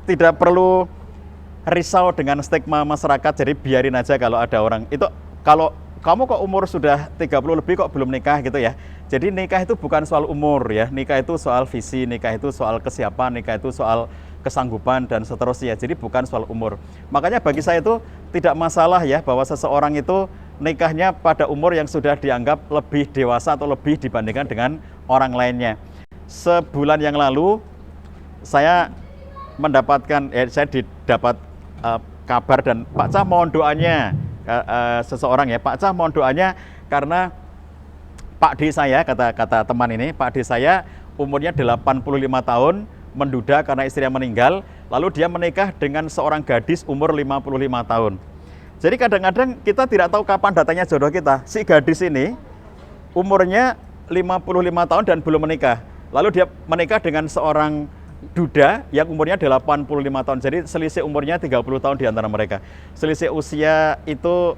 tidak perlu risau dengan stigma masyarakat. Jadi biarin aja kalau ada orang itu, kalau kamu kok umur sudah 30 lebih kok belum nikah gitu ya. Jadi nikah itu bukan soal umur ya, nikah itu soal visi, nikah itu soal kesiapan, nikah itu soal kesanggupan dan seterusnya. Jadi bukan soal umur. Makanya bagi saya itu tidak masalah ya bahwa seseorang itu nikahnya pada umur yang sudah dianggap lebih dewasa atau lebih dibandingkan dengan orang lainnya. Sebulan yang lalu saya mendapatkan, saya didapat kabar dan Pak Cah mohon doanya seseorang ya, Pak Cah mohon doanya karena Pak D saya, kata teman ini, Pak D saya umurnya 85 tahun, menduda karena istrinya meninggal, lalu dia menikah dengan seorang gadis umur 55 tahun. Jadi kadang-kadang kita tidak tahu kapan datangnya jodoh kita. Si gadis ini umurnya 55 tahun dan belum menikah. Lalu dia menikah dengan seorang duda yang umurnya 85 tahun. Jadi selisih umurnya 30 tahun di antara mereka. Selisih usia itu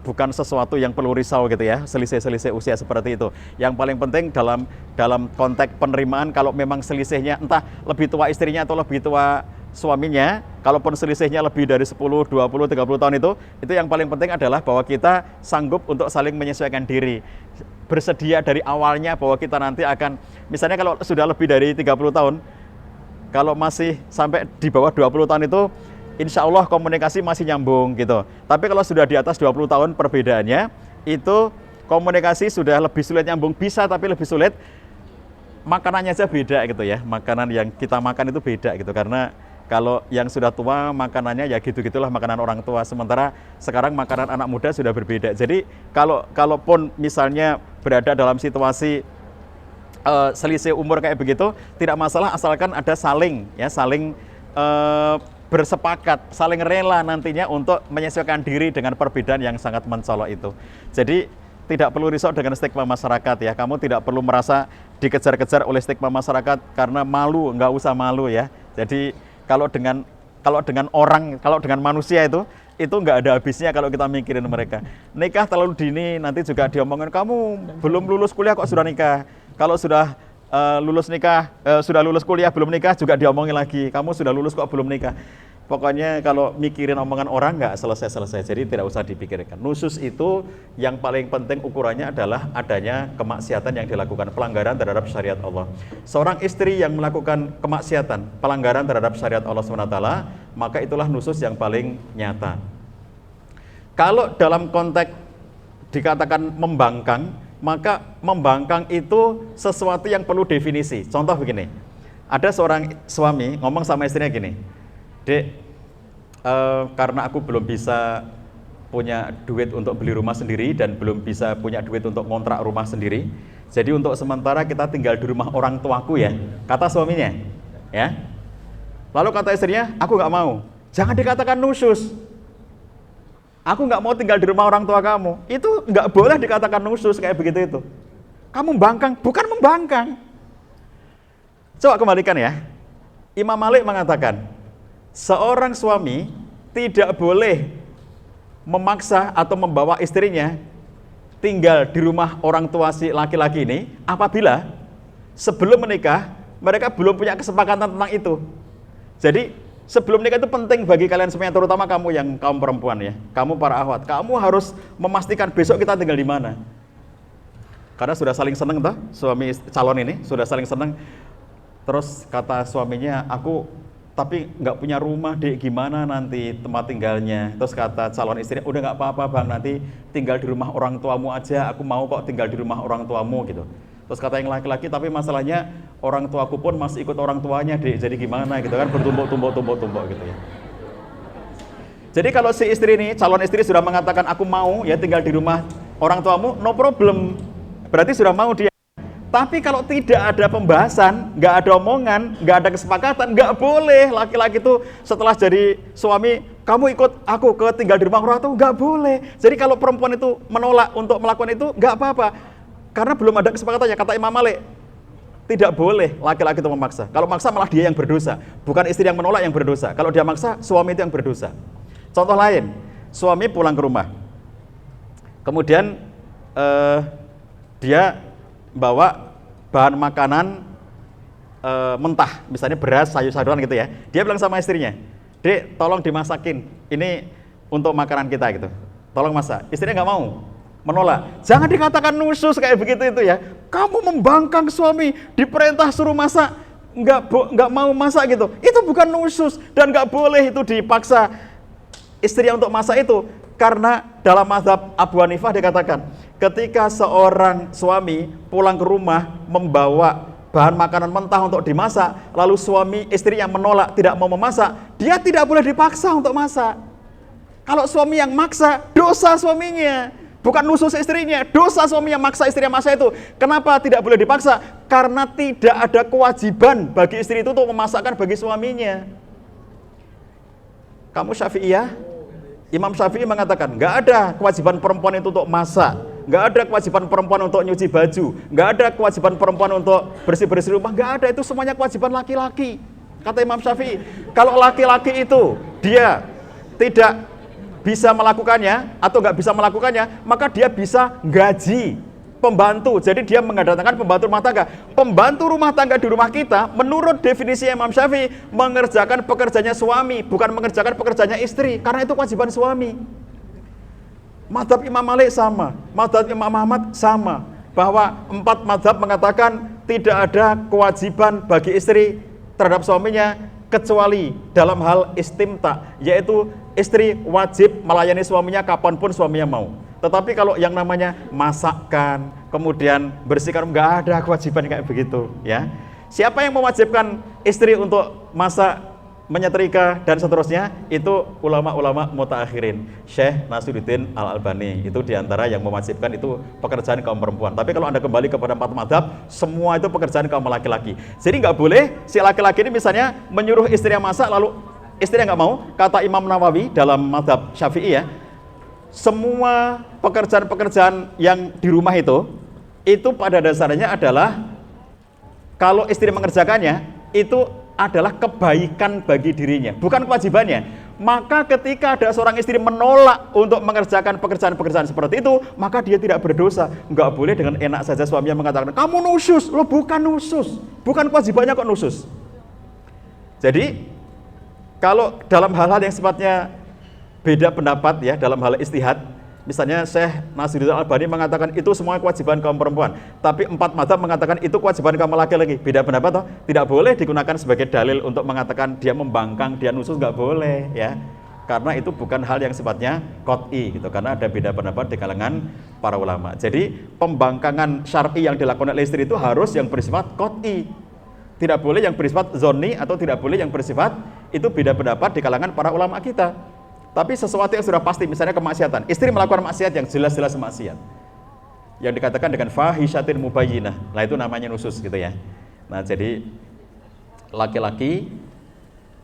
bukan sesuatu yang perlu risau gitu ya, selisih-selisih usia seperti itu. Yang paling penting dalam konteks penerimaan, kalau memang selisihnya entah lebih tua istrinya atau lebih tua suaminya, kalaupun selisihnya lebih dari 10, 20, 30 tahun itu yang paling penting adalah bahwa kita sanggup untuk saling menyesuaikan diri. Bersedia dari awalnya bahwa kita nanti akan, misalnya kalau sudah lebih dari 30 tahun, kalau masih sampai di bawah 20 tahun itu, insya Allah komunikasi masih nyambung gitu. Tapi kalau sudah di atas 20 tahun perbedaannya, itu komunikasi sudah lebih sulit nyambung, bisa tapi lebih sulit. Makanannya aja beda gitu ya, makanan yang kita makan itu beda gitu, karena kalau yang sudah tua makanannya ya gitu-gitulah makanan orang tua, sementara sekarang makanan anak muda sudah berbeda. Jadi kalaupun misalnya berada dalam situasi selisih umur kayak begitu, tidak masalah asalkan ada saling bersepakat, saling rela nantinya untuk menyesuaikan diri dengan perbedaan yang sangat mencolok itu. Jadi tidak perlu risau dengan stigma masyarakat ya. Kamu tidak perlu merasa dikejar-kejar oleh stigma masyarakat karena malu, nggak usah malu ya. Jadi kalau dengan manusia itu nggak ada habisnya kalau kita mikirin mereka. Nikah terlalu dini nanti juga diomongin, kamu belum lulus kuliah kok sudah nikah. Kalau sudah sudah lulus kuliah belum nikah juga diomongin lagi, kamu sudah lulus kok belum nikah. Pokoknya kalau mikirin omongan orang nggak selesai-selesai, jadi tidak usah dipikirkan. Nusyus itu yang paling penting ukurannya adalah adanya kemaksiatan yang dilakukan, pelanggaran terhadap syariat Allah. Seorang istri yang melakukan kemaksiatan, pelanggaran terhadap syariat Allah SWT, maka itulah nusyus yang paling nyata. Kalau dalam konteks dikatakan membangkang, maka membangkang itu sesuatu yang perlu definisi. Contoh begini, ada seorang suami ngomong sama istrinya gini, Dek, karena aku belum bisa punya duit untuk beli rumah sendiri dan belum bisa punya duit untuk ngontrak rumah sendiri, jadi untuk sementara kita tinggal di rumah orang tuaku ya, kata suaminya ya. Lalu kata istrinya, aku nggak mau. Jangan dikatakan nusyus, aku nggak mau tinggal di rumah orang tua kamu. Itu nggak boleh dikatakan nusyus kayak begitu itu. Kamu membangkang, bukan membangkang. Coba kembalikan ya. Imam Malik mengatakan, seorang suami tidak boleh memaksa atau membawa istrinya tinggal di rumah orang tua si laki-laki ini apabila sebelum menikah mereka belum punya kesepakatan tentang itu. Jadi sebelum menikah itu penting bagi kalian semuanya, terutama kamu yang kaum perempuan ya, kamu para akhwat, kamu harus memastikan besok kita tinggal di mana. Karena sudah saling seneng toh, suami calon ini sudah saling seneng. Terus kata suaminya, aku tapi nggak punya rumah dek, gimana nanti tempat tinggalnya. Terus kata calon istrinya, udah nggak apa-apa bang, nanti tinggal di rumah orang tuamu aja, aku mau kok tinggal di rumah orang tuamu gitu. Terus kata yang laki-laki, tapi masalahnya orang tuaku pun masih ikut orang tuanya dek, jadi gimana gitu kan, bertumbuk-tumbuk gitu ya. Jadi kalau si istri ini, calon istri sudah mengatakan aku mau ya tinggal di rumah orang tuamu, no problem, berarti sudah mau dia. Tapi kalau tidak ada pembahasan, nggak ada omongan, nggak ada kesepakatan, nggak boleh laki-laki itu setelah jadi suami, kamu ikut aku ke tinggal di rumah orang tua, nggak boleh. Jadi kalau perempuan itu menolak untuk melakukan itu, nggak apa-apa. Karena belum ada kesepakatannya, kata Imam Malik, tidak boleh laki-laki itu memaksa. Kalau maksa malah dia yang berdosa, bukan istri yang menolak yang berdosa. Kalau dia maksa, suami itu yang berdosa. Contoh lain, suami pulang ke rumah, kemudian dia bawa bahan makanan mentah, misalnya beras, sayur-sayuran gitu ya. Dia bilang sama istrinya, dek tolong dimasakin, ini untuk makanan kita gitu, tolong masak. Istrinya nggak mau, menolak. Jangan dikatakan nusus kayak begitu itu ya. Kamu membangkang suami, diperintah suruh masak, nggak mau masak gitu. Itu bukan nusus dan nggak boleh itu dipaksa istri untuk masak itu. Karena dalam mazhab Abu Hanifah dikatakan, ketika seorang suami pulang ke rumah membawa bahan makanan mentah untuk dimasak, lalu suami istrinya menolak tidak mau memasak, dia tidak boleh dipaksa untuk masak. Kalau suami yang maksa, dosa suaminya, bukan nusus istrinya, dosa suami yang maksa istrinya masak itu. Kenapa tidak boleh dipaksa? Karena tidak ada kewajiban bagi istri itu untuk memasakkan bagi suaminya. Kamu Syafi'iyah? Imam Syafi'i mengatakan, nggak ada kewajiban perempuan itu untuk masak, nggak ada kewajiban perempuan untuk nyuci baju, nggak ada kewajiban perempuan untuk bersih-bersih rumah, nggak ada, itu semuanya kewajiban laki-laki. Kata Imam Syafi'i, kalau laki-laki itu dia tidak bisa melakukannya atau nggak bisa melakukannya, maka dia bisa gaji pembantu. Jadi dia mendatangkan pembantu rumah tangga. Pembantu rumah tangga di rumah kita, menurut definisi Imam Syafi'i, mengerjakan pekerjaannya suami, bukan mengerjakan pekerjaannya istri, karena itu kewajiban suami. Mazhab Imam Malik sama, mazhab Imam Ahmad sama, bahwa 4 mazhab mengatakan tidak ada kewajiban bagi istri terhadap suaminya kecuali dalam hal istimta, yaitu istri wajib melayani suaminya kapanpun suaminya mau. Tetapi kalau yang namanya masakkan, kemudian bersihkan, nggak ada kewajiban kayak begitu ya. Siapa yang mewajibkan istri untuk masak, menyetrika dan seterusnya? Itu ulama-ulama mutaakhirin. Syekh Nasiruddin Al-Albani itu diantara yang mewajibkan itu pekerjaan kaum perempuan. Tapi kalau Anda kembali kepada 4 mazhab, semua itu pekerjaan kaum laki-laki. Jadi nggak boleh si laki-laki ini misalnya menyuruh istrinya masak lalu istrinya nggak mau. Kata Imam Nawawi dalam mazhab Syafi'i ya, semua pekerjaan-pekerjaan yang di rumah itu pada dasarnya adalah kalau istri mengerjakannya itu adalah kebaikan bagi dirinya, bukan kewajibannya. Maka ketika ada seorang istri menolak untuk mengerjakan pekerjaan-pekerjaan seperti itu, maka dia tidak berdosa. Nggak boleh dengan enak saja suaminya mengatakan, kamu nusus, lo bukan nusus, bukan kewajibannya kok nusus. Jadi kalau dalam hal-hal yang sifatnya beda pendapat ya dalam hal istihad, misalnya Syekh Nasiruddin Al-Albani mengatakan itu semua kewajiban kaum perempuan, tapi 4 mazhab mengatakan itu kewajiban kaum laki-laki. Beda pendapat toh? Tidak boleh digunakan sebagai dalil untuk mengatakan dia membangkang, dia nusus, nggak boleh ya. Karena itu bukan hal yang sifatnya qot'i gitu, karena ada beda pendapat di kalangan para ulama. Jadi pembangkangan syar'i yang dilakukan oleh istri itu harus yang bersifat qot'i. Tidak boleh yang bersifat zonni atau tidak boleh yang bersifat, itu beda pendapat di kalangan para ulama kita. Tapi sesuatu yang sudah pasti, misalnya kemaksiatan, istri melakukan maksiat yang jelas-jelas maksiat, yang dikatakan dengan fahishatin mubayyinah, nah itu namanya nusus gitu ya. Nah jadi laki-laki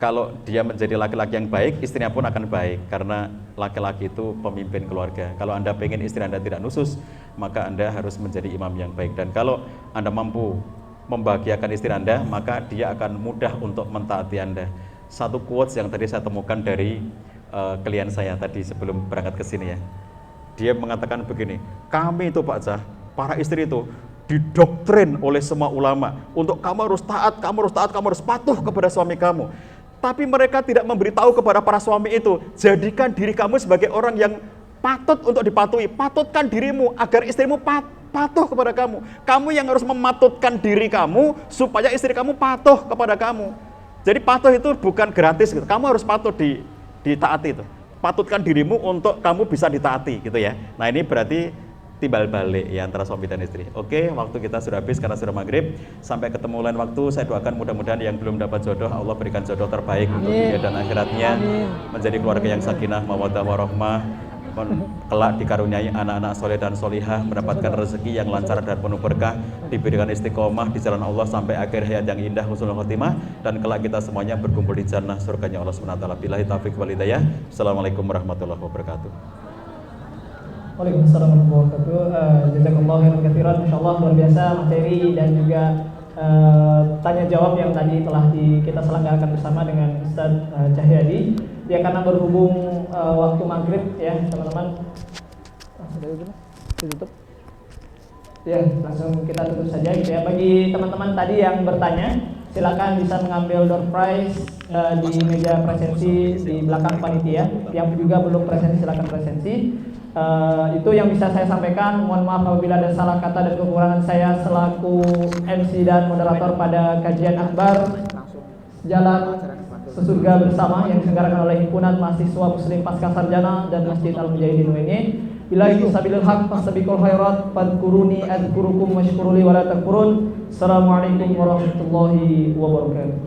kalau dia menjadi laki-laki yang baik, istrinya pun akan baik, karena laki-laki itu pemimpin keluarga. Kalau Anda pengen istri Anda tidak nusus, maka Anda harus menjadi imam yang baik. Dan kalau Anda mampu membahagiakan istri Anda, maka dia akan mudah untuk mentaati Anda. Satu quotes yang tadi saya temukan dari klien saya tadi sebelum berangkat ke sini ya. Dia mengatakan begini, kami itu Pak Jah, para istri itu didoktrin oleh semua ulama untuk kamu harus taat, kamu harus patuh kepada suami kamu. Tapi mereka tidak memberitahu kepada para suami itu, jadikan diri kamu sebagai orang yang patut untuk dipatuhi. Patutkan dirimu agar istrimu patuh kepada kamu. Kamu yang harus mematutkan diri kamu supaya istri kamu patuh kepada kamu. Jadi patuh itu bukan gratis gitu. Kamu harus patuh ditaati itu. Patutkan dirimu untuk kamu bisa ditaati gitu ya. Nah ini berarti timbal balik ya antara suami dan istri. Oke, waktu kita sudah habis karena sudah maghrib. Sampai ketemu lain waktu. Saya doakan mudah-mudahan yang belum dapat jodoh, Allah berikan jodoh terbaik untuk dunia dan akhiratnya. Menjadi keluarga yang sakinah, mawaddah warahmah. Kelak dikaruniai anak-anak soleh dan solihah, mendapatkan rezeki yang lancar dan penuh berkah, diberikan istiqomah di jalan Allah sampai akhir hayat yang indah, husnul khotimah, dan kelak kita semuanya berkumpul di jannah surganya Allah SWT. Billahi taufiq wal hidayah. Assalamualaikum warahmatullahi wabarakatuh. Waalaikumsalam warahmatullahi wabarakatuh. Jazakallahu khairan katsiran. Insyaallah luar biasa materi dan juga tanya jawab yang tadi telah kita selenggarakan bersama dengan Ustaz Cahyadi. Ya karena berhubung waktu maghrib ya teman-teman, ditutup. Ya langsung kita tutup saja gitu ya. Bagi teman-teman tadi yang bertanya, silakan bisa mengambil door prize di meja presensi di belakang panitia. Yang juga belum presensi silakan presensi. Itu yang bisa saya sampaikan. Mohon maaf apabila ada salah kata dan kekurangan saya selaku MC dan moderator pada kajian akbar Jalan Sesurga Bersama yang diselenggarakan oleh Himpunan Mahasiswa Muslim Pasca Sarjana dan Masjid Al-Mujahidin UNY. Billahi sabilil haq fastabiqul khairat fadkuruni adkurukum washkuruli wa la takfurun. Assalamualaikum warahmatullahi wabarakatuh.